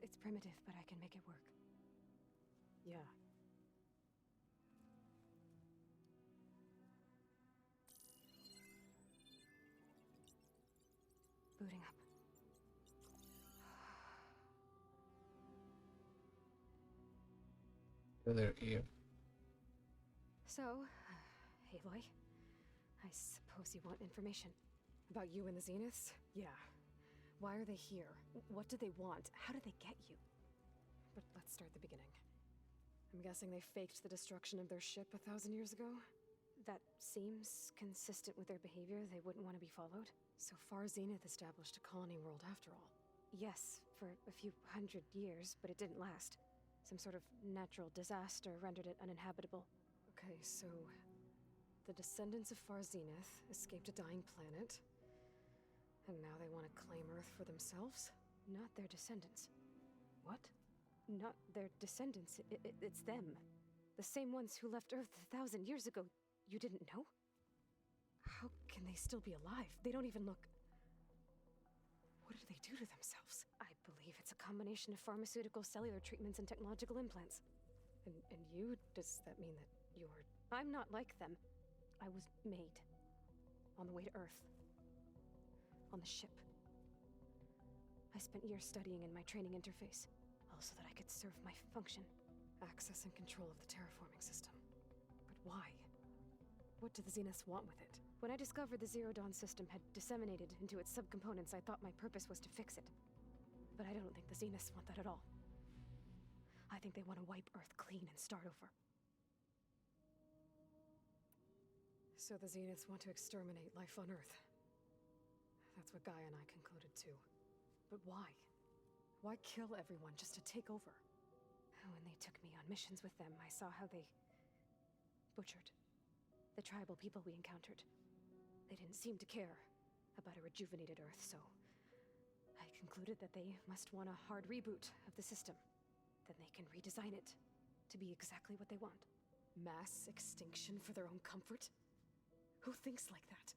It's primitive, but I can make it work. Yeah. Booting up. Other ear. So, Aloy, I suppose you want information about you and the Zeniths? Yeah. Why are they here? What do they want? How did they get you? But let's start the beginning. I'm guessing they faked the destruction of their ship 1,000 years ago? That seems consistent with their behavior. They wouldn't want to be followed. So far, Zenith established a colony world after all. Yes, for a few hundred years, but it didn't last. Some sort of natural disaster rendered it uninhabitable. Okay, so the descendants of Far Zenith escaped a dying planet, and now they want to claim Earth for themselves? Not their descendants. What? Not their descendants. It's them. The same ones who left Earth 1,000 years ago. You didn't know? How can they still be alive? They don't even look... What did they do to themselves? I believe it's a combination of pharmaceutical, cellular treatments, and technological implants. And you? Does that mean that you're... I'm not like them. I was made. On the way to Earth. On the ship. I spent years studying in my training interface, all so that I could serve my function. Access and control of the terraforming system. But why? What do the Zeniths want with it? When I discovered the Zero Dawn system had disseminated into its subcomponents, I thought my purpose was to fix it. But I don't think the Zeniths want that at all. I think they want to wipe Earth clean and start over. So the Zeniths want to exterminate life on Earth. That's what Gaia and I concluded too. But why? Why kill everyone just to take over? When they took me on missions with them, I saw how they butchered the tribal people we encountered. They didn't seem to care about a rejuvenated Earth, so I concluded that they must want a hard reboot of the system. Then they can redesign it to be exactly what they want. Mass extinction for their own comfort? Who thinks like that?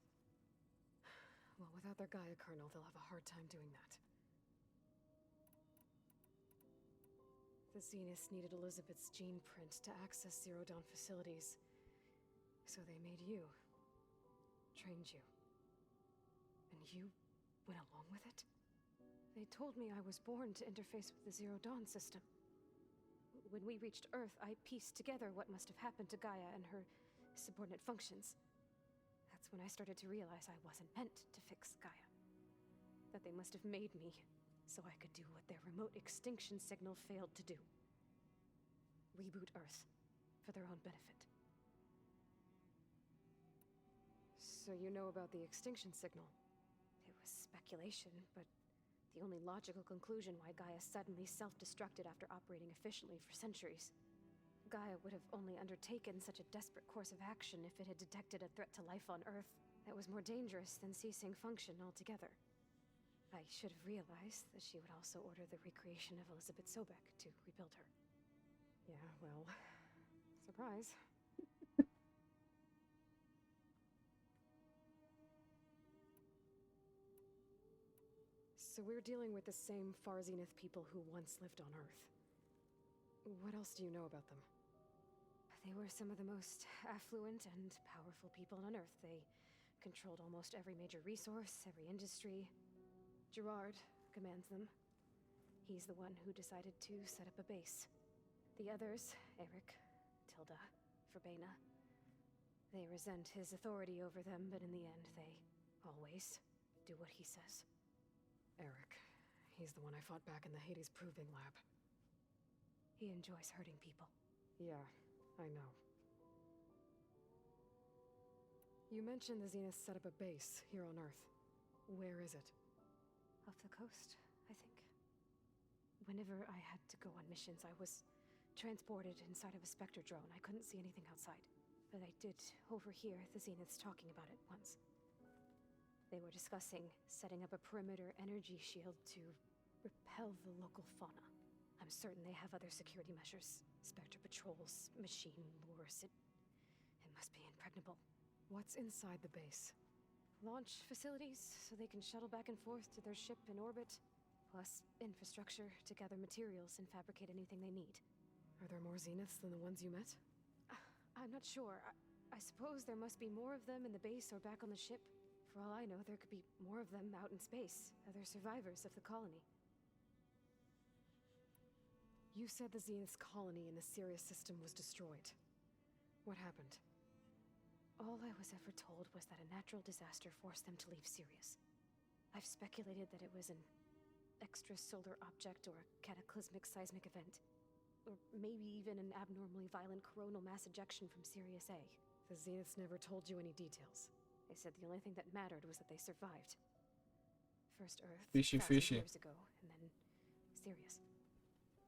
Well, without their Gaia kernel, they'll have a hard time doing that. The Zeniths needed Elizabeth's gene print to access Zero Dawn facilities. So they made you. Trained you. And you went along with it? They told me I was born to interface with the Zero Dawn system. When we reached Earth, I pieced together what must have happened to Gaia and her subordinate functions. That's when I started to realize I wasn't meant to fix Gaia. That they must have made me so I could do what their remote extinction signal failed to do. Reboot Earth, for their own benefit. So you know about the extinction signal? It was speculation, but the only logical conclusion why Gaia suddenly self-destructed after operating efficiently for centuries. Gaia would have only undertaken such a desperate course of action if it had detected a threat to life on Earth that was more dangerous than ceasing function altogether. I should have realized that she would also order the recreation of Elizabeth Sobek to rebuild her. Yeah, well, surprise. So we're dealing with the same Far Zenith people who once lived on Earth. What else do you know about them? They were some of the most affluent and powerful people on Earth. They controlled almost every major resource, every industry. Gerard commands them. He's the one who decided to set up a base. The others, Eric, Tilda, Verbena, they resent his authority over them, but in the end, they always do what he says. Eric, he's the one I fought back in the Hades Proving Lab. He enjoys hurting people. Yeah, I know. You mentioned the Zeniths set up a base here on Earth. Where is it? Off the coast, I think. Whenever I had to go on missions, I was transported inside of a Spectre drone. I couldn't see anything outside. But I did overhear the Zeniths talking about it once. They were discussing setting up a perimeter energy shield to repel the local fauna. I'm certain they have other security measures. Spectre patrols, machine wars. It must be impregnable. What's inside the base? Launch facilities, so they can shuttle back and forth to their ship in orbit. Plus, infrastructure to gather materials and fabricate anything they need. Are there more Zeniths than the ones you met? I'm not sure. I suppose there must be more of them in the base or back on the ship. For all I know, there could be more of them out in space, other survivors of the colony. You said the Zenith's colony in the Sirius system was destroyed. What happened? All I was ever told was that a natural disaster forced them to leave Sirius. I've speculated that it was an extrasolar object or a cataclysmic seismic event. Or maybe even an abnormally violent coronal mass ejection from Sirius A. The Zeniths never told you any details. They said the only thing that mattered was that they survived. First Earth, Fishy, fishy. years ago, and then Sirius.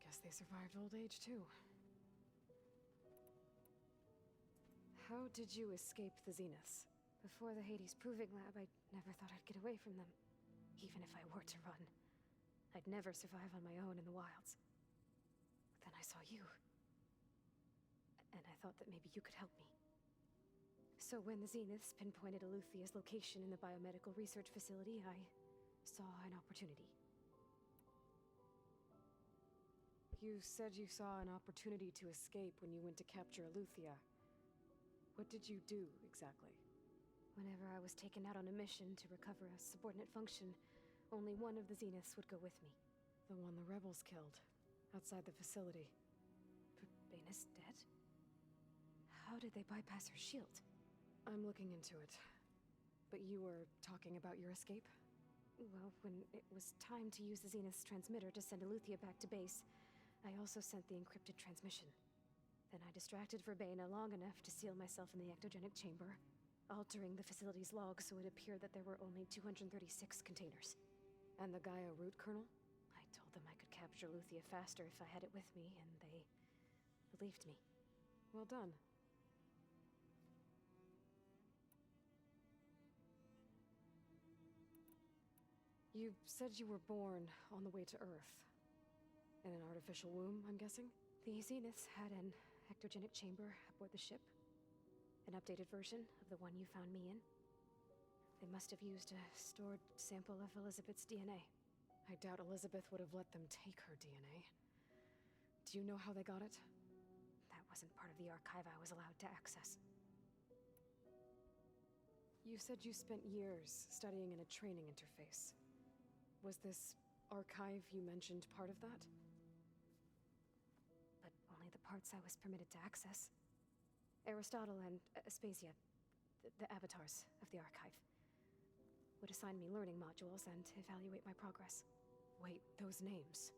Guess they survived old age too. How did you escape the Zeniths? Before the Hades Proving Lab, I never thought I'd get away from them. Even if I were to run, I'd never survive on my own in the wilds. But then I saw you. And I thought that maybe you could help me. So when the Zeniths pinpointed Eluthia's location in the biomedical research facility, I saw an opportunity. You said you saw an opportunity to escape when you went to capture Eluthia. What did you do, exactly? Whenever I was taken out on a mission to recover a subordinate function, only one of the Zeniths would go with me. The one the rebels killed, outside the facility. Verbena's dead? How did they bypass her shield? I'm looking into it. But you were talking about your escape? Well, when it was time to use the Zenith's transmitter to send Eluthia back to base, I also sent the encrypted transmission. Then I distracted Verbena long enough to seal myself in the ectogenic chamber, altering the facility's log so it appeared that there were only 236 containers. And the Gaia root kernel? I told them I could capture Eluthia faster if I had it with me, and they believed me. Well done. You said you were born on the way to Earth. In an artificial womb, I'm guessing? The Zeniths had an ectogenic chamber aboard the ship. An updated version of the one you found me in. They must have used a stored sample of Elizabeth's DNA. I doubt Elizabeth would have let them take her DNA. Do you know how they got it? That wasn't part of the archive I was allowed to access. You said you spent years studying in a training interface. Was this archive you mentioned part of that? But only the parts I was permitted to access. Aristotle and Aspasia, the avatars of the archive, would assign me learning modules and evaluate my progress. Wait, those names.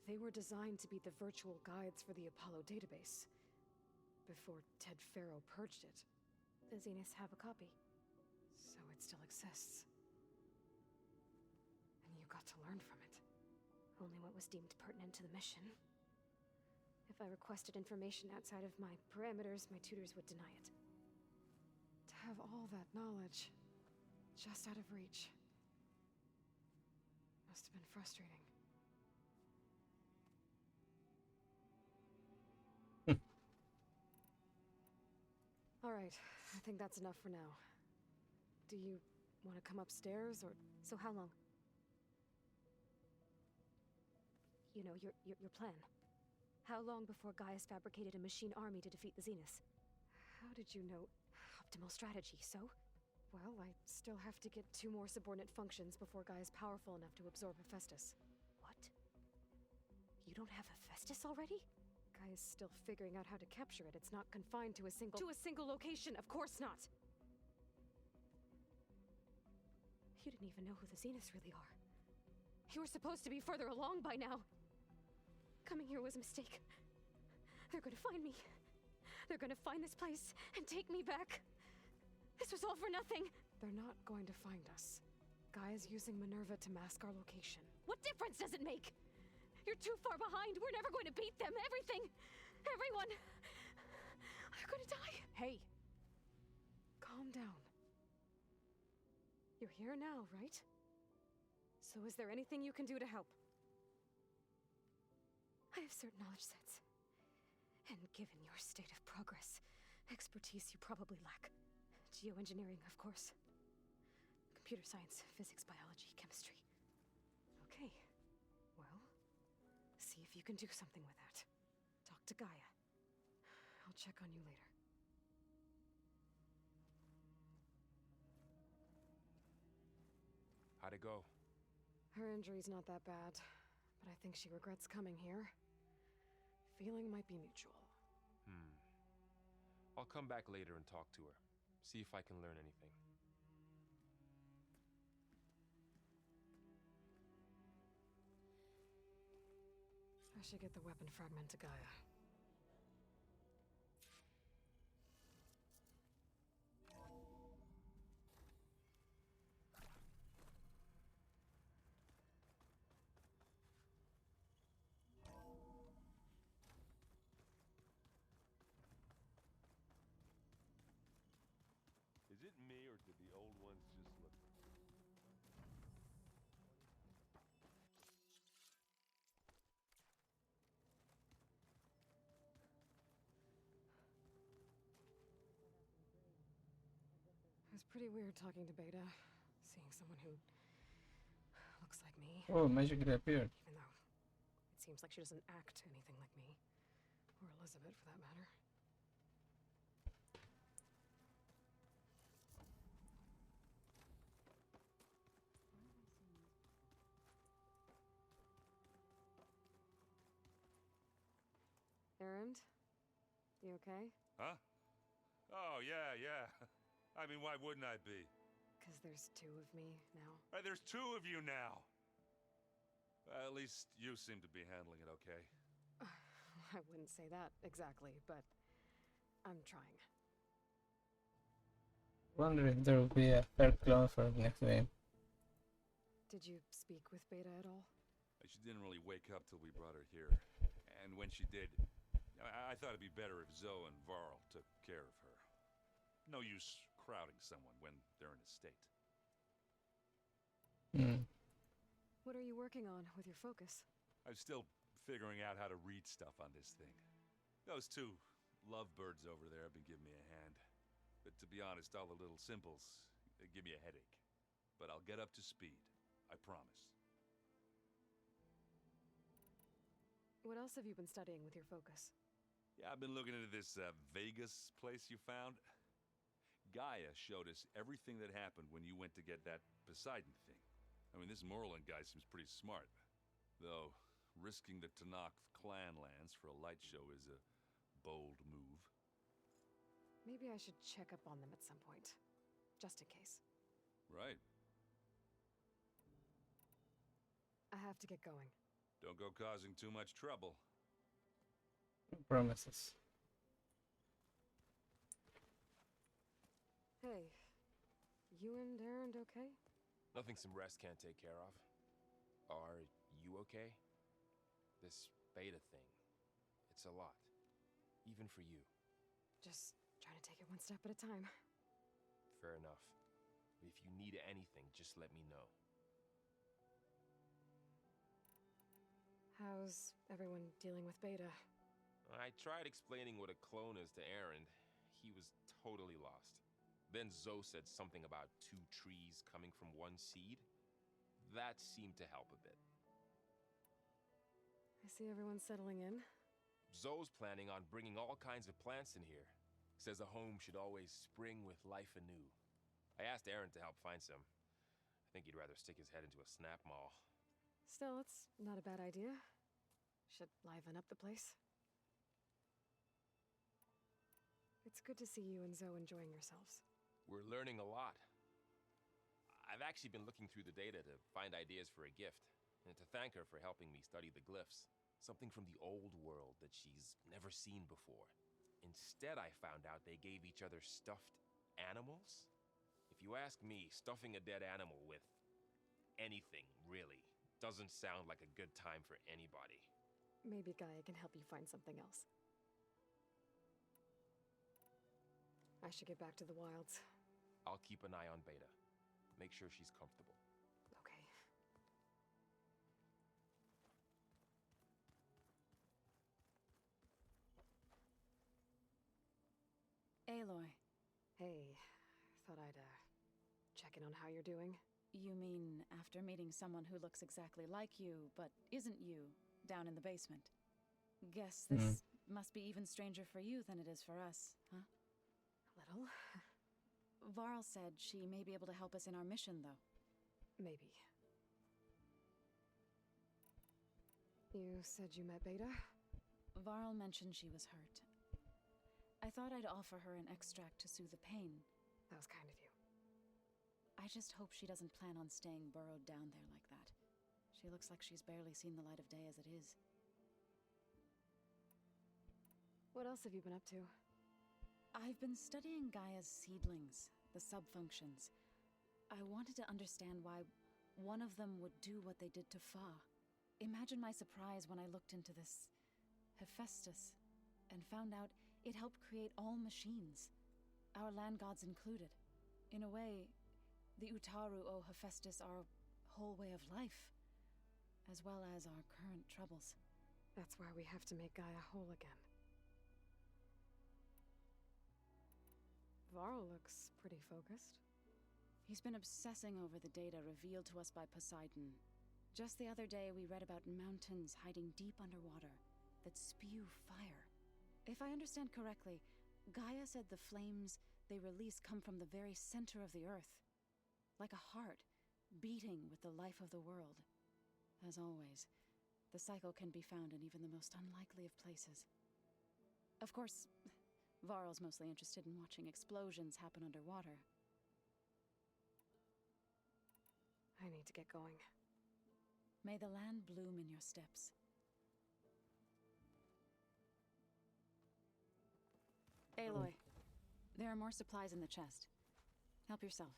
They were designed to be the virtual guides for the Apollo database. Before Ted Faro purged it. The Zeniths have a copy. So it still exists. And you got to learn from it. Only what was deemed pertinent to the mission. If I requested information outside of my parameters, my tutors would deny it. To have all that knowledge, just out of reach, must have been frustrating. All right, I think that's enough for now. Do you want to come upstairs, or... So how long? You know, your plan. How long before Gaius fabricated a machine army to defeat the Zeniths? How did you know? Optimal strategy, so? Well, I still have to get 2 more subordinate functions before Gaia's powerful enough to absorb Hephaestus. What? You don't have Hephaestus already? Gaia's still figuring out how to capture it. It's not confined to a single... To a single location, of course not! You didn't even know who the Zeniths really are. You were supposed to be further along by now. Coming here was a mistake. They're gonna find me. They're gonna find this place and take me back. This was all for nothing. They're not going to find us. Gaia's using Minerva to mask our location. What difference does it make? You're too far behind. We're never going to beat them. Everything. Everyone. They're gonna die. Hey. Calm down. You're here now, right? So is there anything you can do to help? I have certain knowledge sets. And given your state of progress, expertise you probably lack. Geoengineering, of course. Computer science, physics, biology, chemistry. Okay. Well, see if you can do something with that. Talk to Gaia. I'll check on you later. How'd it go? Her injury's not that bad, but I think she regrets coming here. Feeling might be mutual. I'll come back later and talk to her. See if I can learn anything. I should get the weapon fragment to Gaia. Is it me, or did the old ones just look... It was pretty weird talking to Beta, seeing someone who looks like me. Oh, magically appeared. Even though it seems like she doesn't act anything like me. Or Elizabeth, for that matter. Erend? You okay? Huh? Oh, yeah, yeah. I mean, why wouldn't I be? Because there's 2 of me now. There's 2 of you now! At least you seem to be handling it okay. I wouldn't say that exactly, but I'm trying. Wonder if there will be a fair clone for the next game. Did you speak with Beta at all? She didn't really wake up till we brought her here. And when she did, I thought it'd be better if Zoe and Varl took care of her. No use crowding someone when they're in a state. Hmm. What are you working on with your focus? I'm still figuring out how to read stuff on this thing. Those two lovebirds over there have been giving me a hand. But to be honest, all the little symbols, they give me a headache. But I'll get up to speed. I promise. What else have you been studying with your focus? Yeah, I've been looking into this Vegas place you found. Gaia showed us everything that happened when you went to get that Poseidon thing. I mean, this Merlin guy seems pretty smart. Though, risking the Tanakh clan lands for a light show is a bold move. Maybe I should check up on them at some point. Just in case. Right. I have to get going. Don't go causing too much trouble. No promises. Hey, you and Erend okay? Nothing some rest can't take care of. Are you okay? This beta thing, it's a lot. Even for you. Just trying to take it one step at a time. Fair enough. If you need anything, just let me know. How's everyone dealing with Beta? I tried explaining what a clone is to Erend. He was totally lost. Then Zoe said something about 2 trees coming from 1 seed. That seemed to help a bit. I see everyone settling in. Zoe's planning on bringing all kinds of plants in here. Says a home should always spring with life anew. I asked Erend to help find some. I think he'd rather stick his head into a snap mall. Still, it's not a bad idea. Should liven up the place. It's good to see you and Zoe enjoying yourselves. We're learning a lot. I've actually been looking through the data to find ideas for a gift, and to thank her for helping me study the glyphs. Something from the old world that she's never seen before. Instead, I found out they gave each other stuffed animals. If you ask me, stuffing a dead animal with anything, really, doesn't sound like a good time for anybody. Maybe Gaia can help you find something else. I should get back to the wilds. I'll keep an eye on Beta. Make sure she's comfortable. Okay. Aloy. Hey, thought I'd, check in on how you're doing. You mean after meeting someone who looks exactly like you, but isn't you, down in the basement? Guess this must be even stranger for you than it is for us, huh? A little. Varl said she may be able to help us in our mission, though. Maybe. You said you met Beta? Varl mentioned she was hurt. I thought I'd offer her an extract to soothe the pain. That was kind of you. I just hope she doesn't plan on staying burrowed down there like that. She looks like she's barely seen the light of day as it is. What else have you been up to? I've been studying Gaia's seedlings, the subfunctions. I wanted to understand why one of them would do what they did to Fa. Imagine my surprise when I looked into this Hephaestus and found out it helped create all machines, our land gods included. In a way, the Utaru owe Hephaestus our whole way of life, as well as our current troubles. That's why we have to make Gaia whole again. Varl looks pretty focused. He's been obsessing over the data revealed to us by Poseidon. Just the other day, we read about mountains hiding deep underwater that spew fire. If I understand correctly, Gaia said the flames they release come from the very center of the earth, like a heart beating with the life of the world. As always, the cycle can be found in even the most unlikely of places. Of course, Varl's mostly interested in watching explosions happen underwater. I need to get going. May the land bloom in your steps. Aloy, there are more supplies in the chest. Help yourself.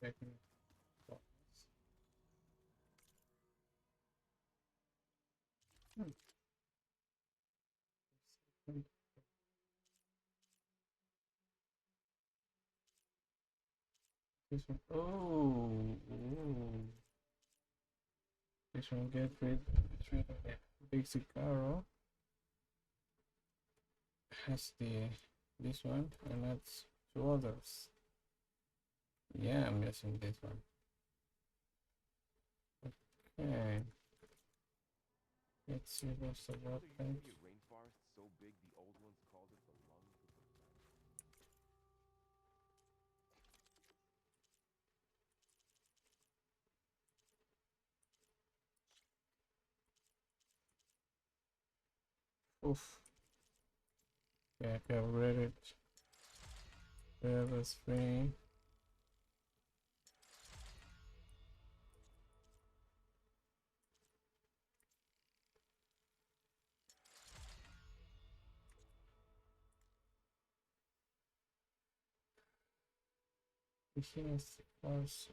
Checking. This one. Oh, ooh. This one get rid of the basic arrow. Has this one, and that's two others. Yeah, I'm using this one. Okay. Let's see what's the weapon. A rainforest so big the old ones called it the lungs of the planet. Oof. Yeah, I have read it. There was free. Yes, was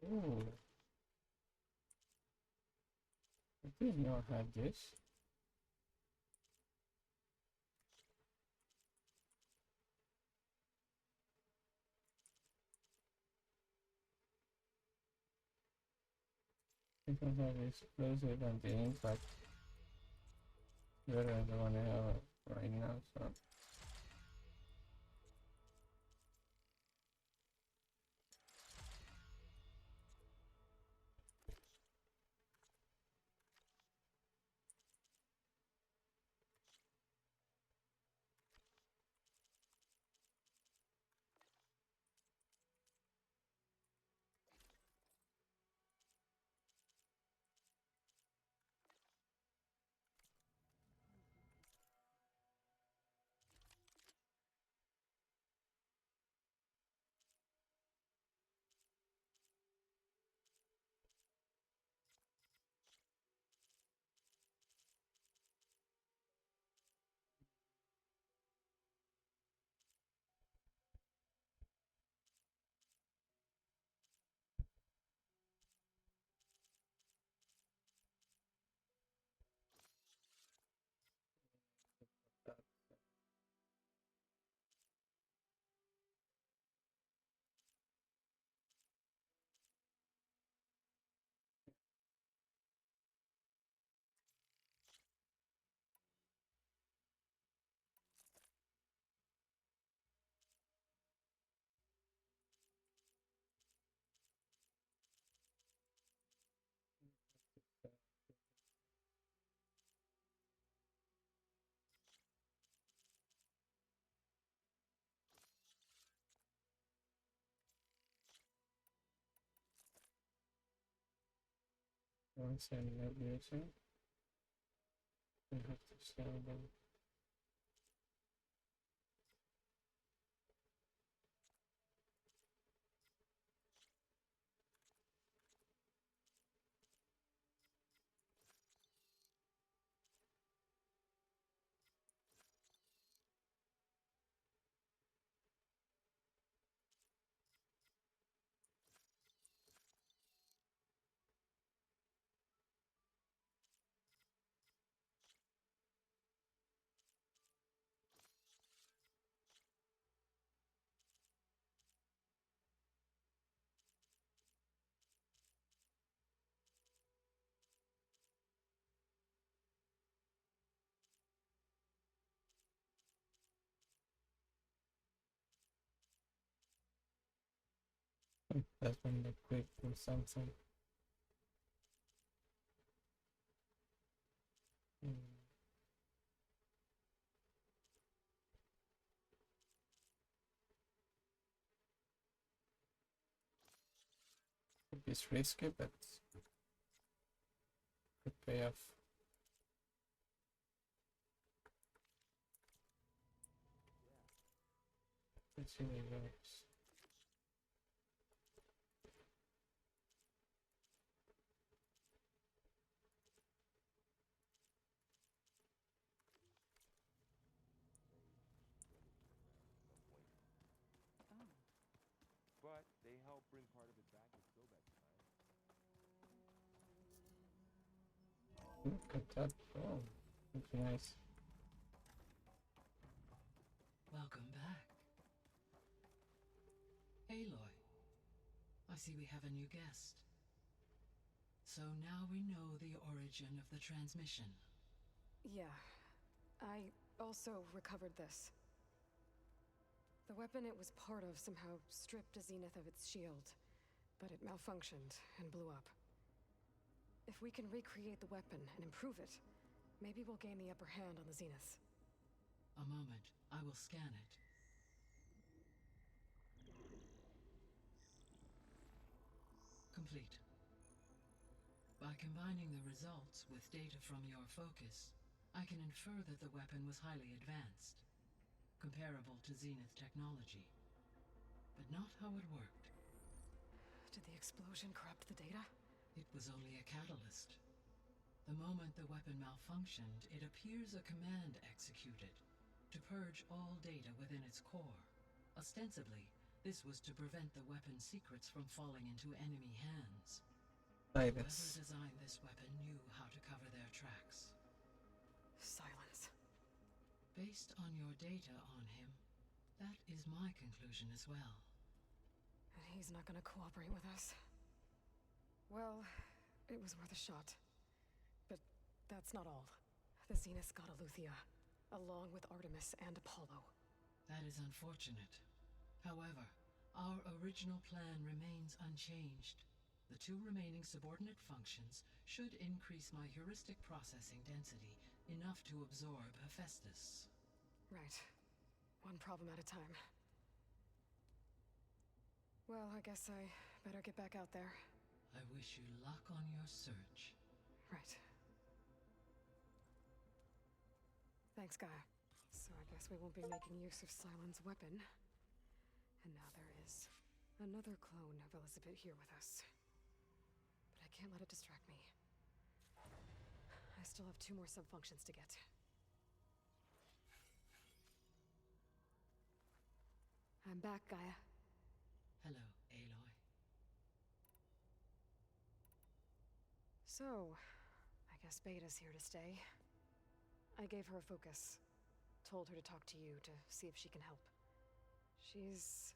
ooh. I didn't know I had this. Because of the explosive and the impact better than the one I have right now, so once I'm not using, I have to sell them. That's when they quick for something. It's risky, but could pay off. Let's see what it goes. But they Look at that. Oh, looks nice. Welcome back. Aloy, I see we have a new guest. So now we know the origin of the transmission. Yeah. I also recovered this. The weapon it was part of somehow stripped Zenith of its shield, but it malfunctioned and blew up. If we can recreate the weapon and improve it, maybe we'll gain the upper hand on the Zeniths. A moment, I will scan it. Complete. By combining the results with data from your focus, I can infer that the weapon was highly advanced, comparable to Zenith technology, but not how it worked. Did the explosion corrupt the data? It was only a catalyst. The moment the weapon malfunctioned, it appears a command executed to purge all data within its core. Ostensibly, this was to prevent the weapon's secrets from falling into enemy hands. Like Whoever this. designed this weapon knew how to cover their tracks. Silence. Based on your data on him, that is my conclusion as well. And he's not gonna cooperate with us. Well, it was worth a shot. But that's not all. The Zeniths got Eleuthia, along with Artemis and Apollo. That is unfortunate. However, our original plan remains unchanged. The two remaining subordinate functions should increase my heuristic processing density enough to absorb Hephaestus. Right. One problem at a time. Well, I guess I better get back out there. I wish you luck on your search. Right. Thanks, Gaia. So I guess we won't be making use of Cylon's weapon. And now there is another clone of Elizabeth here with us. But I can't let it distract me. I still have 2 more sub-functions to get. I'm back, Gaia. Hello, Aloy. So, I guess Beta's here to stay. I gave her a focus. Told her to talk to you to see if she can help. She's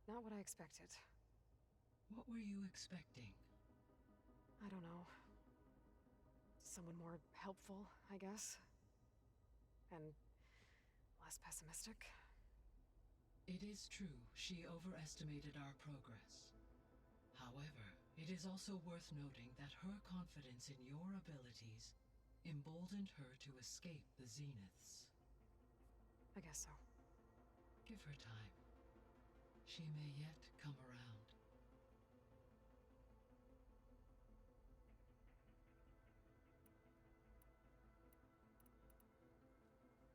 not what I expected. What were you expecting? I don't know. Someone more helpful, I guess. And less pessimistic. It is true, she overestimated our progress. However, it is also worth noting that her confidence in your abilities emboldened her to escape the Zeniths. I guess so. Give her time. She may yet come around.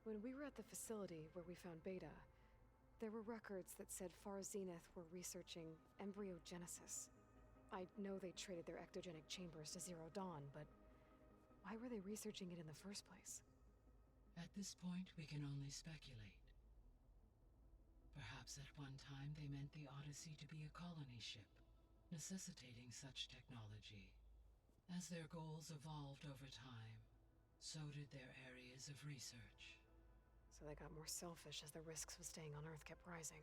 When we were at the facility where we found Beta, there were records that said Far Zenith were researching embryogenesis. I know they traded their ectogenic chambers to Zero Dawn, but why were they researching it in the first place? At this point, we can only speculate. Perhaps at one time they meant the Odyssey to be a colony ship, necessitating such technology. As their goals evolved over time, so did their areas of research. So they got more selfish as the risks of staying on Earth kept rising.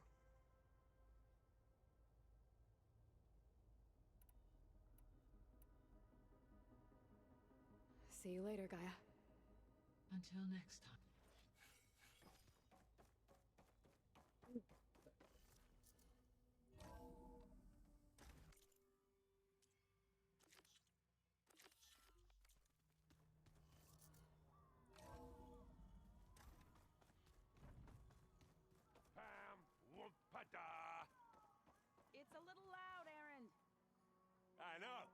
See you later, Gaia. Until next time. Pam Wumpada! It's a little loud, Aaron. I know.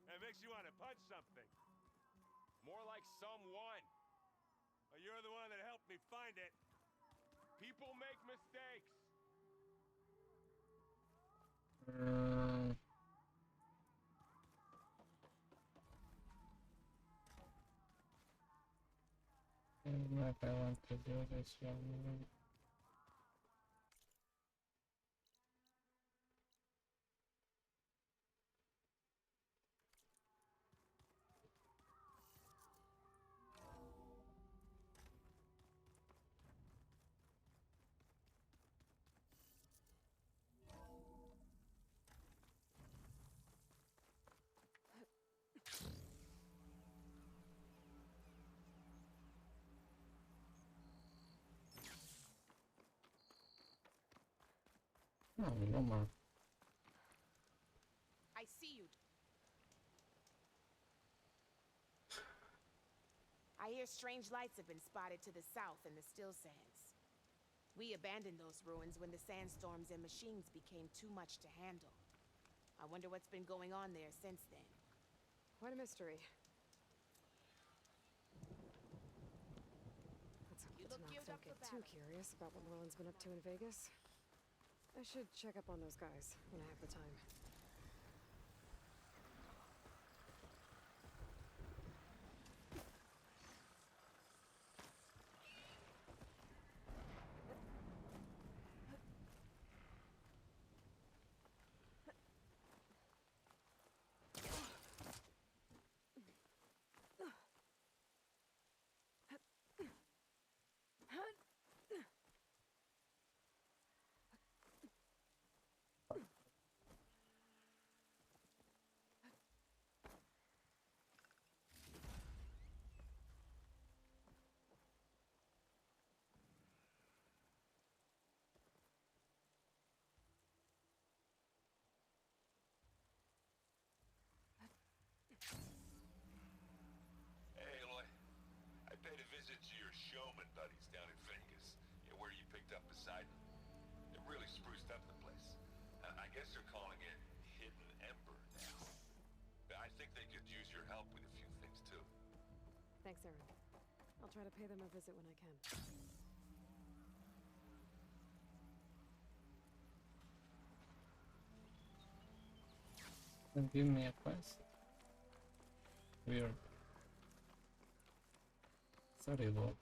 It makes you want to punch something. More like someone. Well, you're the one that helped me find it. People make mistakes. I don't know if I want to do this one. No, no more. I see you. I hear strange lights have been spotted to the south in the still sands. We abandoned those ruins when the sandstorms and machines became too much to handle. I wonder what's been going on there since then. Quite a mystery. Let's hope to not get too curious about what Merlin's been up to in Vegas. I should check up on those guys when I have the time. Hey, Aloy. I paid a visit to your showman buddies down in Vegas, where you picked up Poseidon. It really spruced up the place. I guess they're calling it Hidden Ember now. I think they could use your help with a few things, too. Thanks, Aaron. I'll try to pay them a visit when I can. And give me a quest. Weird. Sorry, Bob.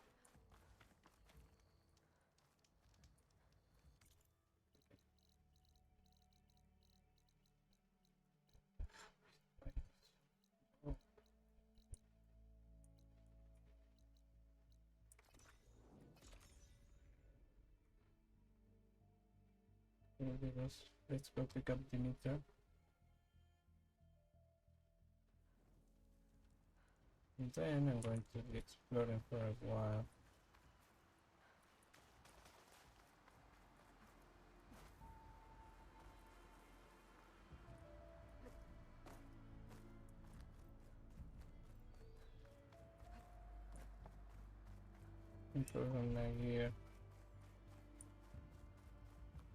Let's go pick up Demeter. And then I'm going to be exploring for a while. Improving my gear.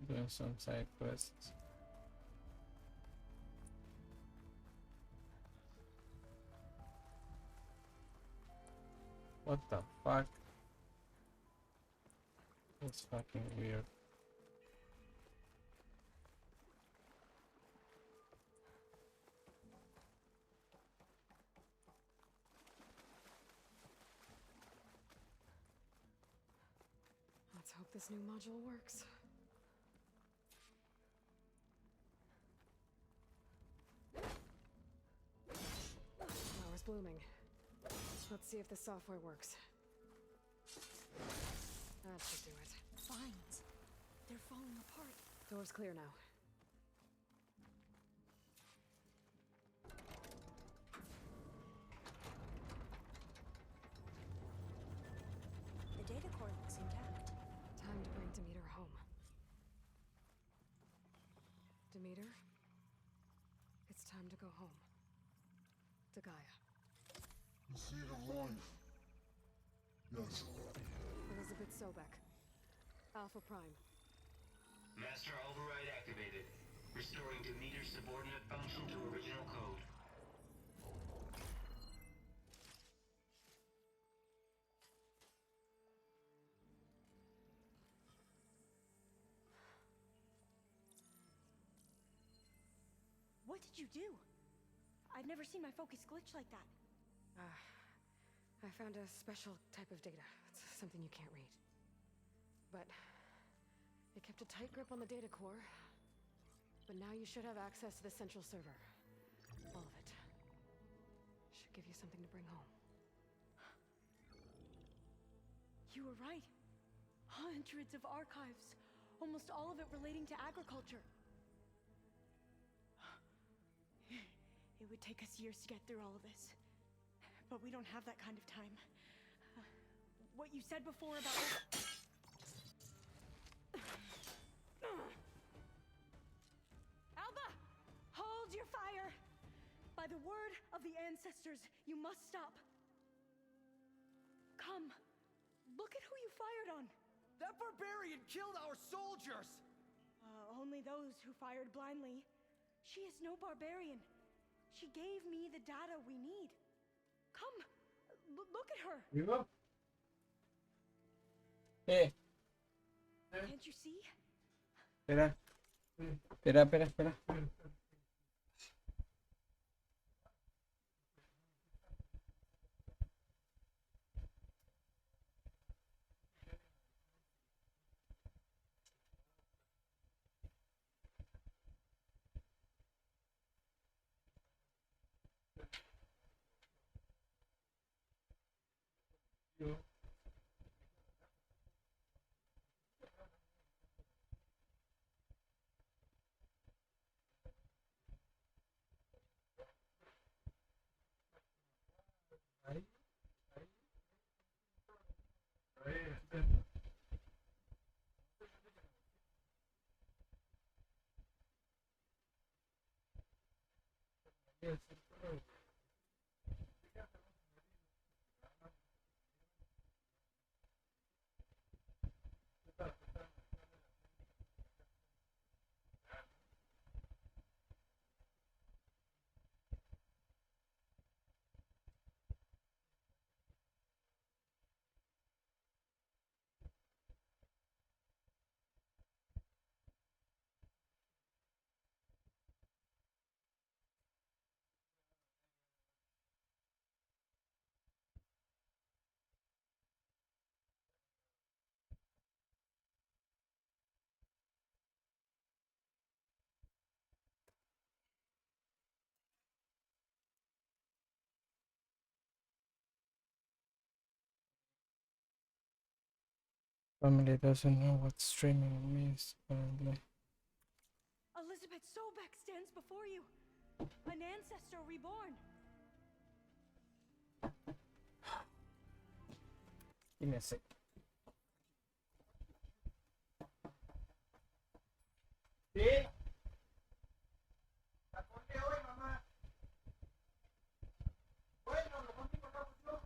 Doing some side quests. What the fuck? That's fucking weird. Let's hope this new module works. Flower's blooming. Let's see if the software works. That should do it. Vines. They're falling apart. Door's clear now. The data core looks intact. Time to bring Demeter home. Demeter, it's time to go home. To Gaia. The seed of life. Yes. Elizabeth Sobek. Alpha Prime. Master override activated. Restoring Demeter's subordinate function to original code. What did you do? I've never seen my focus glitch like that. I found a special type of data. It's something you can't read. But it kept a tight grip on the data core. But now you should have access to the central server. All of it. Should give you something to bring home. You were right. Hundreds of archives. Almost all of it relating to agriculture. It would take us years to get through all of this. But we don't have that kind of time. What you said before about... By the word of the ancestors, you must stop. Come. Look at who you fired on. That barbarian killed our soldiers! Only those who fired blindly. She is no barbarian. She gave me the data we need. Come. Look at her. ¿Vivo? ¿Qué? Can't you see? Espera. Espera. Family doesn't know what streaming means, apparently. Elizabeth Sobek stands before you. An ancestor reborn. Give me a sec. ¿Sí? ¿La conté hoy, mamá? Bueno, lo conté con la opción.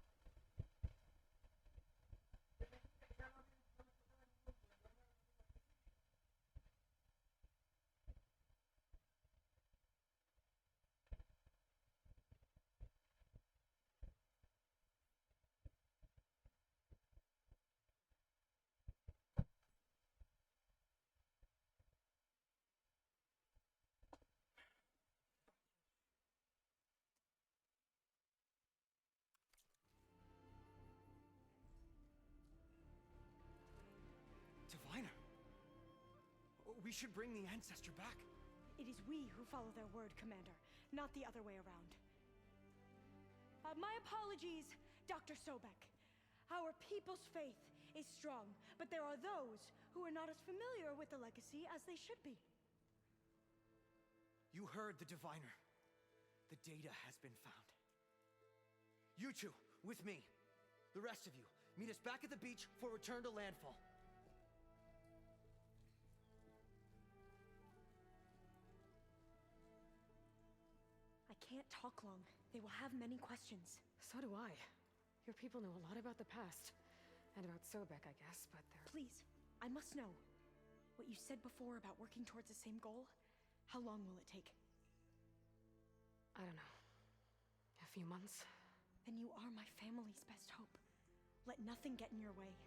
Diviner! We should bring the ancestor back. It is we who follow their word, Commander, not the other way around. My apologies, Dr. Sobek. Our people's faith is strong, but there are those who are not as familiar with the legacy as they should be. You heard the diviner. The data has been found. You two, with me. The rest of you, meet us back at the beach for return to landfall. I can't talk long. They will have many questions. So do I. Your people know a lot about the past. And about Sobek, I guess, but they're... Please, I must know. What you said before about working towards the same goal, how long will it take? I don't know. A few months? Then you are my family's best hope. Let nothing get in your way.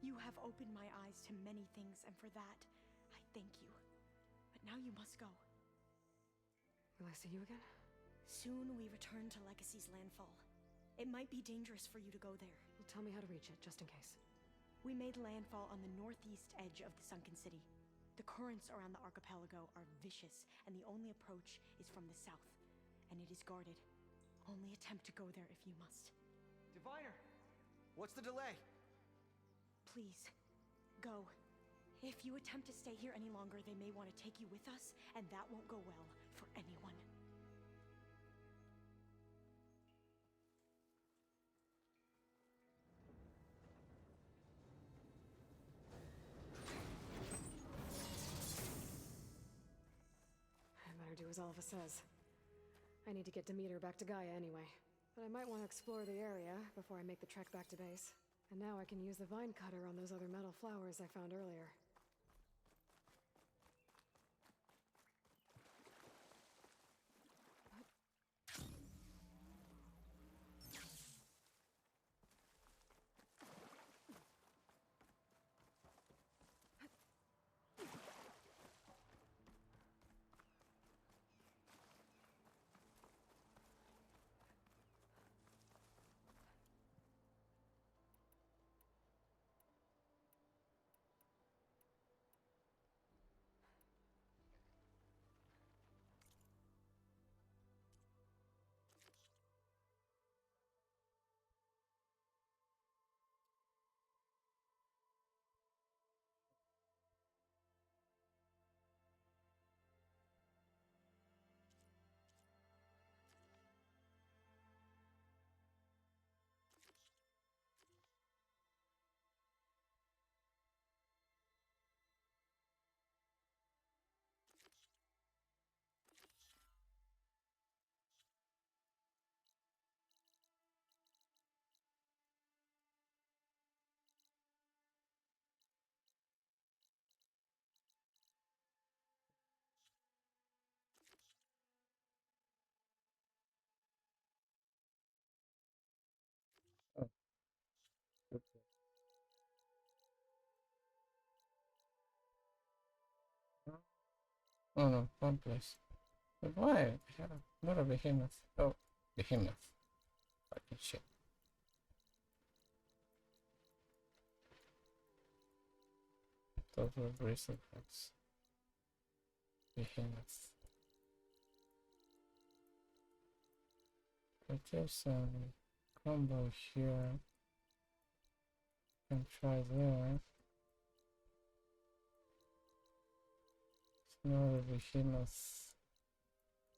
You have opened my eyes to many things, and for that, I thank you. But now you must go. Will I see you again? Soon we return to Legacy's landfall. It might be dangerous for you to go there. Well, tell me how to reach it, just in case. We made landfall on the northeast edge of the sunken city. The currents around the archipelago are vicious, and the only approach is from the south. And it is guarded. Only attempt to go there if you must. Diviner! What's the delay? Please, go. If you attempt to stay here any longer, they may want to take you with us, and that won't go well for anyone. I better do as Alva says. I need to get Demeter back to Gaia anyway. But I might want to explore the area before I make the trek back to base. And now I can use the vine cutter on those other metal flowers I found earlier. Oh, okay. Oh no, one place. But why? Yeah, not a behemoth. Oh, behemoth. Fucking shit. Those were bristlecats. Behemoth. But there's some combo here. Can try there. It's not a behemoth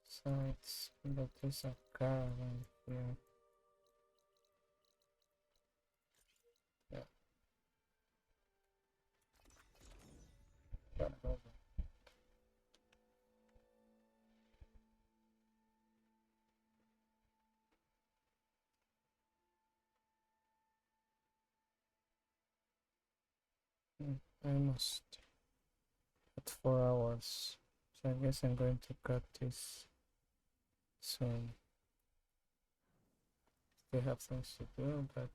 sites, but there's a caravan here. Yeah. Jump over. I must at 4 hours, so I guess I'm going to cut this soon. Still have things to do, but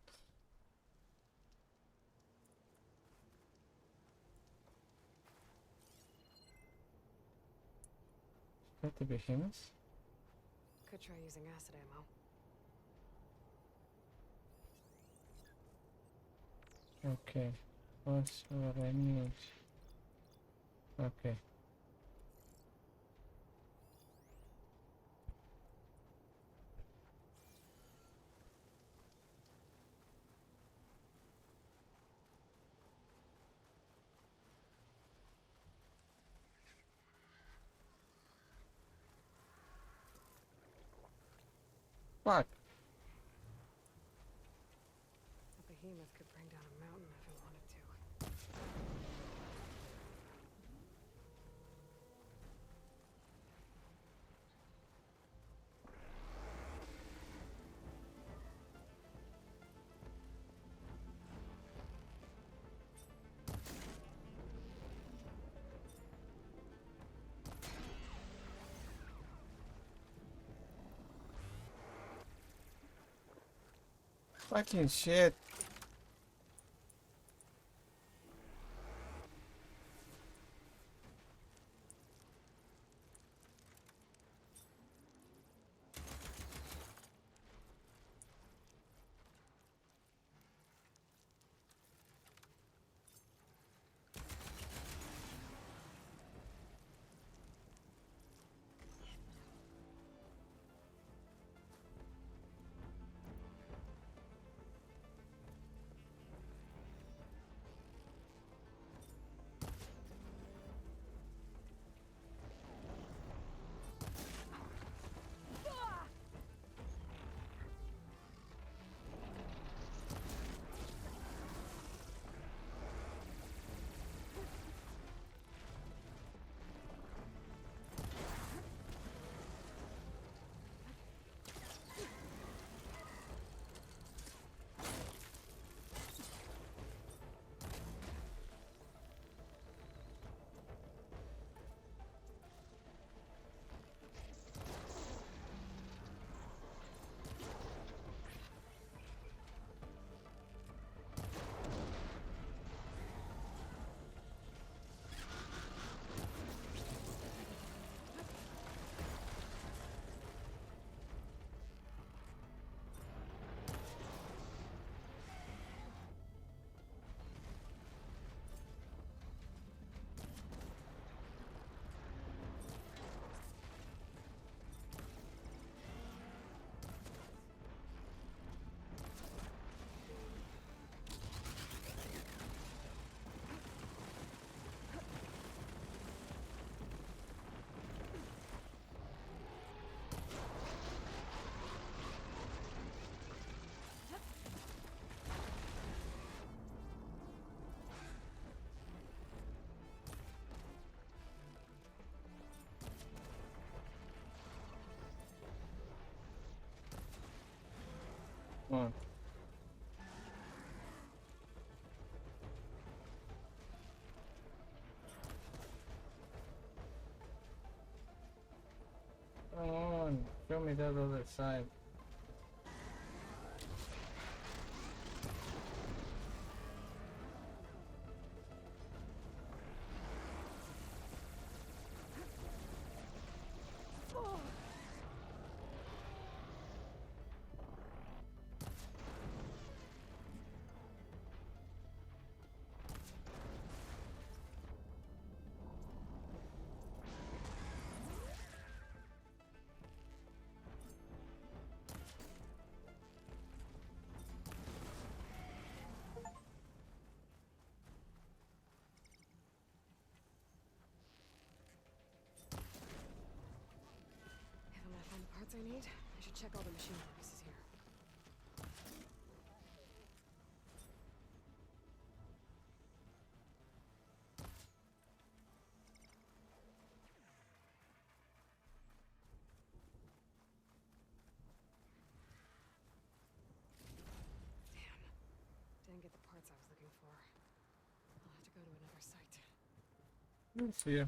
got the behemoths. Could try using acid ammo. Okay, what's what I need? Okay. Fuck. A behemoth could bring down a mountain if it wanted to. Fucking shit. Come on. Come on, show me that other side. If I'm gonna find the parts I need, I should check all the machine pieces here. Damn. Didn't get the parts I was looking for. I'll have to go to another site. Let's see.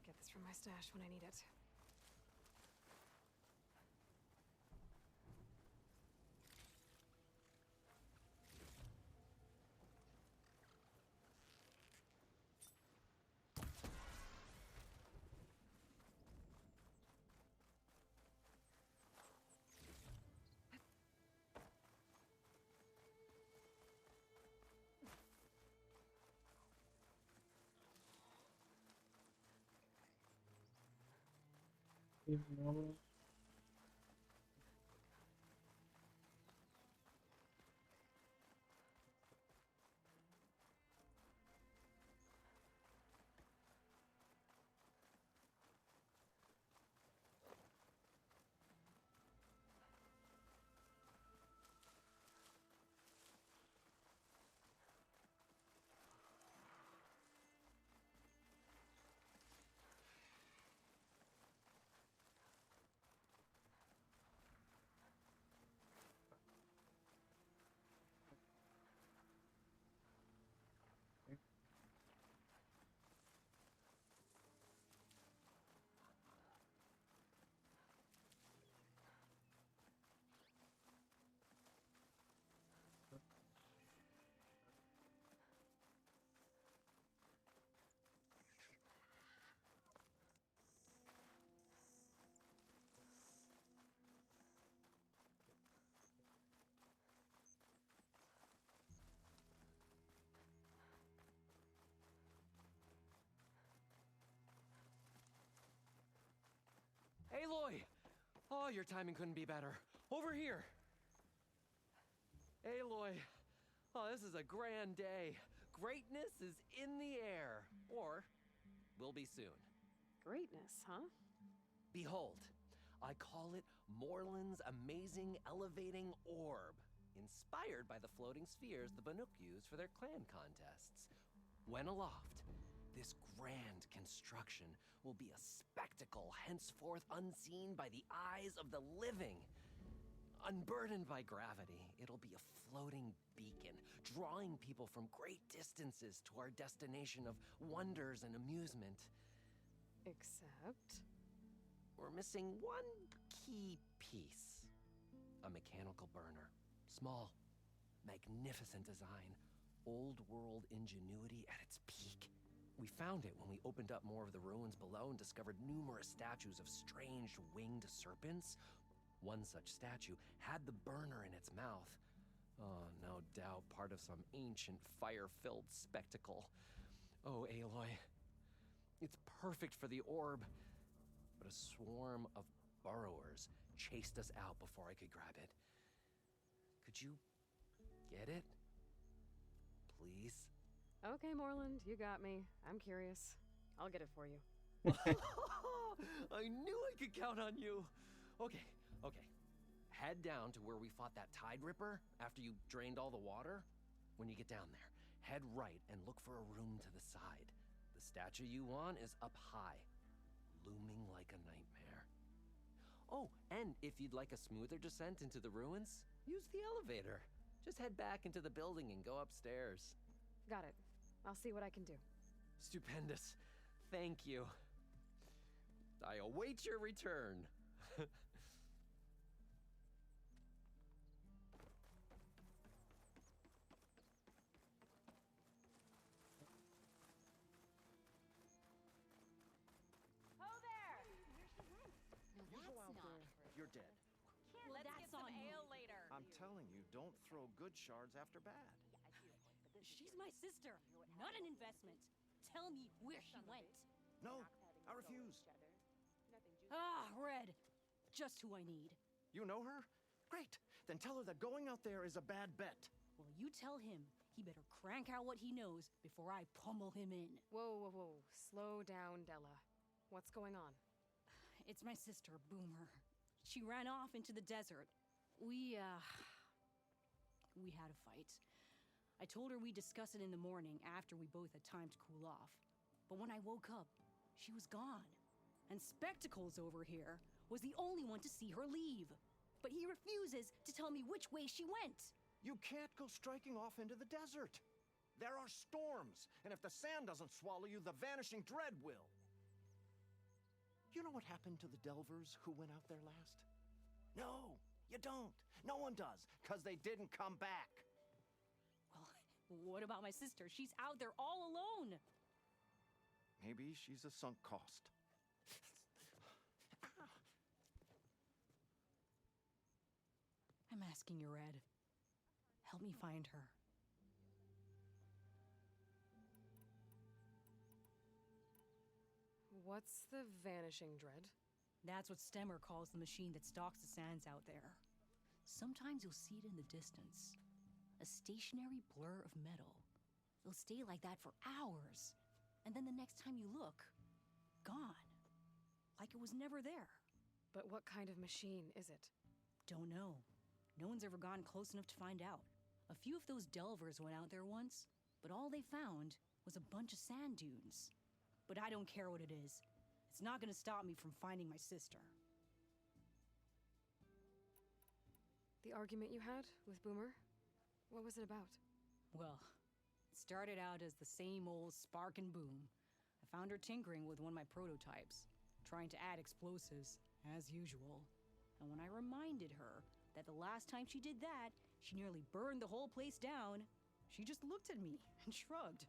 Get this from my stash when I need it. Normal. Oh, your timing couldn't be better. Over here. Aloy. Oh, this is a grand day. Greatness is in the air. Or will be soon. Greatness, huh? Behold, I call it Morland's amazing elevating orb, inspired by the floating spheres the Banuk use for their clan contests. When aloft, this grand construction will be a spectacle henceforth unseen by the eyes of the living. Unburdened by gravity, it'll be a floating beacon, drawing people from great distances to our destination of wonders and amusement. Except? We're missing one key piece. A mechanical burner. Small, magnificent design. Old world ingenuity at its peak. We found it when we opened up more of the ruins below and discovered numerous statues of strange winged serpents. One such statue had the burner in its mouth. Oh, no doubt part of some ancient fire-filled spectacle. Oh, Aloy. It's perfect for the orb. But a swarm of burrowers chased us out before I could grab it. Could you get it? Please? Okay, Morland, you got me. I'm curious. I'll get it for you. I knew I could count on you. Okay. Head down to where we fought that Tide Ripper after you drained all the water. When you get down there, head right and look for a room to the side. The statue you want is up high, looming like a nightmare. Oh, and if you'd like a smoother descent into the ruins, use the elevator. Just head back into the building and go upstairs. Got it. I'll see what I can do. Stupendous. Thank you. I await your return. You're dead. Well, that's on ale later. I'm telling you, don't throw good shards after bad. She's my sister, not an investment. Tell me where she went. No, I refuse. Ah, Red. Just who I need. You know her? Great. Then tell her that going out there is a bad bet. Well, you tell him he better crank out what he knows before I pummel him in. Whoa. Slow down, Della. What's going on? It's my sister, Boomer. She ran off into the desert. We had a fight. I told her we'd discuss it in the morning after we both had time to cool off. But when I woke up, she was gone. And Spectacles over here was the only one to see her leave. But he refuses to tell me which way she went. You can't go striking off into the desert. There are storms, and if the sand doesn't swallow you, the Vanishing Dread will. You know what happened to the Delvers who went out there last? No, you don't. No one does, because they didn't come back. Well, what about my sister? She's out there all alone. Maybe she's a sunk cost. I'm asking you, Red. Help me find her. What's the Vanishing Dread? That's what Stemmer calls the machine that stalks the sands out there. Sometimes you'll see it in the distance. A stationary blur of metal. It'll stay like that for hours. And then the next time you look, gone. Like it was never there. But what kind of machine is it? Don't know. No one's ever gone close enough to find out. A few of those Delvers went out there once, but all they found was a bunch of sand dunes. But I don't care what it is. It's not gonna stop me from finding my sister. The argument you had with Boomer? What was it about? Well, it started out as the same old spark and boom. I found her tinkering with one of my prototypes, trying to add explosives, as usual. And when I reminded her that the last time she did that, she nearly burned the whole place down, she just looked at me and shrugged.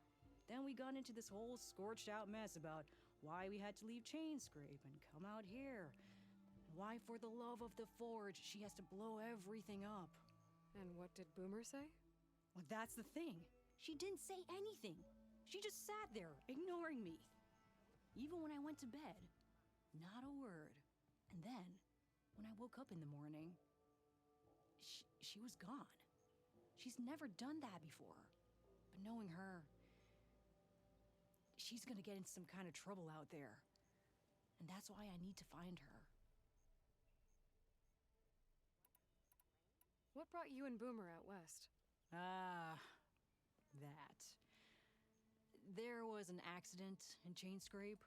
Then we got into this whole scorched out mess about why we had to leave Chainscrape and come out here. And why, for the love of the Forge, she has to blow everything up. And what did Boomer say? Well, that's the thing. She didn't say anything. She just sat there, ignoring me. Even when I went to bed, not a word. And then, when I I woke up in the morning, she was gone. She's never done that before. But knowing her, she's gonna get into some kind of trouble out there. And that's why I need to find her. What brought you and Boomer out west? Ah, that. There was an accident in Chainscrape.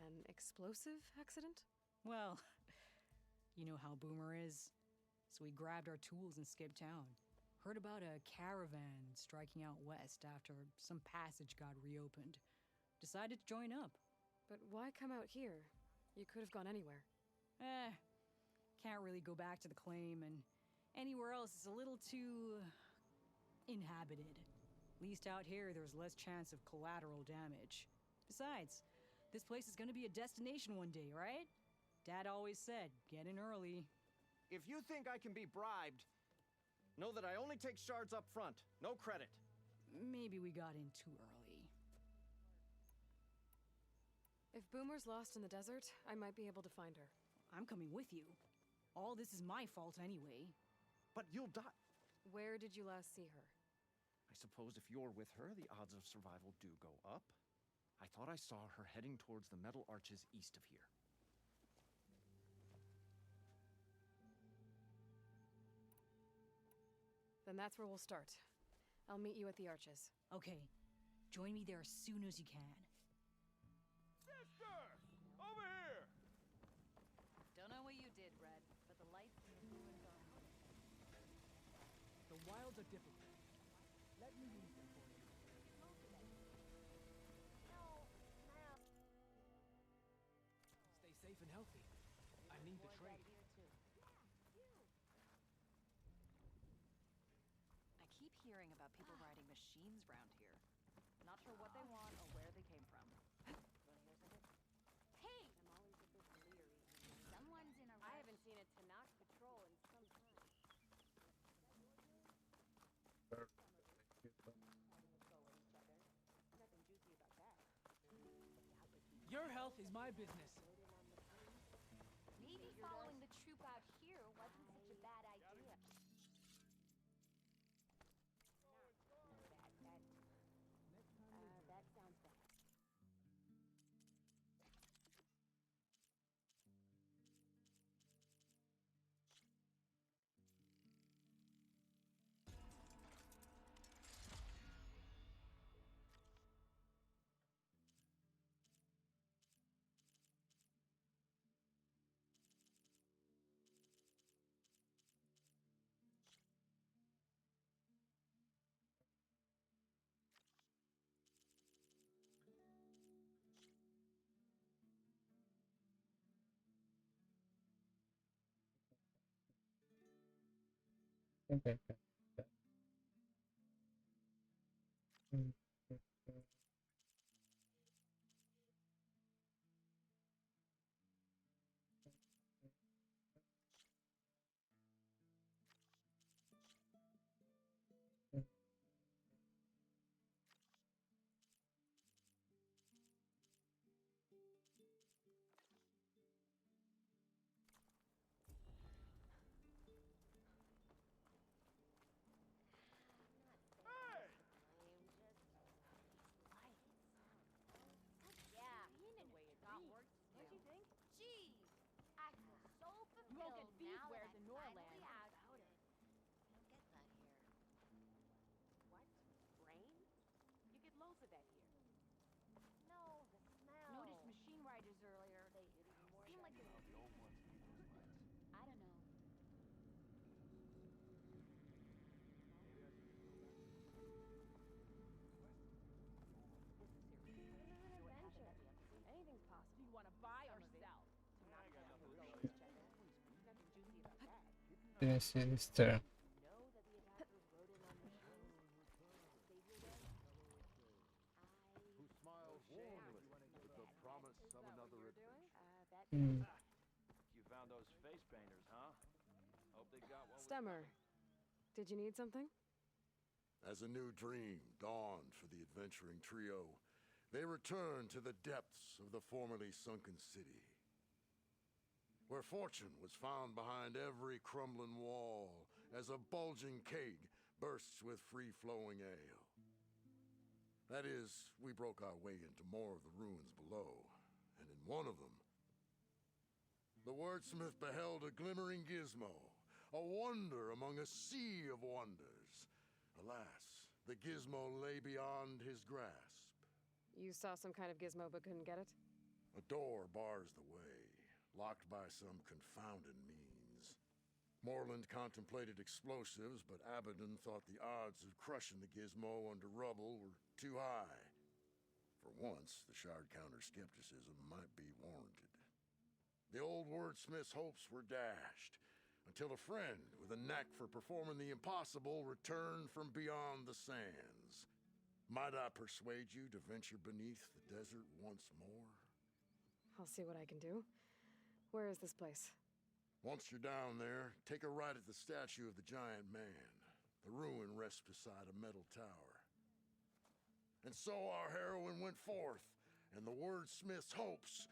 An explosive accident? Well, you know how Boomer is. So we grabbed our tools and skipped town. Heard about a caravan striking out west after some passage got reopened. Decided to join up. But why come out here? You could have gone anywhere. Can't really go back to the claim, and anywhere else is a little too inhabited. At least out here, there's less chance of collateral damage. Besides, this place is gonna be a destination one day, right? Dad always said, get in early. If you think I can be bribed, know that I only take shards up front. No credit. Maybe we got in too early. If Boomer's lost in the desert, I might be able to find her. I'm coming with you. All this is my fault anyway. But you'll die. Where did you last see her? I suppose if you're with her, the odds of survival do go up. I thought I saw her heading towards the metal arches east of here. Then that's where we'll start. I'll meet you at the arches. Okay. Join me there as soon as you can. Sister! Over here! Don't know what you did, Red, but the lights in the ruins are on. The wilds are difficult. Let me use them for you. Stay safe and healthy. I need the trade. I keep hearing about people riding machines round here. Not sure what they want or where they came from. Hey! I'm always a bit leery. Someone's in a rush. I haven't seen a Tanakh patrol in some time. Your health is my business. Maybe following the troop out here wasn't such a bad idea. That sounds bad. think I can do that. Yeah, got work to do. What'd you think? Geez, I feel so fulfilled. You won't get now that beefwares I'm in finally Norland. out of it. I don't get that here. What? Brain? You get loads of that here. No, the smell. Noticed machine riders earlier. They seem like it's I don't know. Anything's possible. Do you want to buy or sell? Didn't see this turn. Who smiles warmly with the promise of another adventure. You found those face painters, huh? Hope they got one. Stemmer, did you need something? As a new dream dawned for the adventuring trio, they returned to the depths of the formerly sunken city, where Her fortune was found behind every crumbling wall, as a bulging keg bursts with free-flowing ale. That is, we broke our way into more of the ruins below, and in one of them, the wordsmith beheld a glimmering gizmo, a wonder among a sea of wonders. Alas, the gizmo lay beyond his grasp. You saw some kind of gizmo but couldn't get it? A door bars the way, locked by some confounded means. Morland contemplated explosives, but Abaddon thought the odds of crushing the gizmo under rubble were too high. For once, the Shard Counter's skepticism might be warranted. The old wordsmith's hopes were dashed, until a friend with a knack for performing the impossible returned from beyond the sands. Might I persuade you to venture beneath the desert once more? I'll see what I can do. Where is this place? Once you're down there, take a right at the statue of the giant man. The ruin rests beside a metal tower. And so our heroine went forth, and the wordsmith's hopes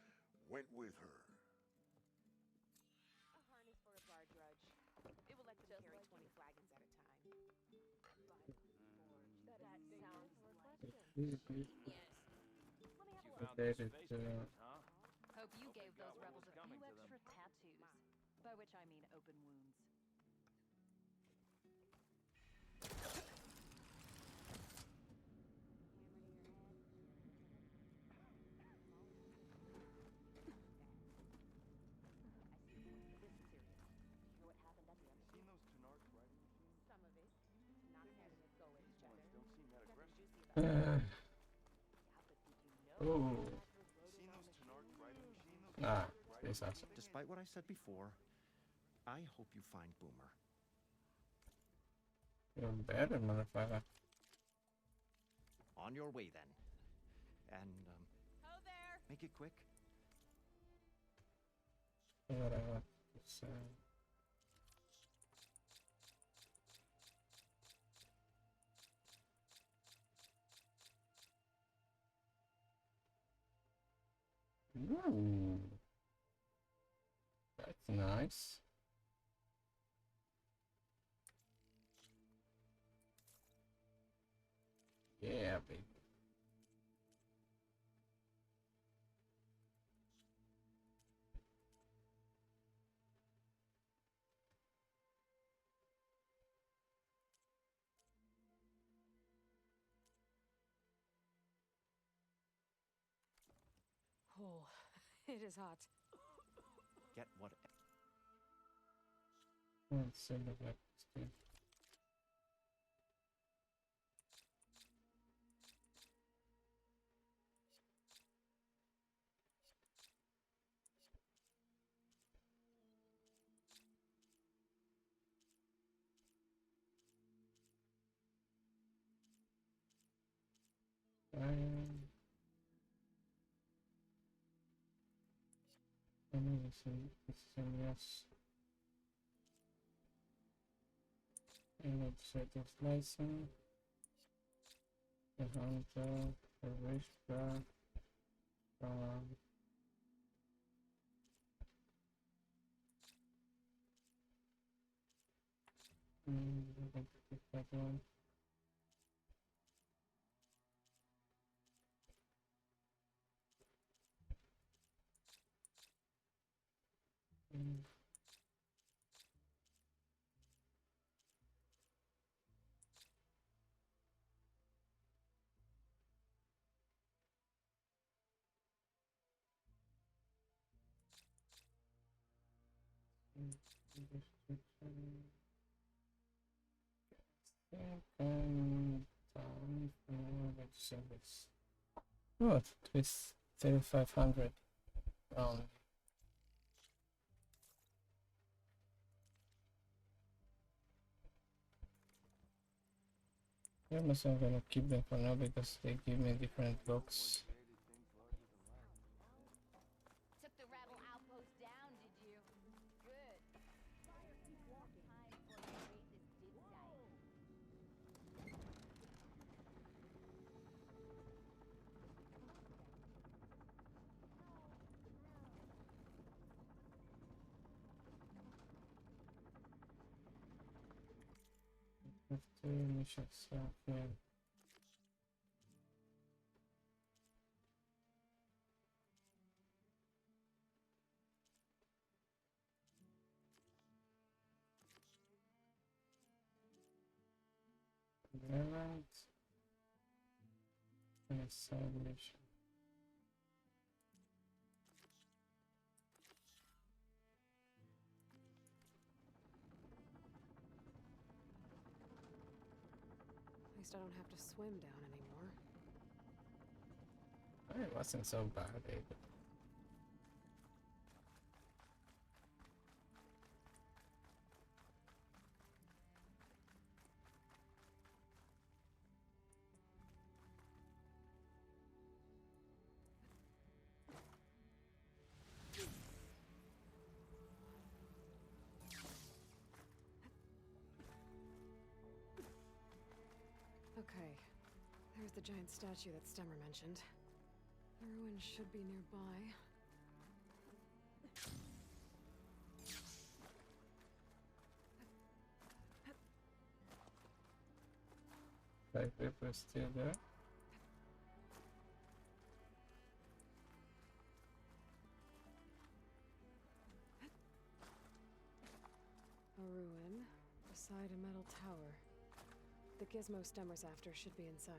went with her. A harness for a bar drudge. It will let them carry 20 flagons at a time. That sounds Yes. Hope you gave those rebels a few extra tattoos. By which I mean open wounds. Oh. Ah, space awesome. Despite what I said before, I hope you find Boomer. You're better, motherfucker. On your way, then. And, Ho there! make it quick. What I want to say. Ooh. That's nice. Yeah, baby. Oh, it is hot. Get what... Let's send it back to yes. And it's certain slicing. The hunter, the wishbone, I'm going to pick that one. Service. Oh, it's 3,500 round. I'm also gonna keep them for now because they give me different books. Took the rebel outpost down, did you? Good. After initial stuff, yeah. Relevant and establish. At least I don't have to swim down anymore. It wasn't so bad either. Okay, there's the giant statue that Stemmer mentioned. The ruin should be nearby. Like paper still there. A ruin beside a metal tower. The gizmo Stemmer's after should be inside.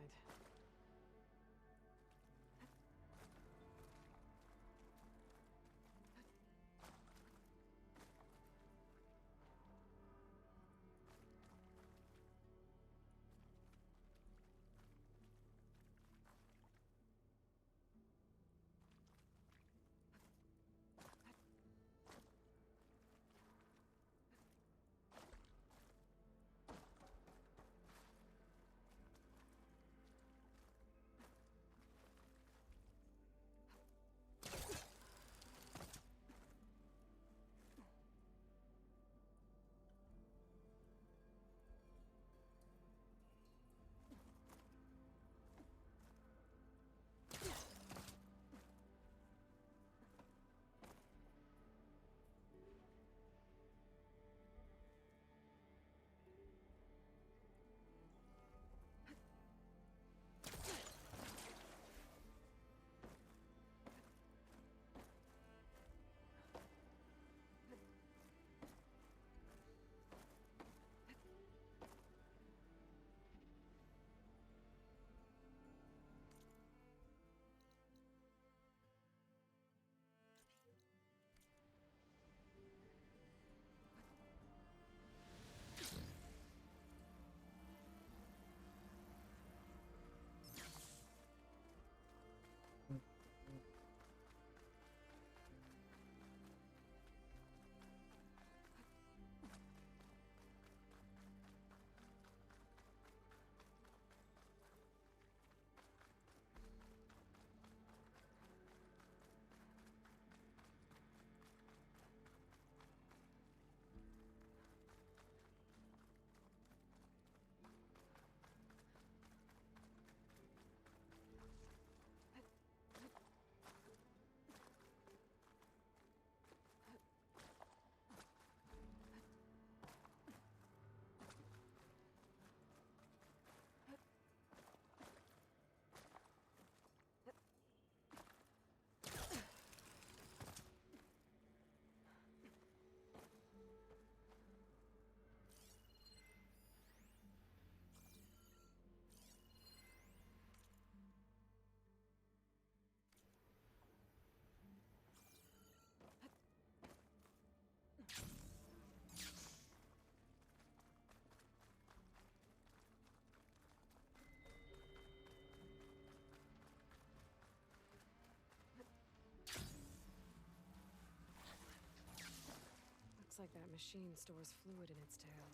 Looks like that machine stores fluid in its tail.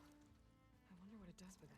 I wonder what it does with it.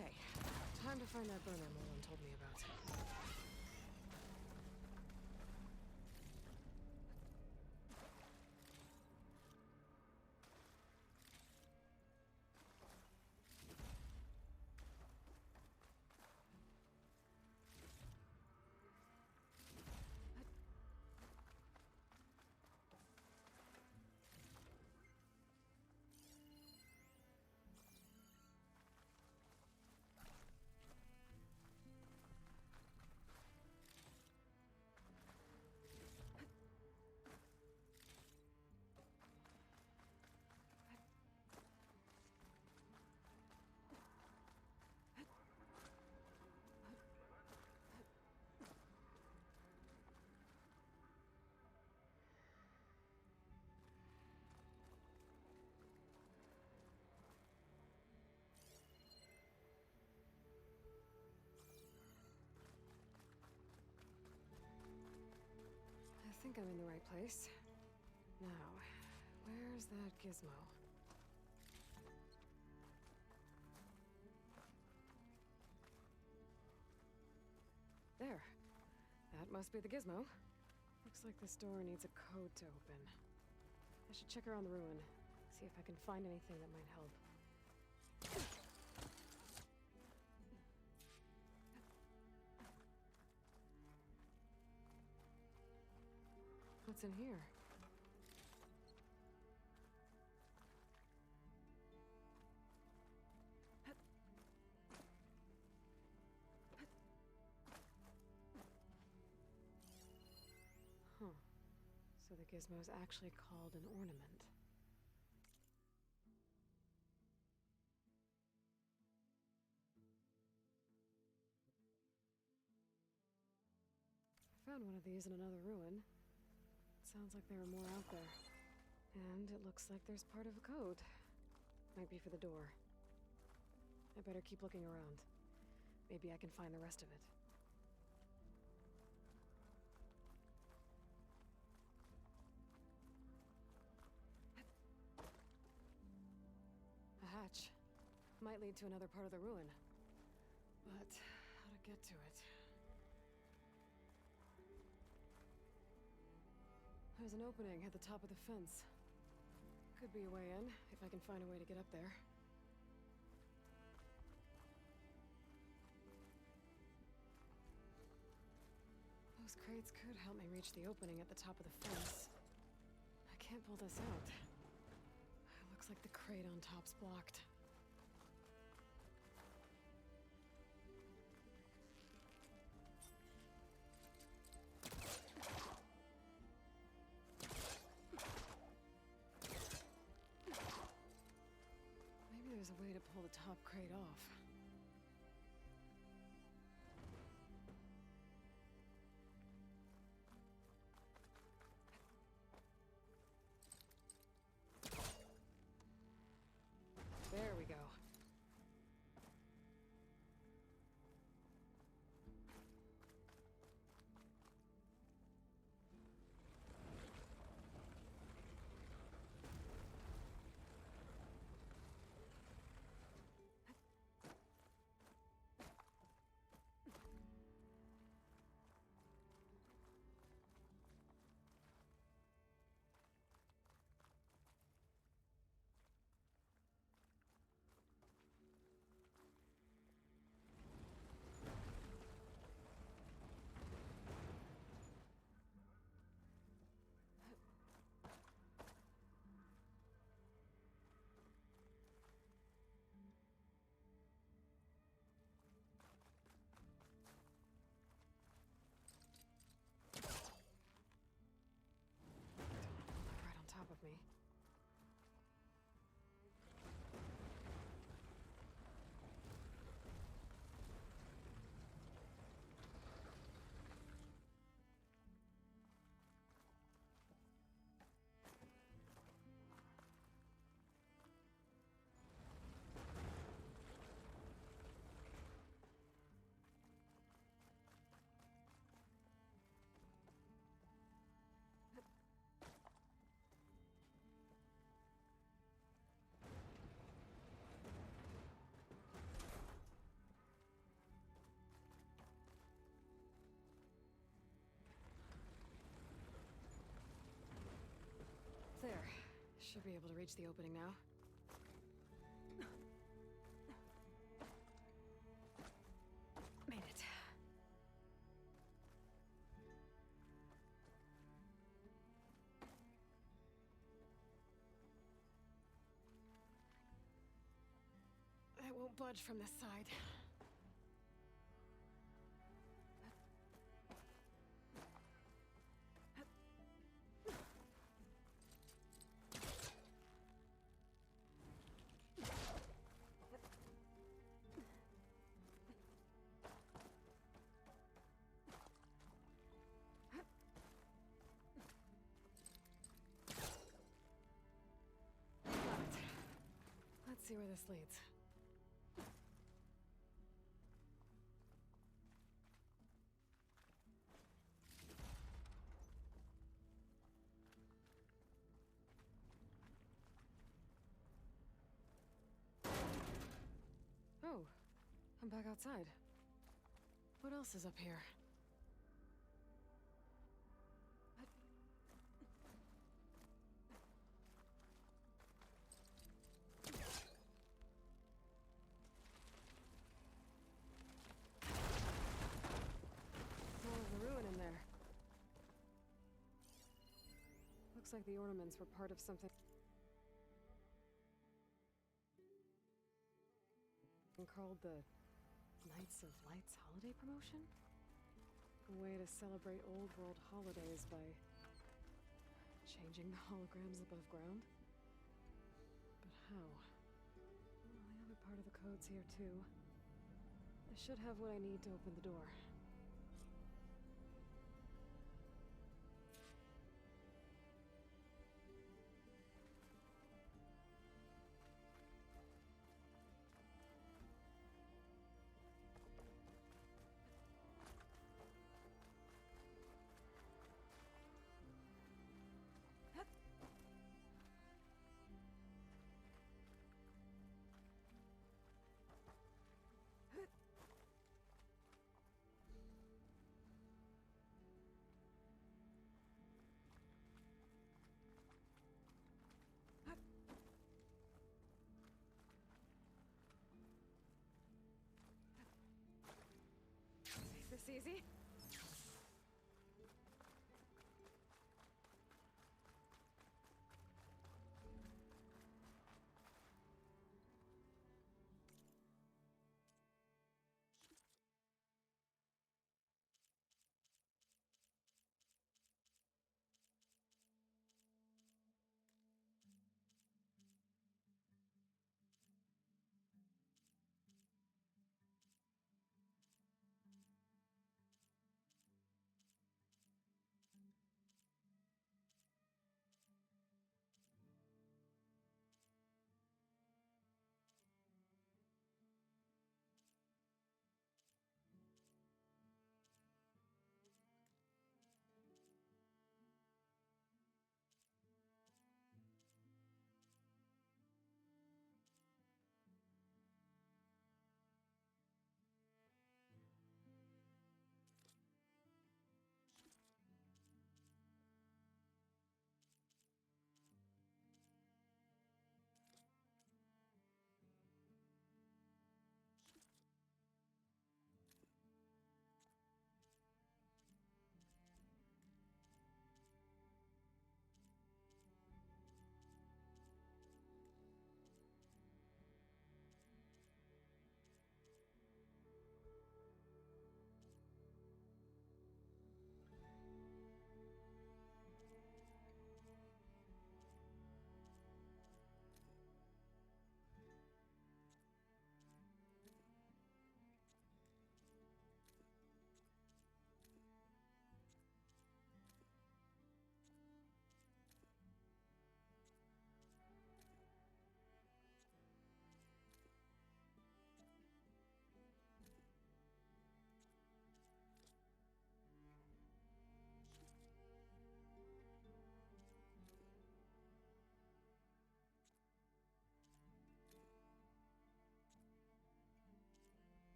Okay, time to find that burner Mullen told me about. I think I'm in the right place. Now, where's that gizmo? There. That must be the gizmo. Looks like this door needs a code to open. I should check around the ruin, see if I can find anything that might help. What's in here? Huh. So the gizmo is actually called an ornament. Found one of these in another ruin. Sounds like there are more out there. And it looks like there's part of a code. Might be for the door. I better keep looking around. Maybe I can find the rest of it. A hatch. Might lead to another part of the ruin. But how to get to it? There's an opening at the top of the fence. Could be a way in, if I can find a way to get up there. Those crates could help me reach the opening at the top of the fence. I can't pull this out. It looks like the crate on top's blocked. There's a way to pull the top crate off. There we go. Should be able to reach the opening now. Made it. I won't budge from this side. Let's see where this leads. Oh, I'm back outside. What else is up here? More of the ruin in there. Looks like the ornaments were part of something called the Knights of Lights holiday promotion? A way to celebrate old world holidays by changing the holograms above ground? But how? Well, the other part of the code's here too. I should have what I need to open the door. This easy?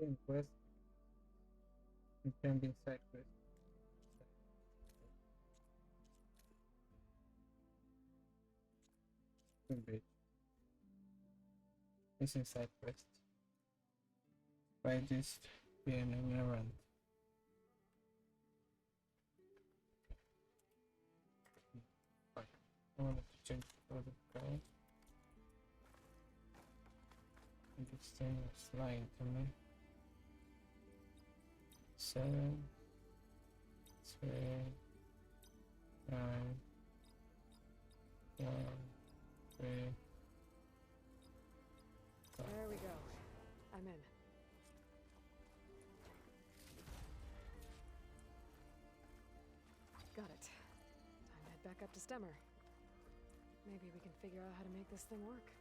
Doing quest. Impending side quest. Good bit. Missing side quest. By this being an errand. Fuck. I wanted to change for the guy. And this thing was lying to me. 7, 3, 9, 1, 3. There we go. I'm in. Got it. Time to head back up to Stemmer. Maybe we can figure out how to make this thing work.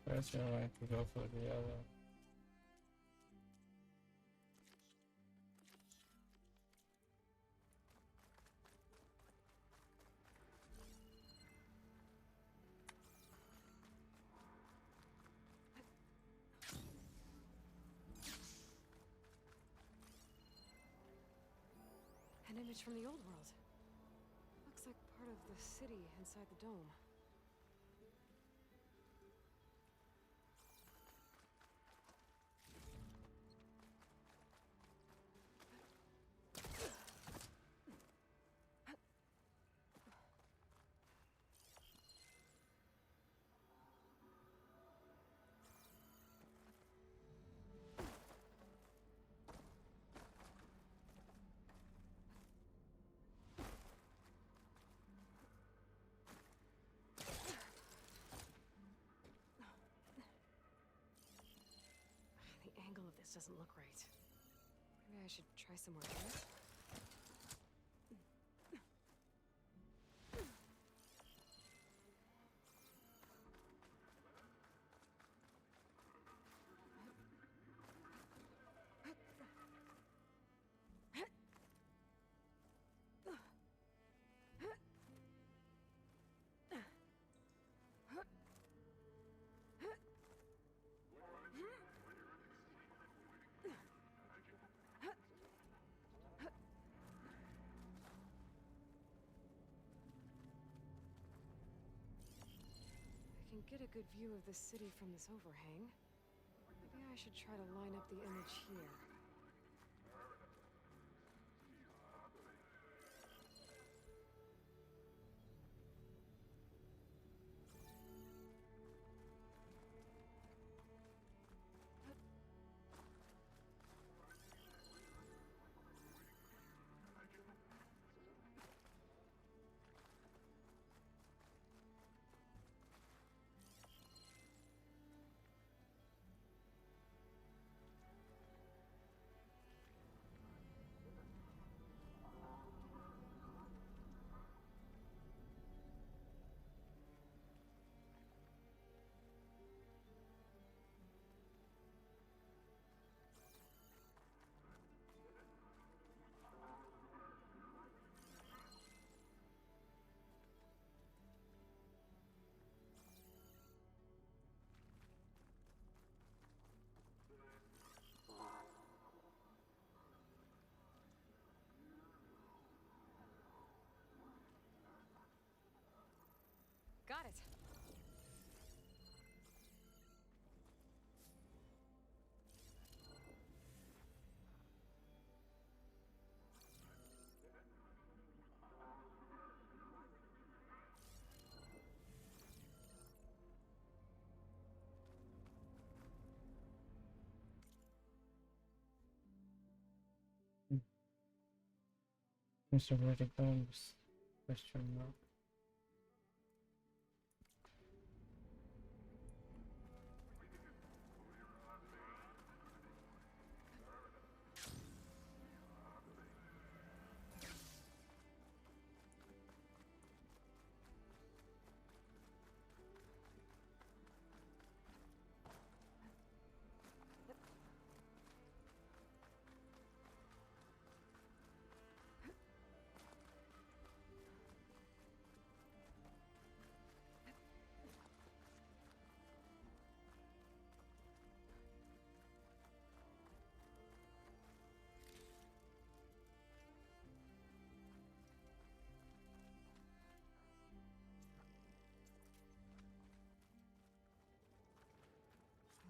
First, you're going to go for the other. An image from the old world. Looks like part of the city inside the dome. The angle of this doesn't look right. Maybe I should try somewhere else. I can get a good view of the city from this overhang. Maybe I should try to line up the image here. Got it. Mr. Vertigo's question mark.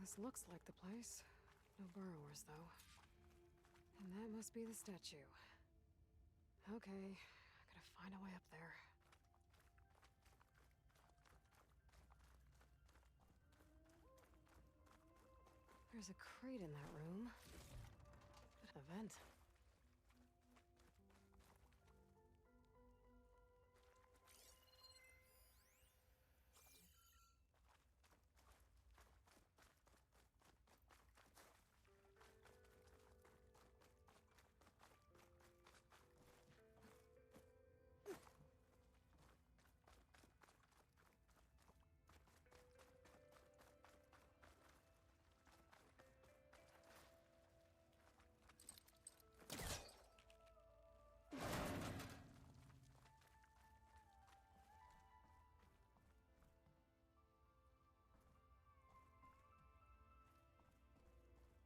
This looks like the place. No burrowers, though. And that must be the statue. Okay, gotta find a way up there. There's a crate in that room. A vent.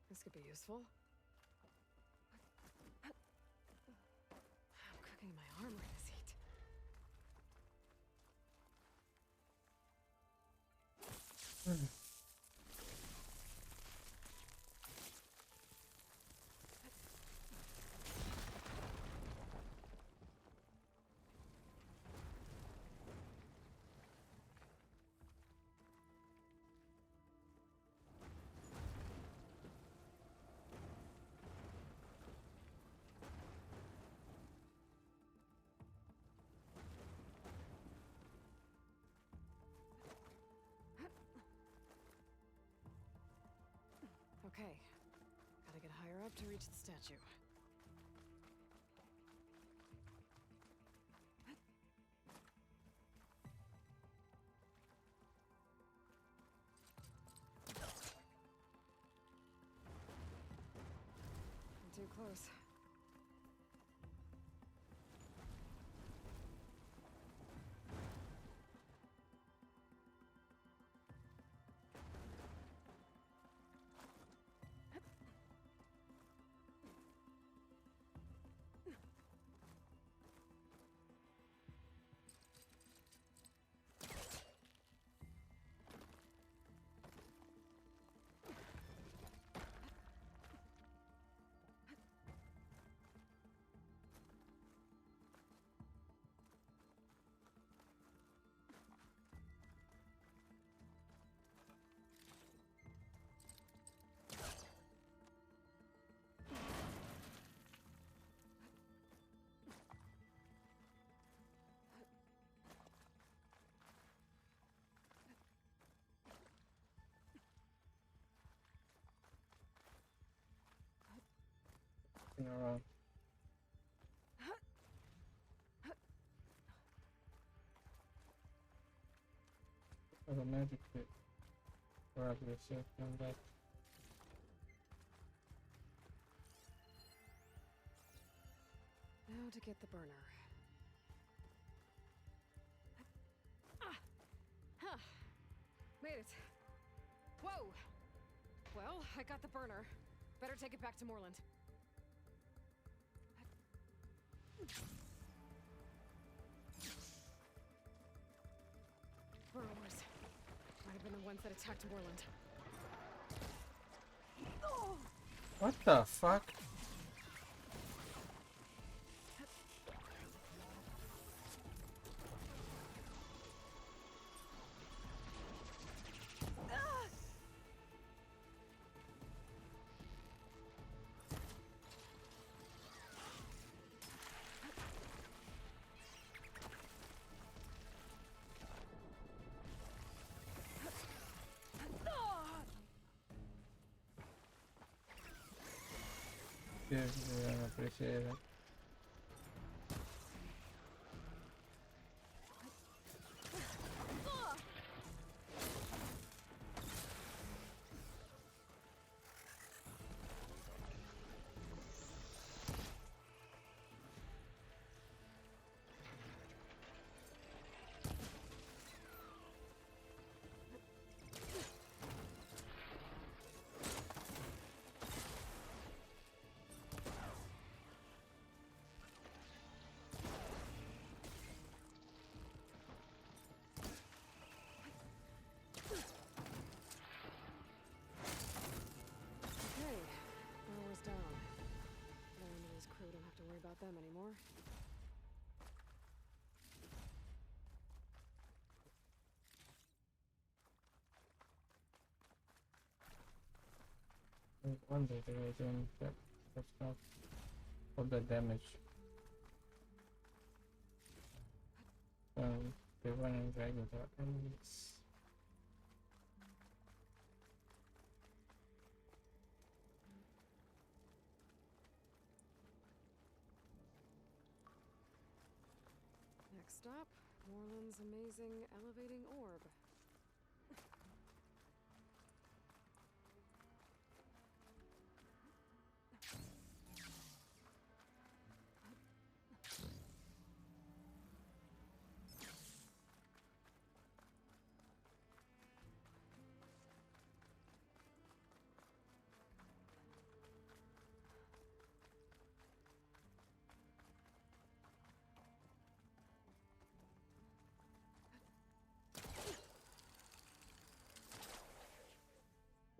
This could be useful. I'm cracking my arm with this heat. Okay, gotta get higher up to reach the statue. I'm too close. Around. Of a magic pit. Probably a safe come back. Now to get the burner. Made it. Whoa! Well, I got the burner. Better take it back to Moreland. Burrowers. Might have been the ones that attacked Moreland. Oh! What the fuck? Yes, I appreciate it. about them anymore. I wonder they were doing that. That's not all the damage. They running regular enemies. Next stop, Morland's amazing elevating orb.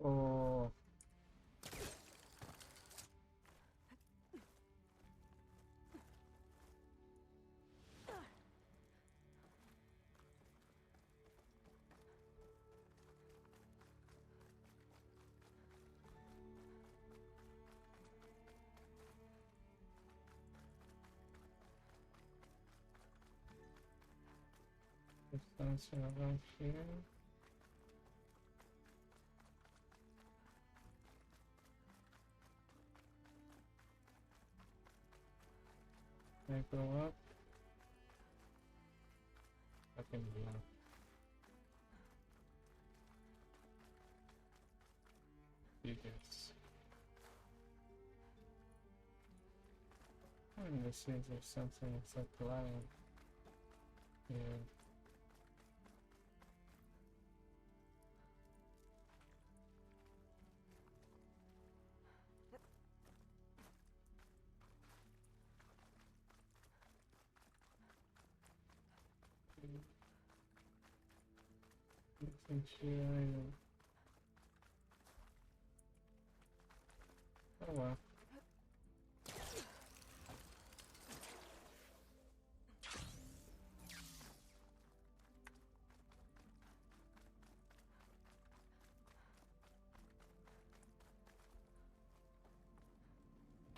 Oh. There's something around here. Can I go up? I can go up. Yes. And this is there's something it's like lying. Yeah. Nothing here either. Oh well.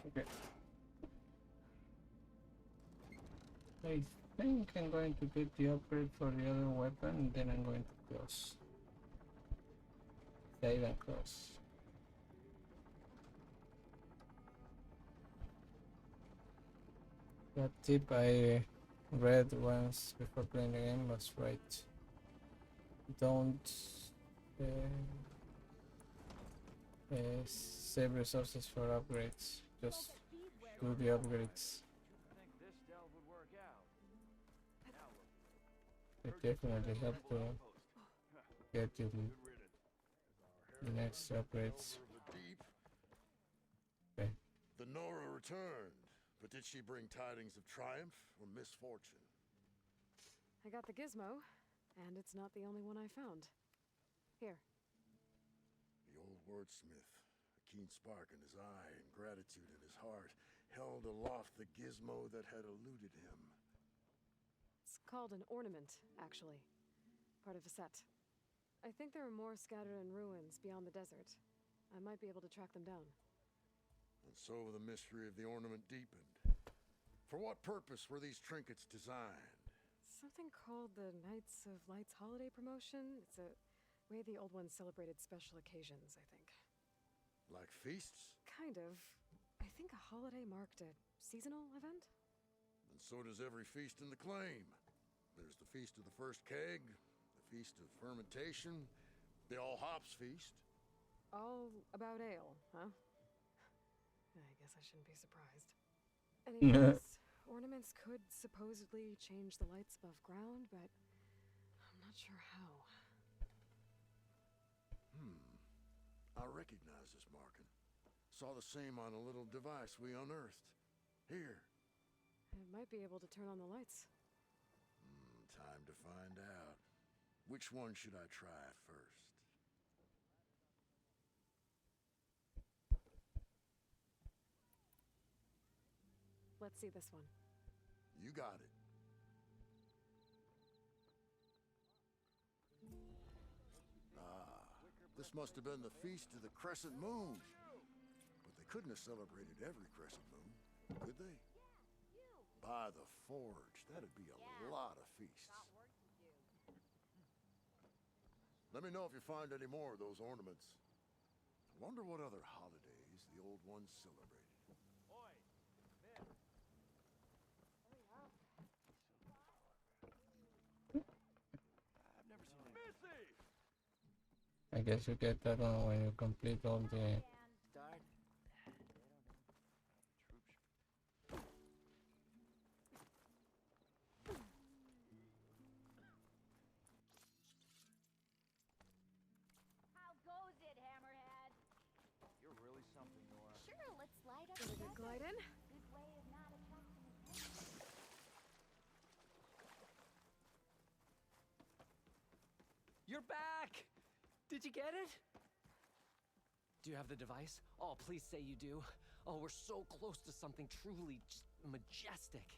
Okay. I think I'm going to get the upgrade for the other weapon, and then I'm going to close. Save and close. That tip I read once before playing the game was right. Don't save resources for upgrades. Just do the upgrades. It definitely helped to get to the next upgrades. Okay. The Nora returned, but did she bring tidings of triumph or misfortune? I got the gizmo, and it's not the only one I found. Here. The old wordsmith, a keen spark in his eye and gratitude in his heart, held aloft the gizmo that had eluded him. It's called an ornament, actually. Part of a set. I think there are more scattered in ruins beyond the desert. I might be able to track them down. And so the mystery of the ornament deepened. For what purpose were these trinkets designed? Something called the Knights of Light's holiday promotion. It's a way the old ones celebrated special occasions, I think. Like feasts? Kind of. I think a holiday marked a seasonal event? And so does every feast in the claim. There's the Feast of the First Keg, the Feast of Fermentation, the All Hops Feast. All about ale, huh? I guess I shouldn't be surprised. Anyways, ornaments could supposedly change the lights above ground, but I'm not sure how. I recognize this marking. Saw the same on a little device we unearthed. Here. It might be able to turn on the lights. Time to find out. Which one should I try first? Let's see this one. You got it. Ah, this must have been the Feast of the Crescent Moon. But they couldn't have celebrated every crescent moon, could they? By the Forge, that'd be a lot of feasts. Let me know if you find any more of those ornaments. I wonder what other holidays the old ones celebrated. I guess you get that one when you complete all the. How goes it, Hammerhead? You're really something, Nora. Sure, let's light up Gonna the get glide in? Good way of not attracting attention. You're back! Did you get it? Do you have the device? Oh, please say you do. Oh, we're so close to something truly just majestic.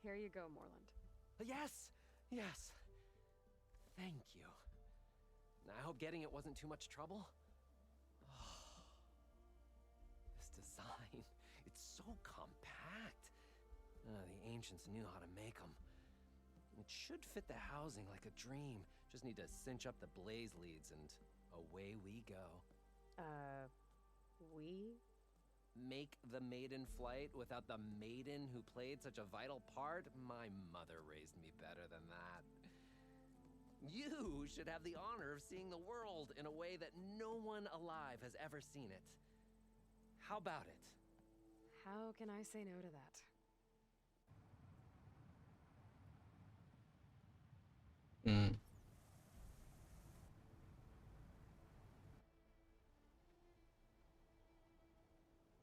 Here you go, Morland. Yes! Yes! Thank you. I hope getting it wasn't too much trouble. Oh, this design, it's so compact. The ancients knew how to make them. It should fit the housing like a dream. Just need to cinch up the blaze leads and away we go. We? Make the maiden flight without the maiden who played such a vital part? My mother raised me better than that. You should have the honor of seeing the world in a way that no one alive has ever seen it. How about it? How can I say no to that?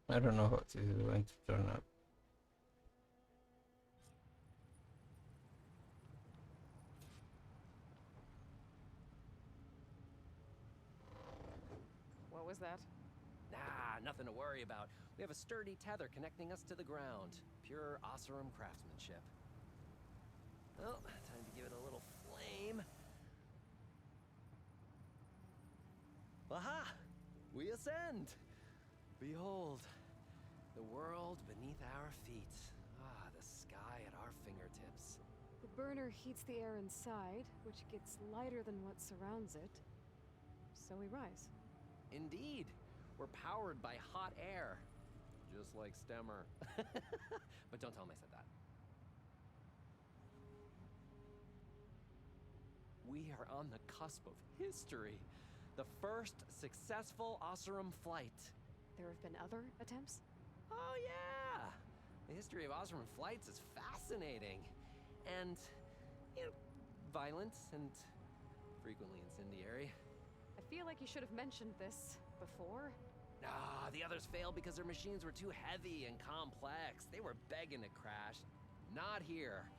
I don't know how this is going to turn out. What was that? Nothing to worry about. We have a sturdy tether connecting us to the ground. Pure Oseram craftsmanship. Well, time to give it a little flame. Aha! We ascend! Behold, the world beneath our feet. Ah, the sky at our fingertips. The burner heats the air inside, which gets lighter than what surrounds it. So we rise. Indeed. We're powered by hot air. Just like Stemmer. But don't tell him I said that. We are on the cusp of history. The first successful Oseram flight. There have been other attempts? Oh yeah! The history of Oseram flights is fascinating. And, violent and frequently incendiary. I feel like you should have mentioned this before. The others failed because their machines were too heavy and complex. They were begging to crash. Not here.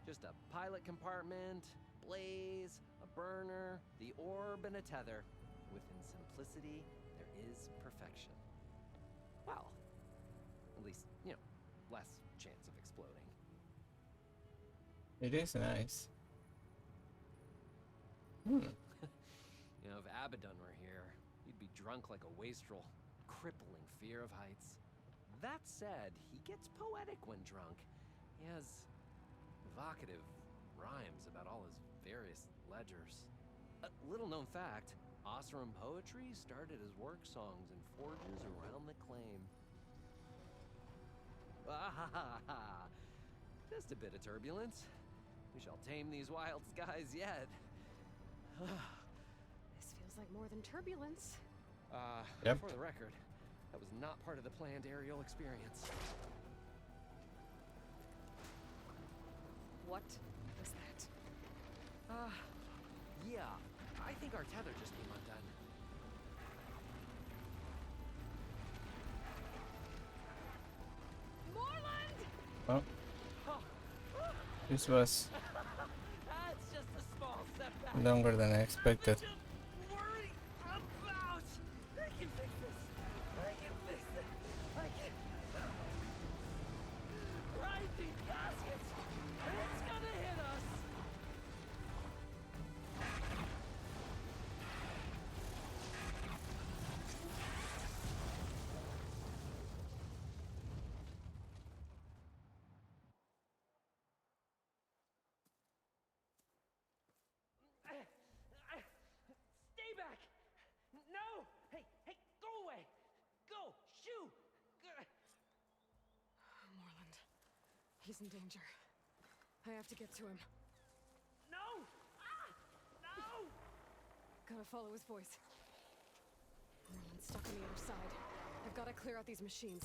Just a pilot compartment, blaze, a burner, the orb, and a tether. Within simplicity, there is perfection. Well, at least, less chance of exploding. It is nice. If Abaddon were here, he'd be drunk like a wastrel, crippling fear of heights. That said, he gets poetic when drunk. He has evocative rhymes about all his various ledgers. A little known fact, Oseram poetry started as work songs in forges around the claim. Just a bit of turbulence. We shall tame these wild skies yet. This feels like more than turbulence. Yep. For the record, that was not part of the planned aerial experience. What was that? Yeah, I think our tether just came undone. Morland! Oh. This was That's just a small setback. longer than I expected. Worry about. I can fix this. I can fix it. I can. He's in danger. I have to get to him. No! Ah! No! Gotta follow his voice. Merlin's stuck on the other side. I've gotta clear out these machines.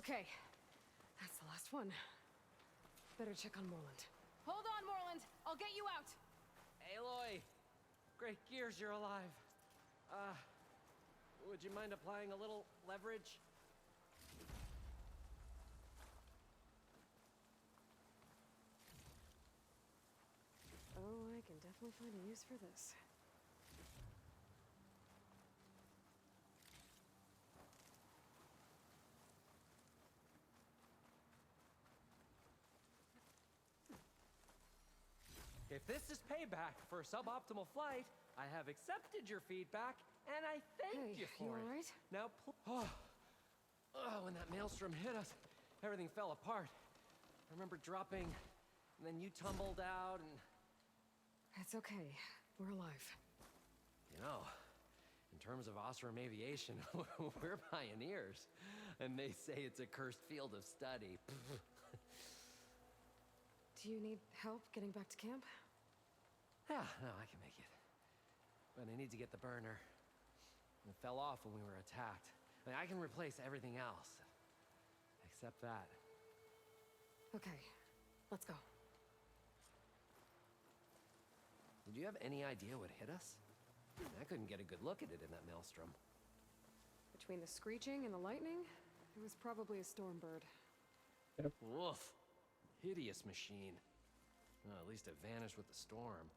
Okay, that's the last one. Better check on Morland. Hold on, Morland. I'll get you out. Aloy! Great gears you're alive. Would you mind applying a little leverage? Oh, I can definitely find a use for this. If this is payback for a suboptimal flight, I have accepted your feedback, and I thank you for it. Alright? Now, when that maelstrom hit us, everything fell apart. I remember dropping, and then you tumbled out, and... It's okay. We're alive. You know, in terms of Osram aviation, we're pioneers. And they say it's a cursed field of study. Do you need help getting back to camp? Yeah, no, I can make it. But I need to get the burner. It fell off when we were attacked. I mean, I can replace everything else. Except that. Okay, let's go. Did you have any idea what hit us? I couldn't get a good look at it in that maelstrom. Between the screeching and the lightning, it was probably a storm bird. Woof. Hideous machine. Well, at least it vanished with the storm.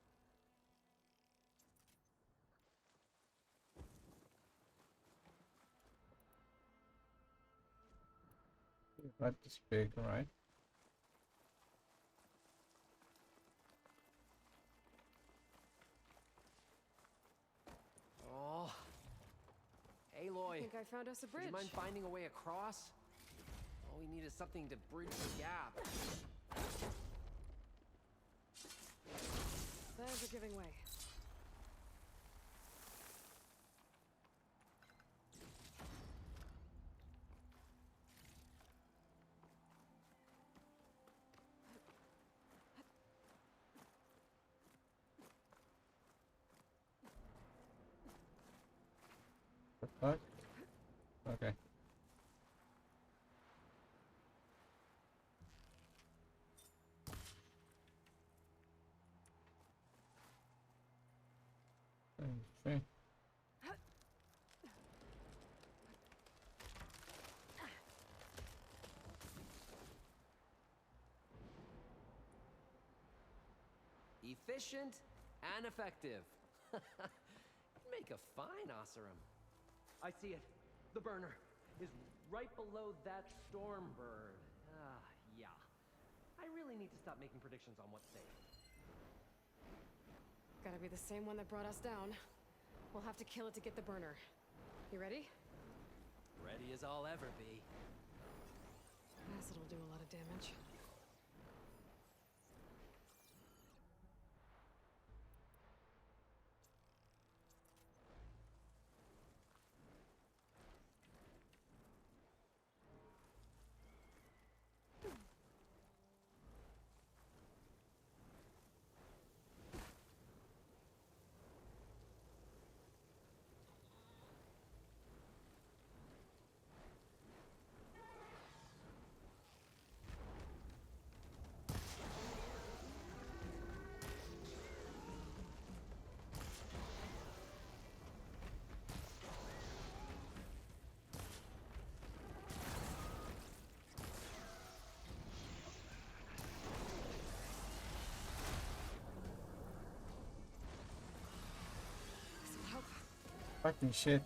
Not this big, right? Oh. Aloy. I think I found us a bridge. Would you mind finding a way across? All we need is something to bridge the gap. Plans are giving way. What? Okay. Okay. Efficient and effective. Make a fine Osram. I see it. The burner is right below that storm bird. Yeah. I really need to stop making predictions on what's safe. Gotta be the same one that brought us down. We'll have to kill it to get the burner. You ready? Ready as I'll ever be. Acid'll do a lot of damage. Fucking shit.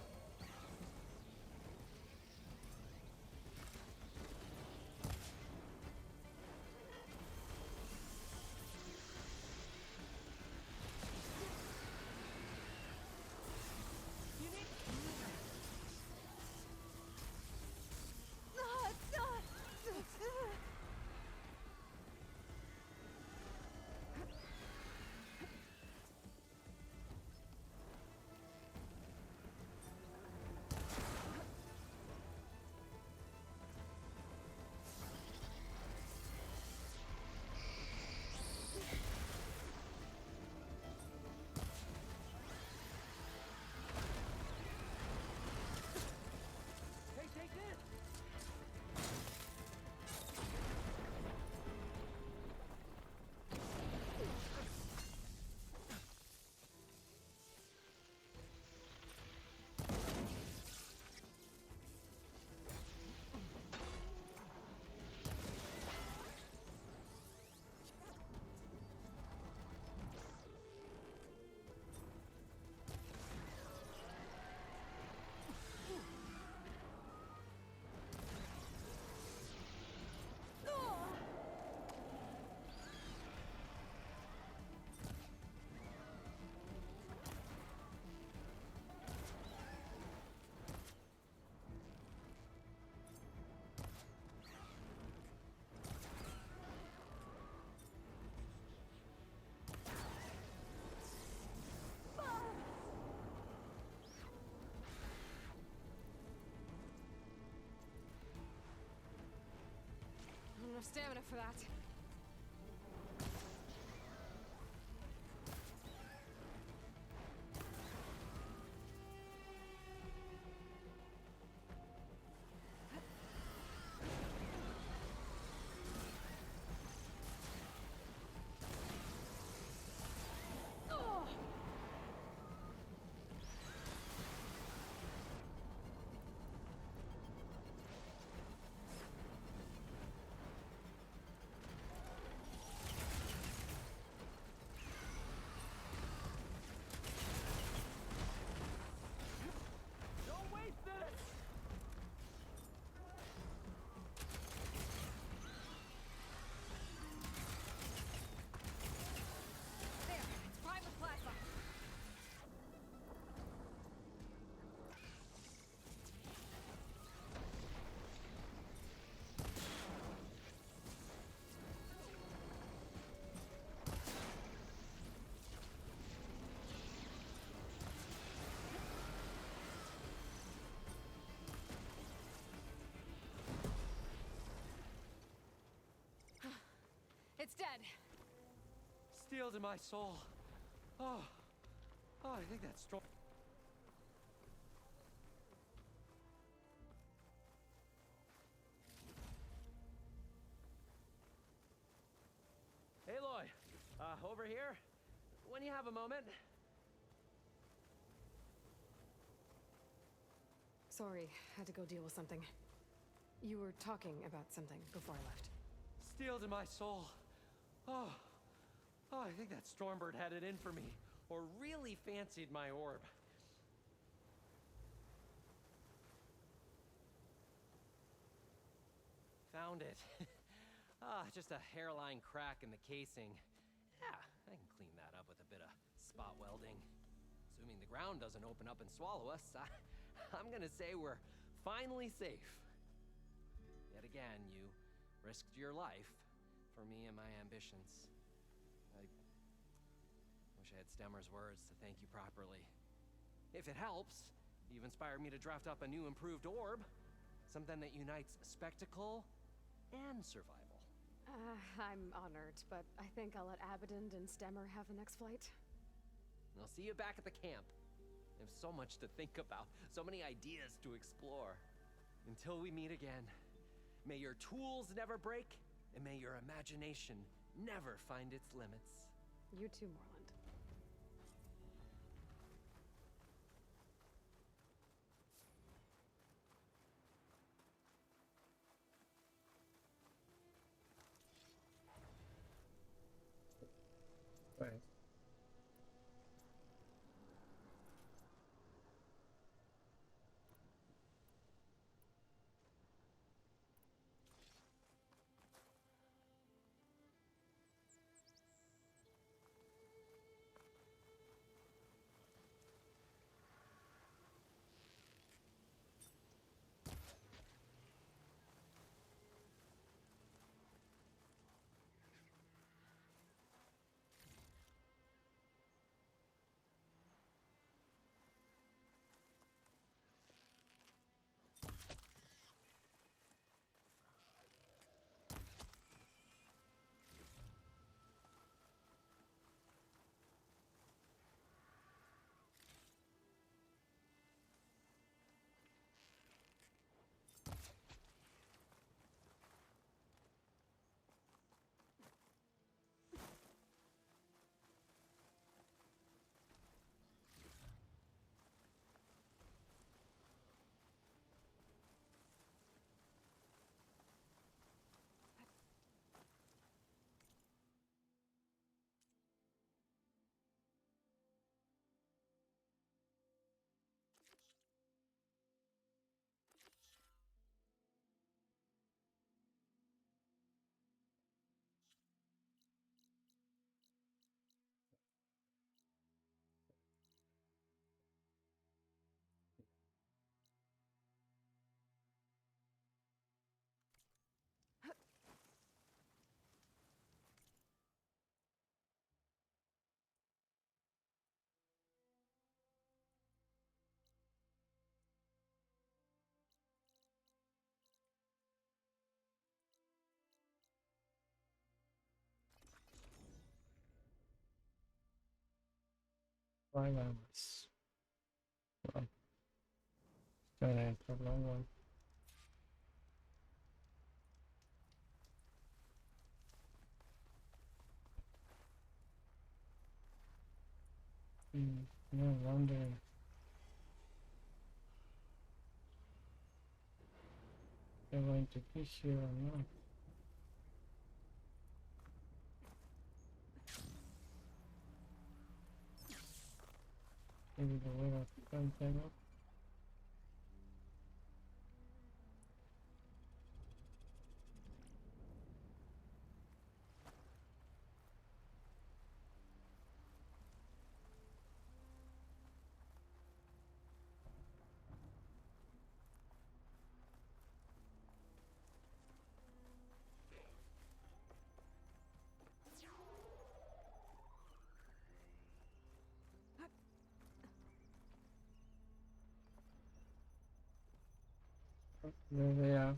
Hey, take this! I don't have enough stamina for that. Don't waste this! There, it's primed with plasma. It's dead. Steel to my soul. Oh, I think that's strong. Aloy, over here. When you have a moment. Sorry, had to go deal with something. You were talking about something before I left. Steel to my soul. Oh, I think that Stormbird had it in for me, or really fancied my orb. Found it. Just a hairline crack in the casing. Yeah, I can clean that up with a bit of spot welding. Assuming the ground doesn't open up and swallow us, I'm gonna say we're finally safe. Yet again, you risked your life for me and my ambitions. I wish I had Stemmer's words to thank you properly. If it helps, you've inspired me to draft up a new improved orb. Something that unites spectacle and survival. I'm honored, but I think I'll let Abaddon and Stemmer have the next flight. I'll see you back at the camp. I have so much to think about, so many ideas to explore. Until we meet again, may your tools never break, and may your imagination never find its limits. You too, Morland. Right. 5 hours. Well, still ain't a long one. No wondering. They're going to be here or not. Maybe the way of something up. There they are.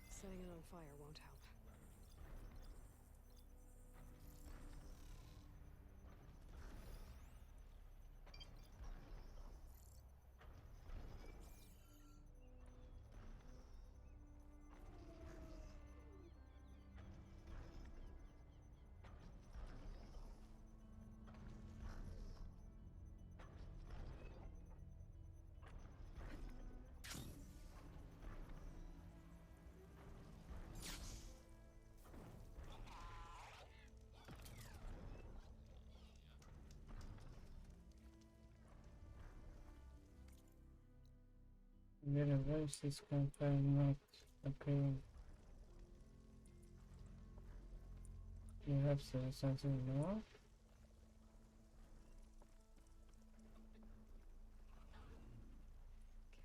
Setting it on fire won't help. Their voices confirm not appearing. Perhaps there is something more?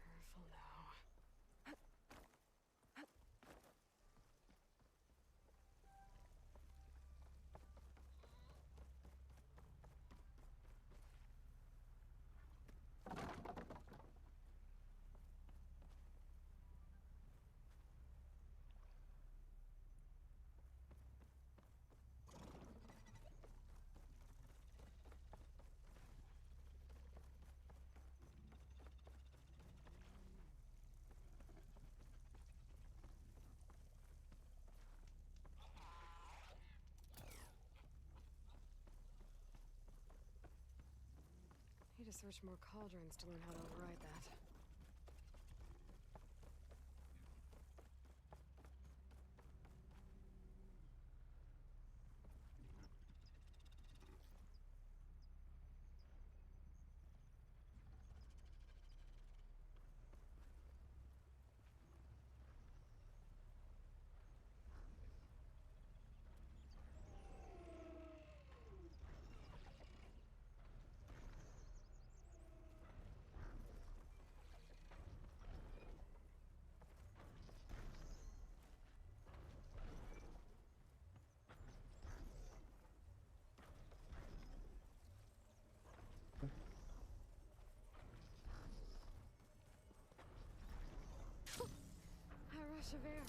Careful now. Need to search more cauldrons to learn how to override that. A rush of air.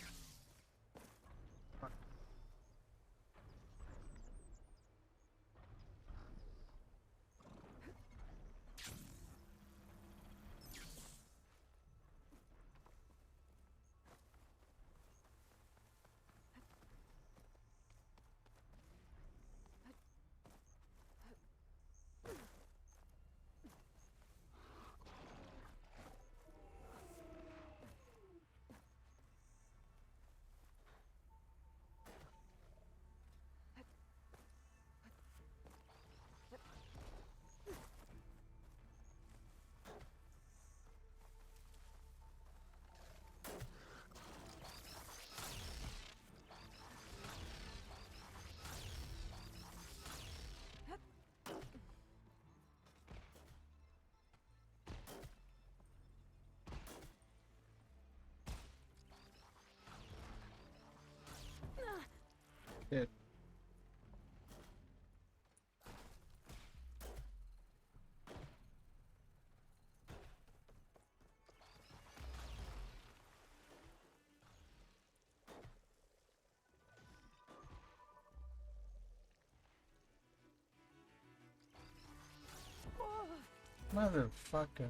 Motherfucker.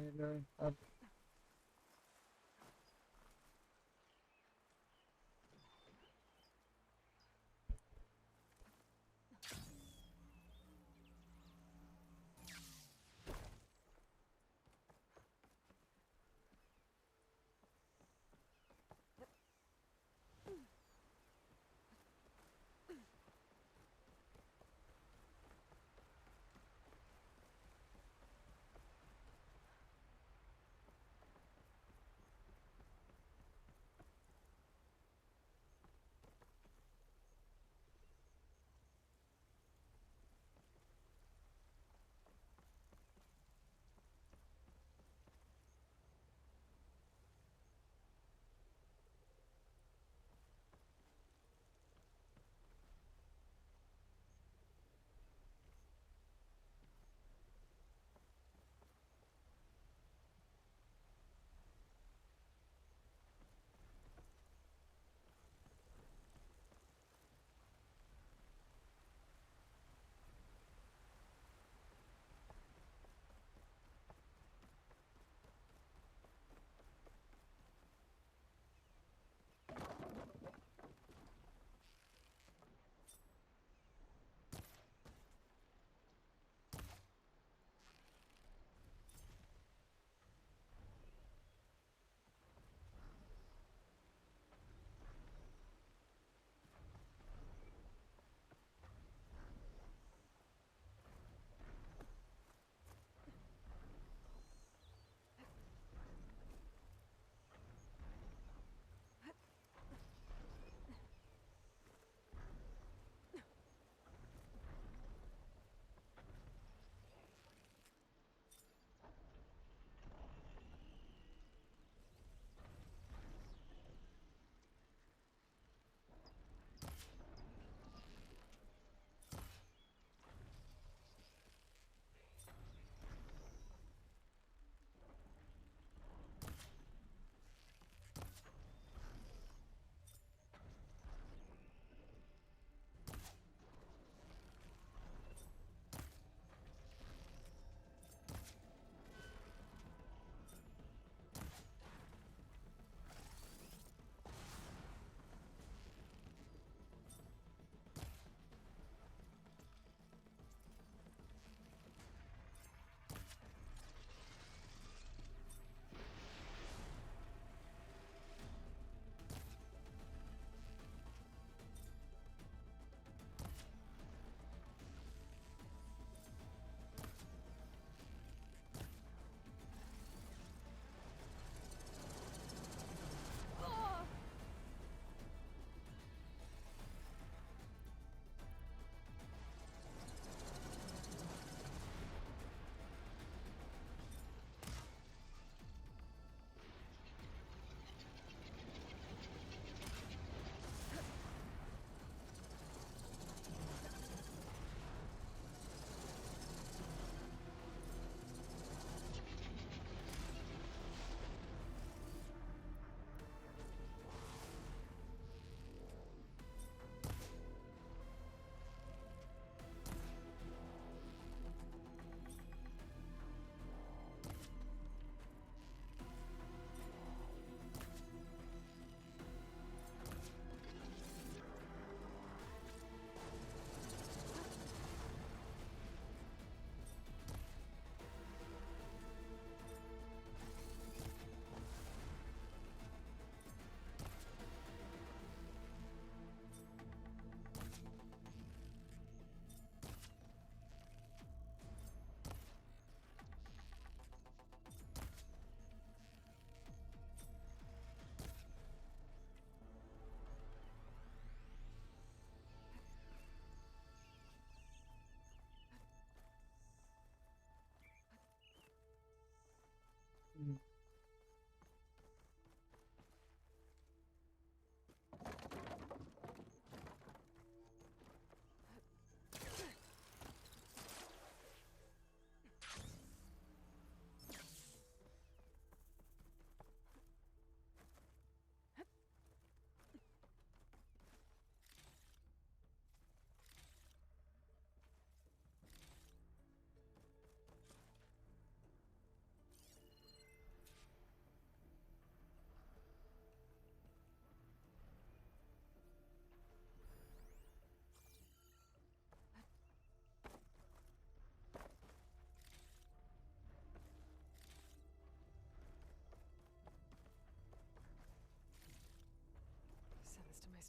Trailer up.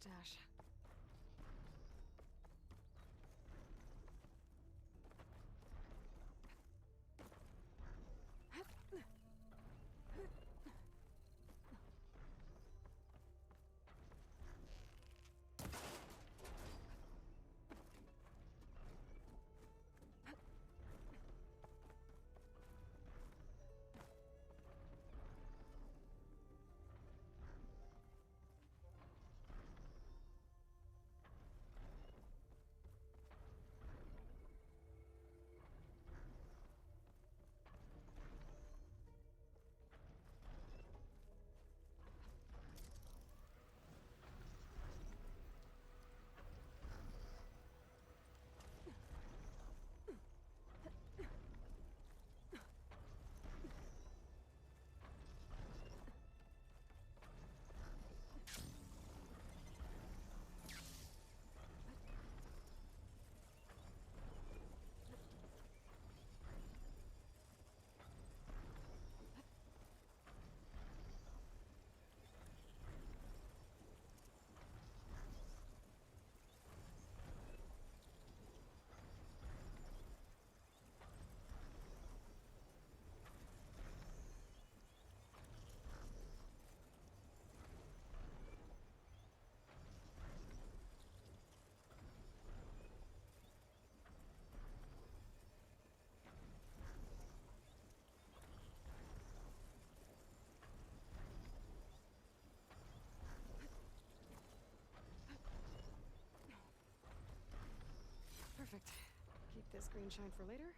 stash. Perfect. Keep this green shine for later.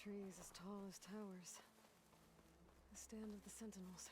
Trees as tall as towers. The stand of the Sentinels.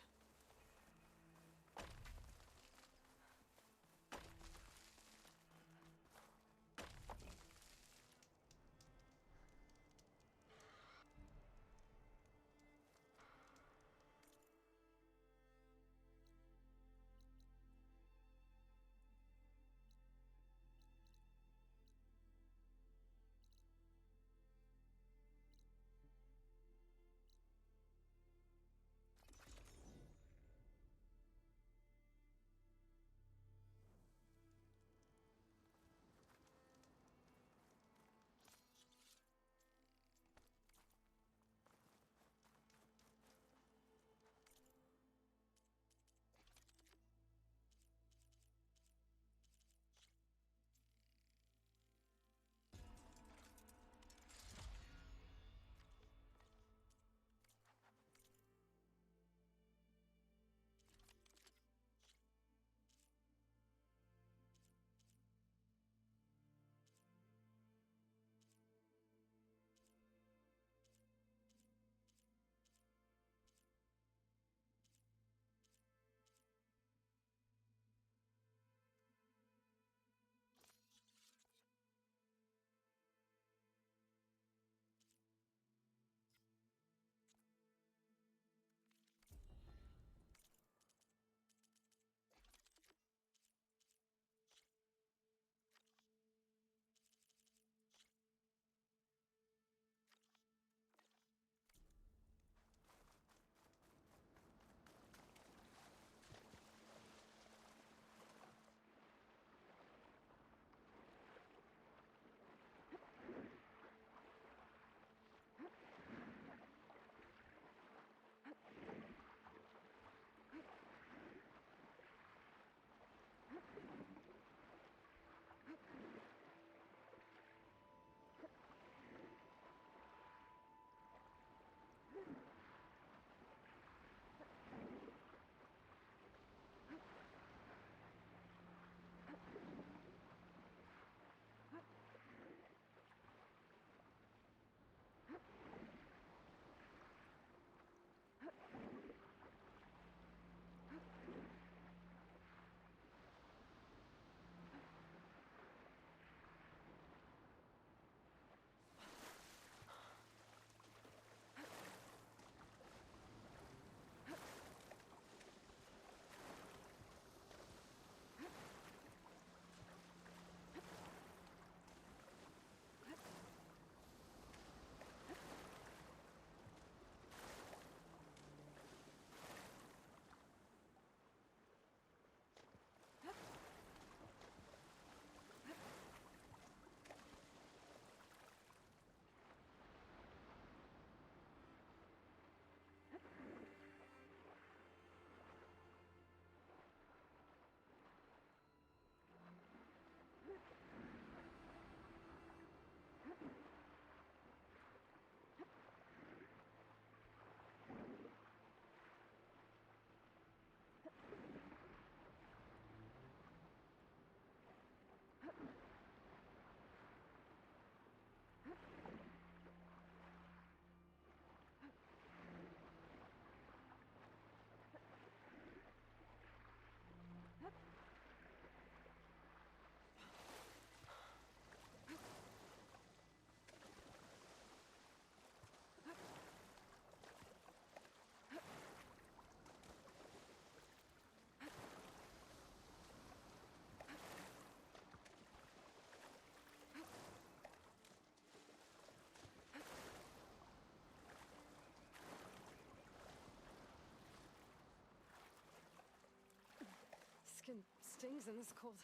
skin stings in this cold.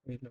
Willow.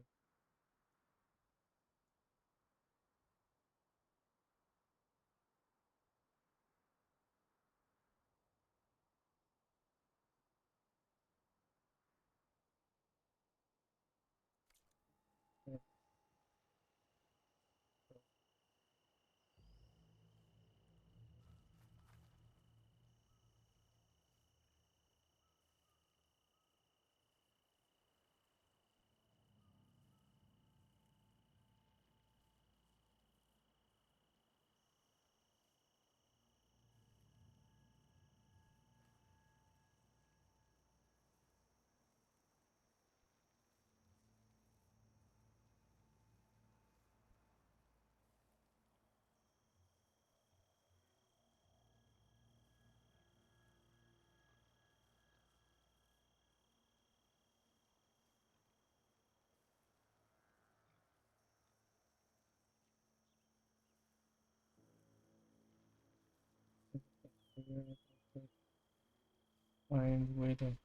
Find Willow.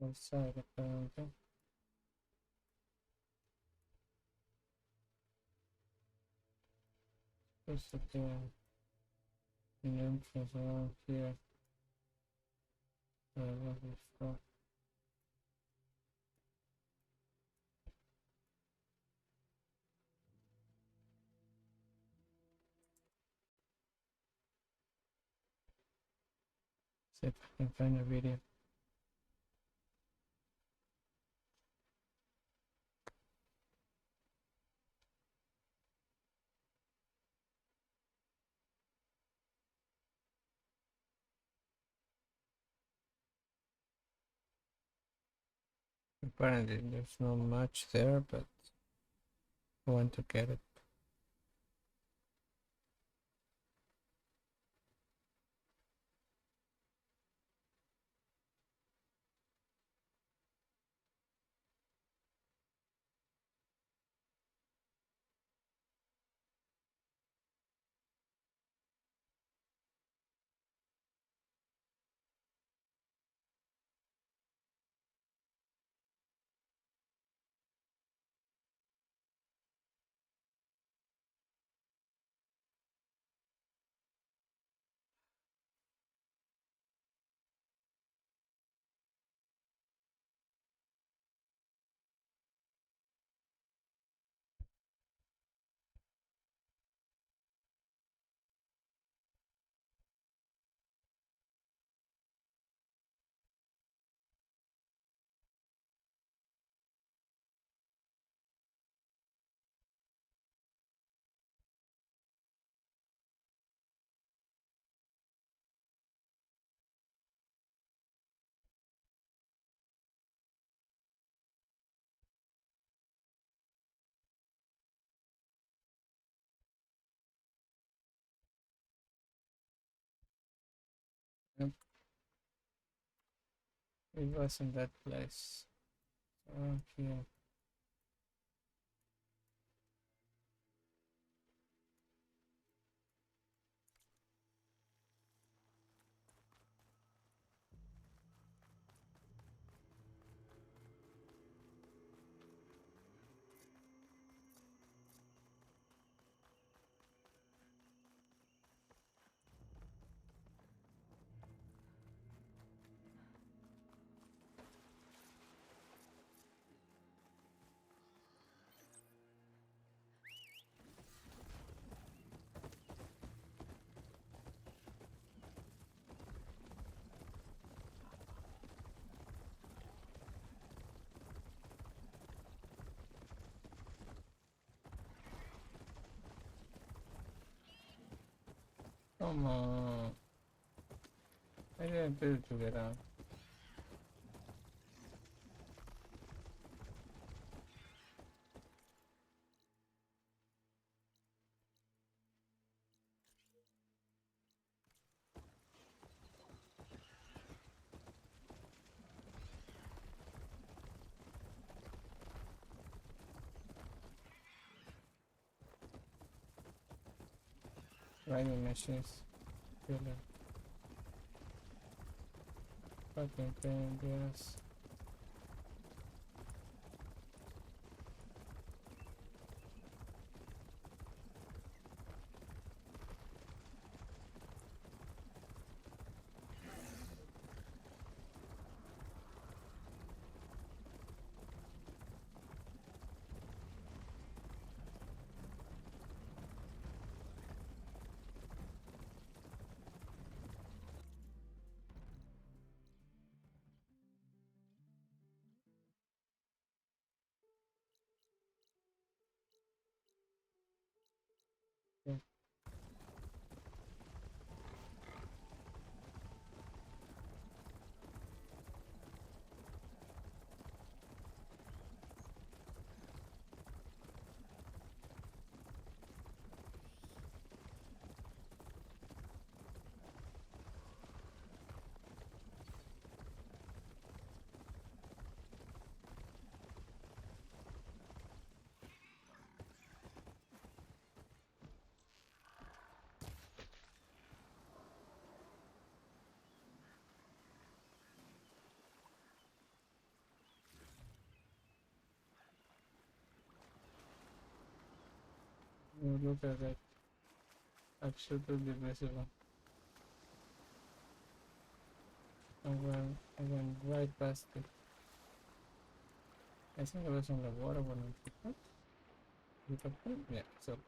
Outside apparently. Supposed to be an entrance around here. What is that? See if I can find a video. Apparently there's not much there, but I want to get it. Yep. It was in that place. Around here. Come on. I didn't build to get out. Writing machines. Killer. Fucking pain, yes. Oh, look at that. Absolutely visible. I went right past it. I think I was on the water when I picked up. Pick up it? Yeah, so.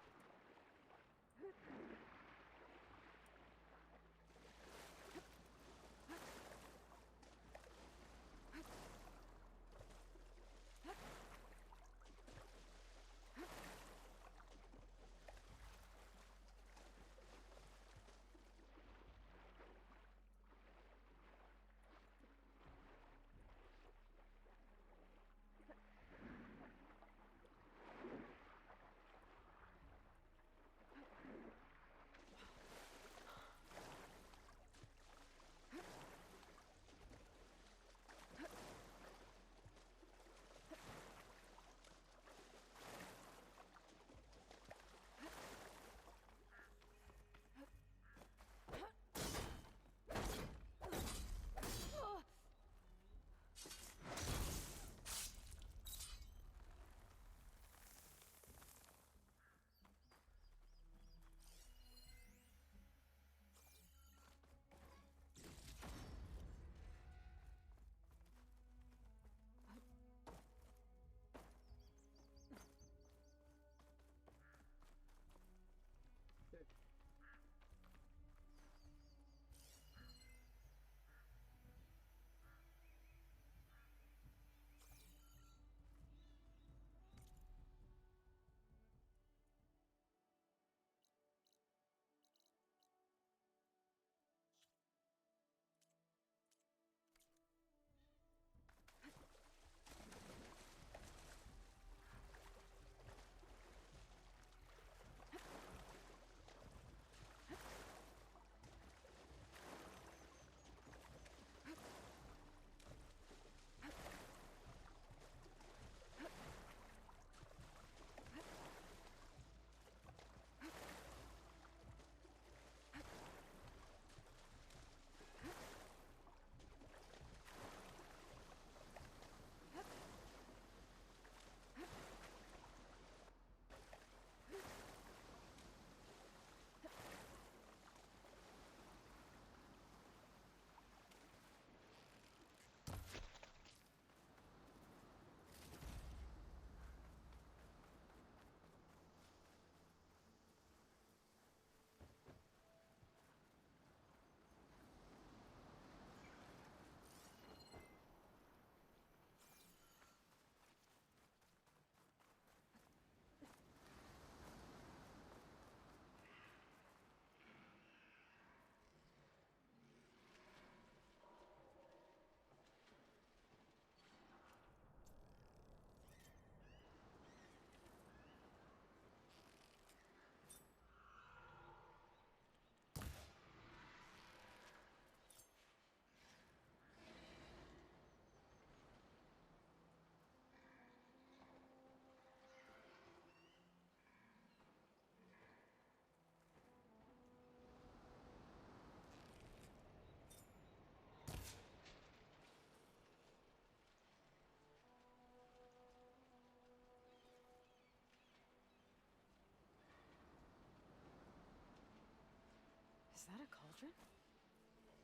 that a cauldron?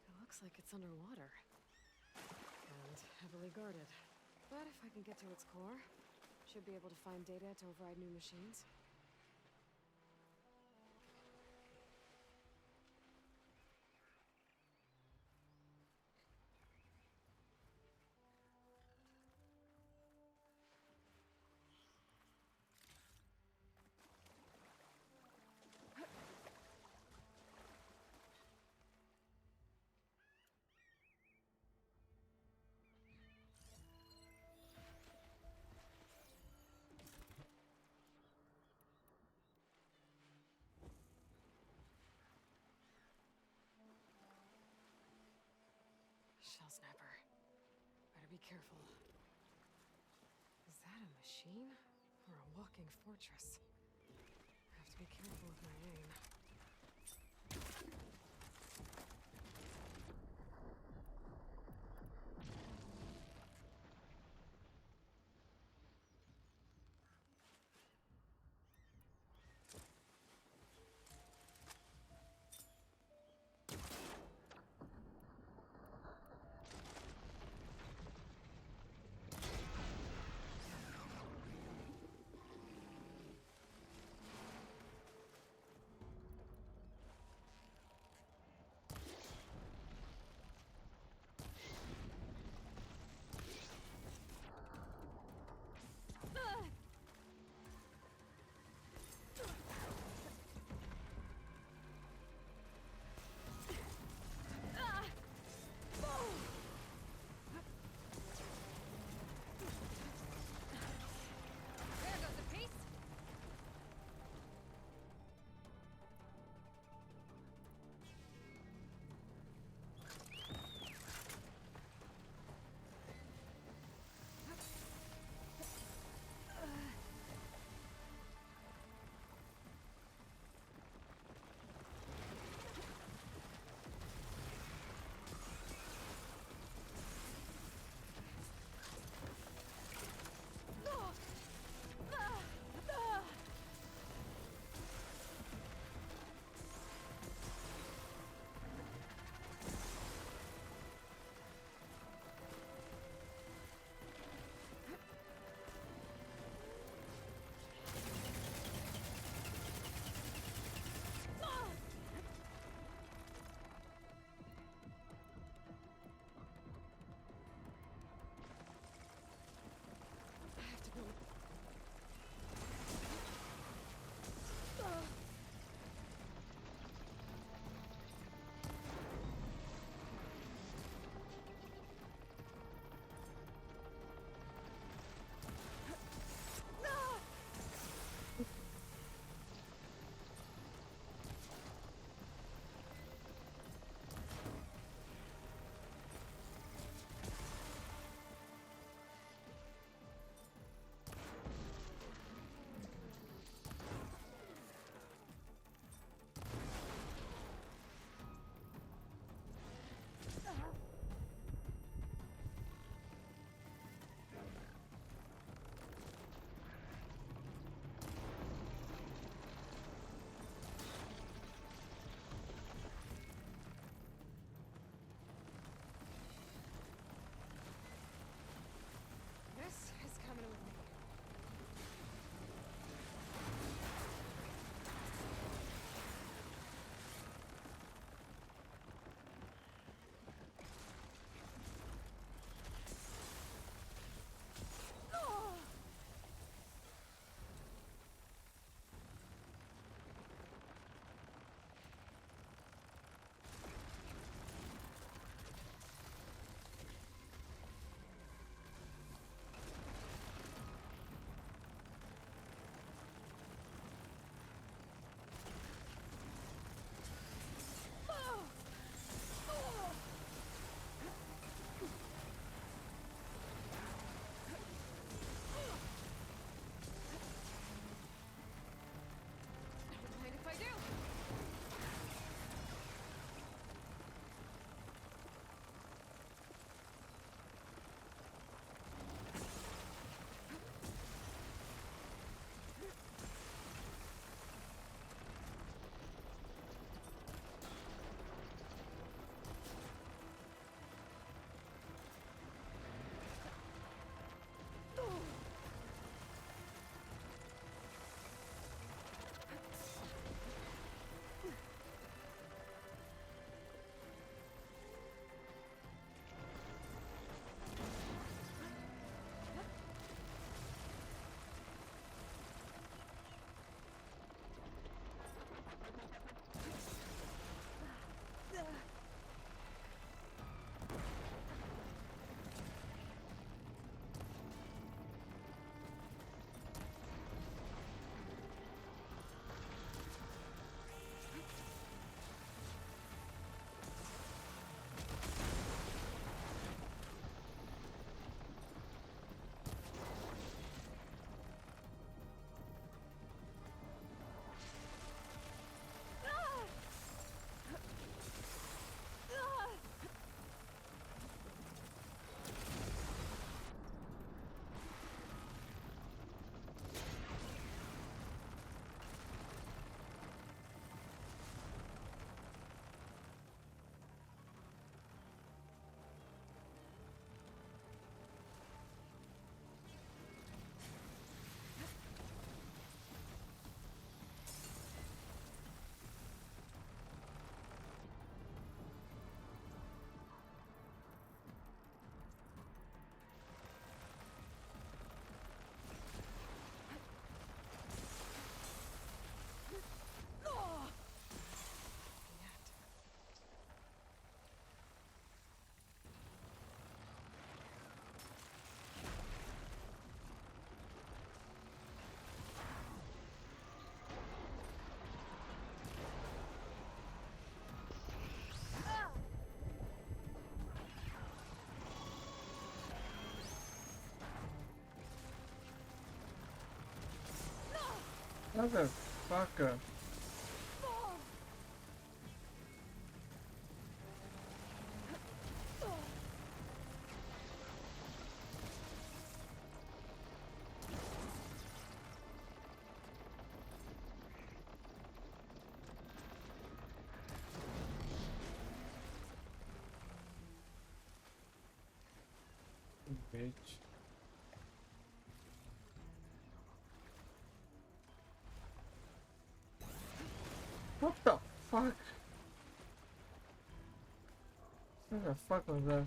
It looks like it's underwater. And heavily guarded. But if I can get to its core, should be able to find data to override new machines. Shell snapper. Better be careful. Is that a machine? Or a walking fortress? I have to be careful with my aim. Motherfucker. Bitch. What the fuck? What the fuck was that?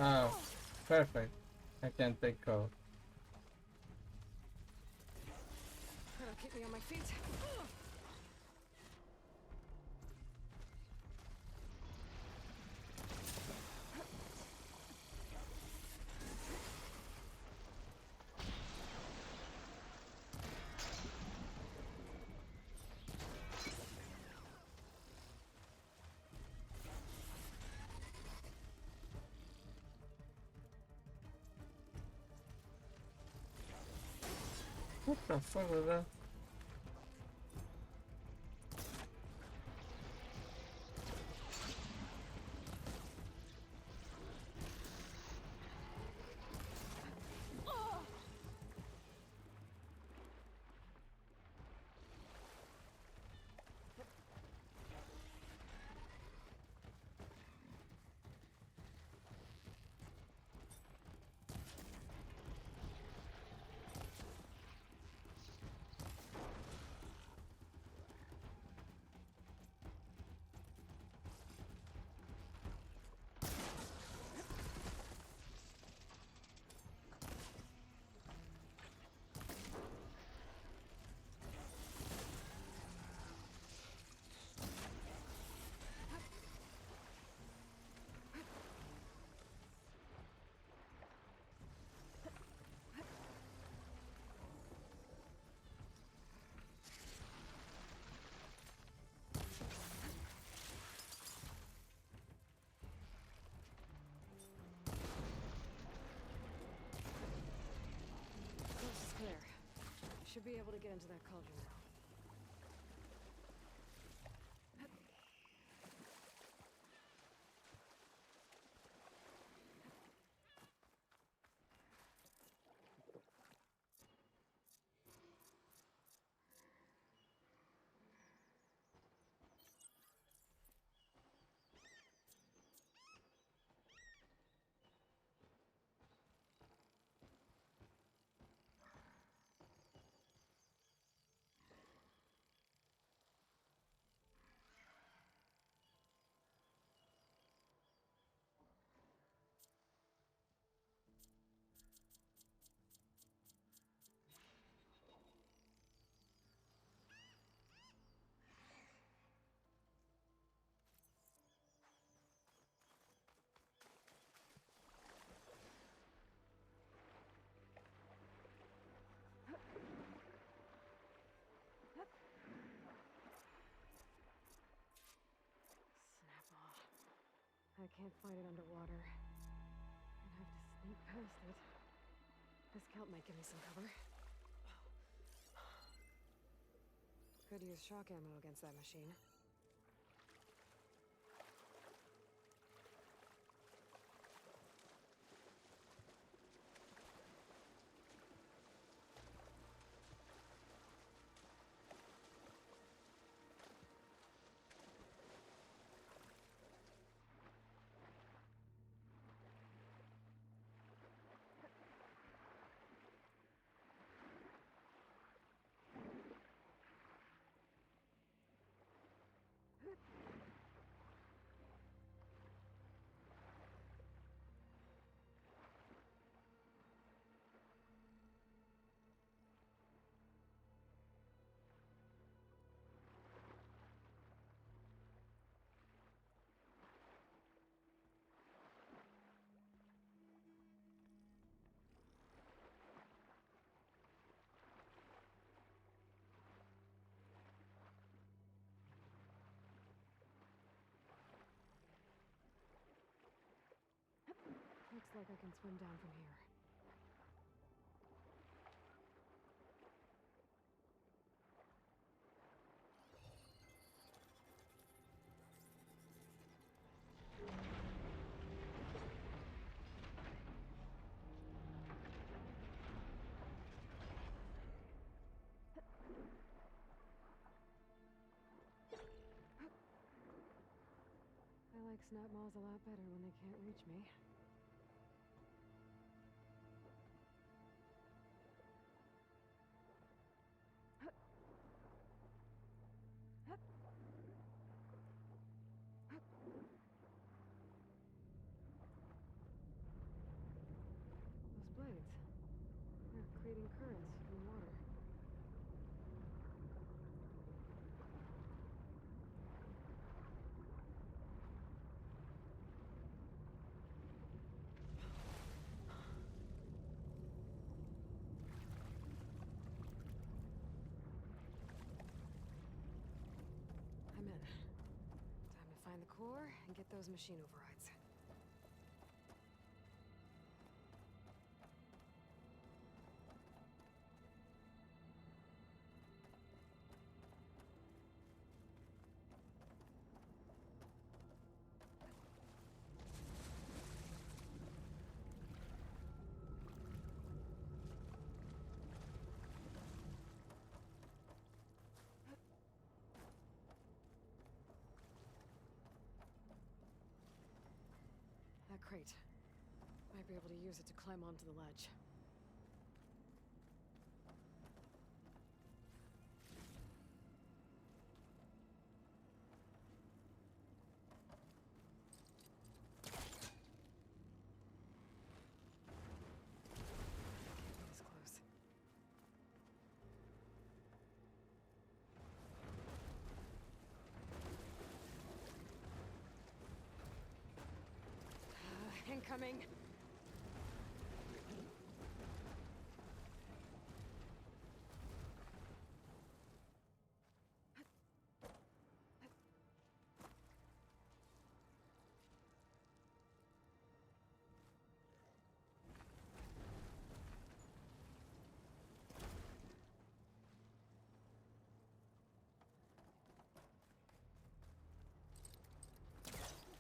Oh, perfect. I can take cold. That'll keep me on my feet. What the fuck was that? Should be able to get into that cauldron now. I can't find it underwater. I'd have to sneak past it. This kelp might give me some cover. Could use shock ammo against that machine. like I can swim down from here. I like snap maws a lot better when they can't reach me. Those blades. They're creating currents in the water. I'm in. Time to find the core and get those machine overrides. That crate. Might be able to use it to climb onto the ledge. This close. Incoming.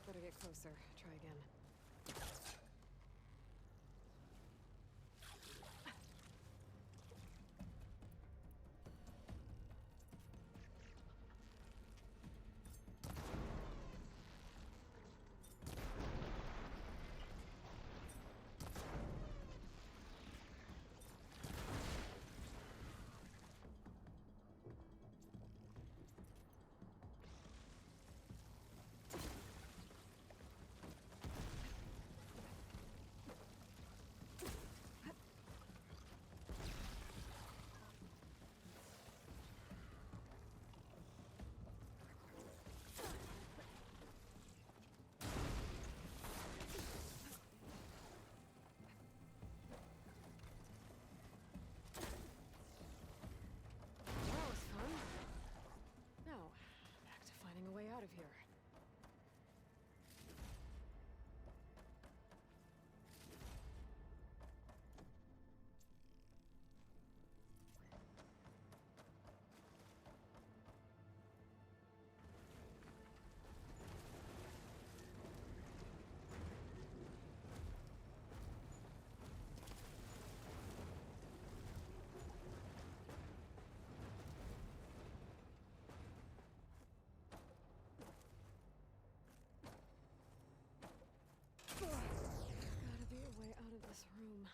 Better get closer. Try again. Out of here. Gotta be a way out of this room.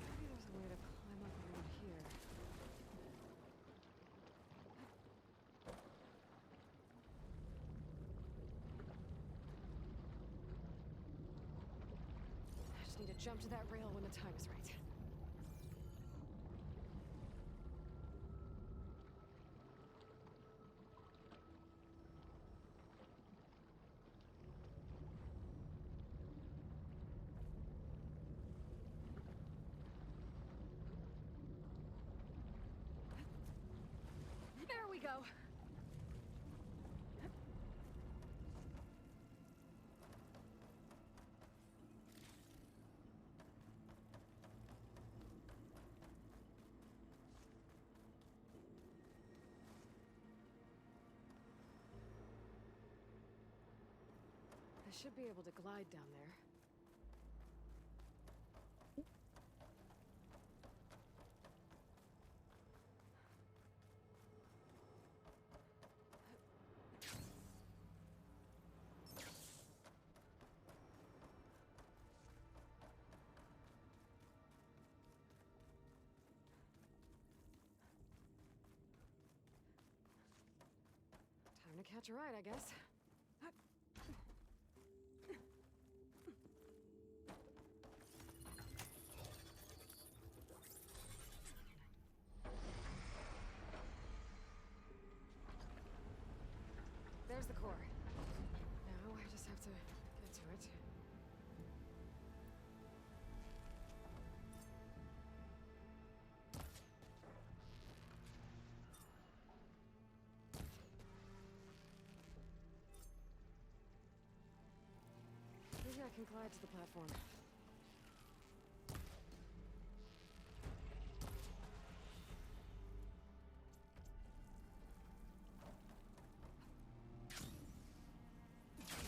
Maybe there's a way to climb up around here. I just need to jump to that rail when the time is right. should be able to glide down there. Time to catch a ride, I guess. There's the core. Now I just have to get to it. Maybe I can glide to the platform.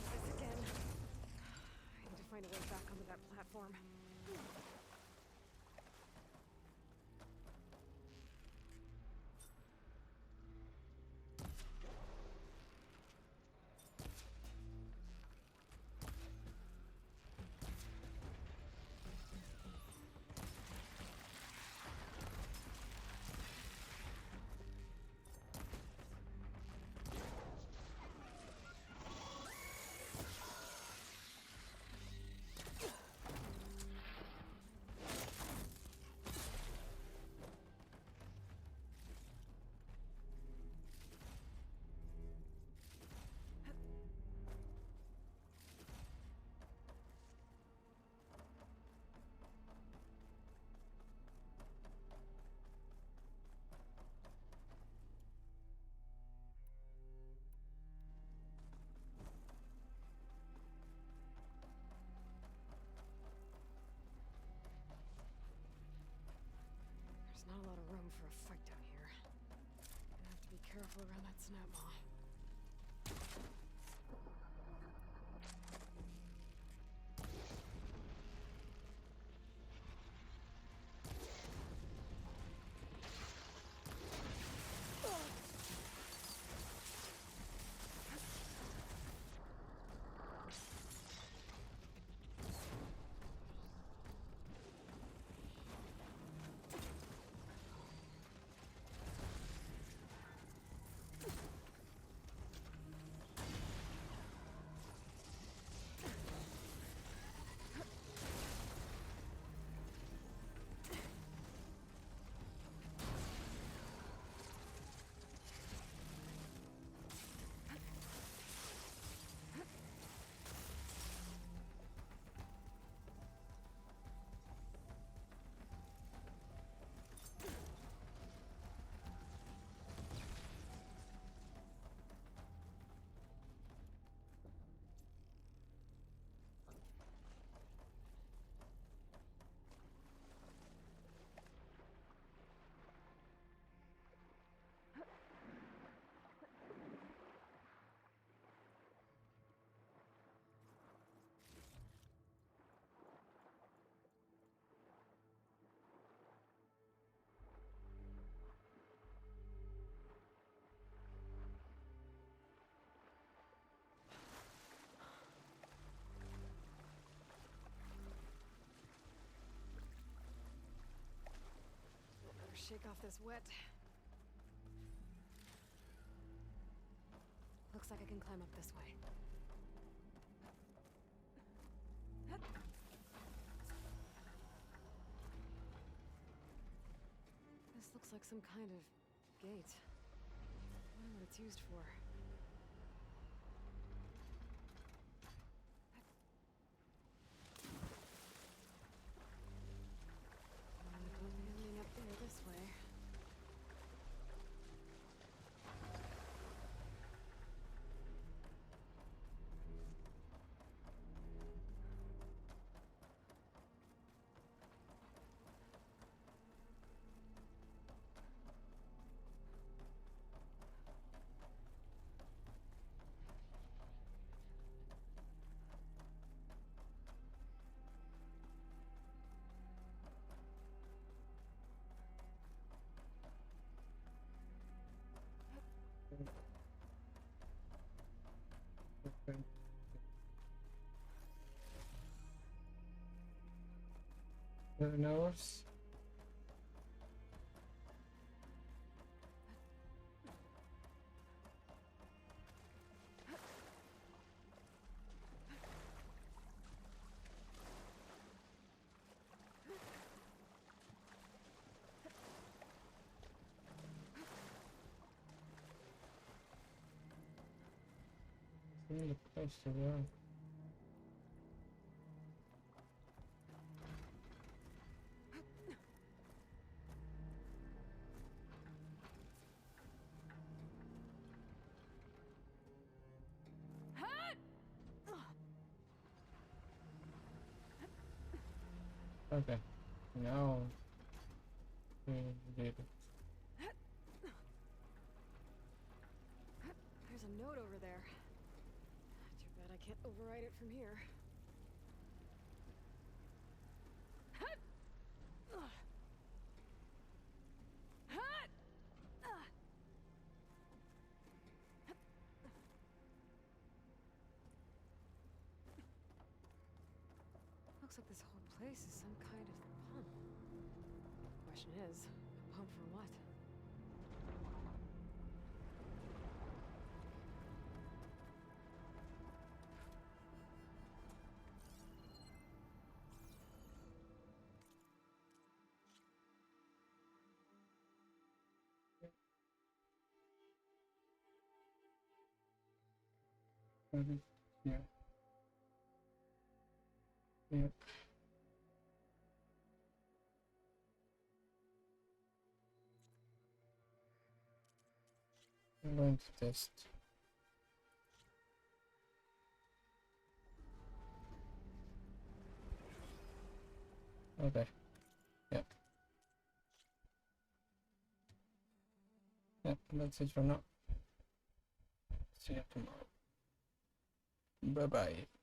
This again. I need to find a way back onto that platform. There's not a lot of room for a fight down here. Gonna have to be careful around that snap maw. Shake off this wet. Looks like I can climb up this way. This looks like some kind of gate. I wonder what it's used for. Ending up there this way. 7 hours. Really close to go. Okay, now we did it. There's a note over there. Too bad I can't override it from here. Looks like this whole place is some kind of pump. Question is, a pump for what? Yeah. Yep. I'm going to test. Okay. Yep. Yep, that's it for now. See you tomorrow. Bye bye.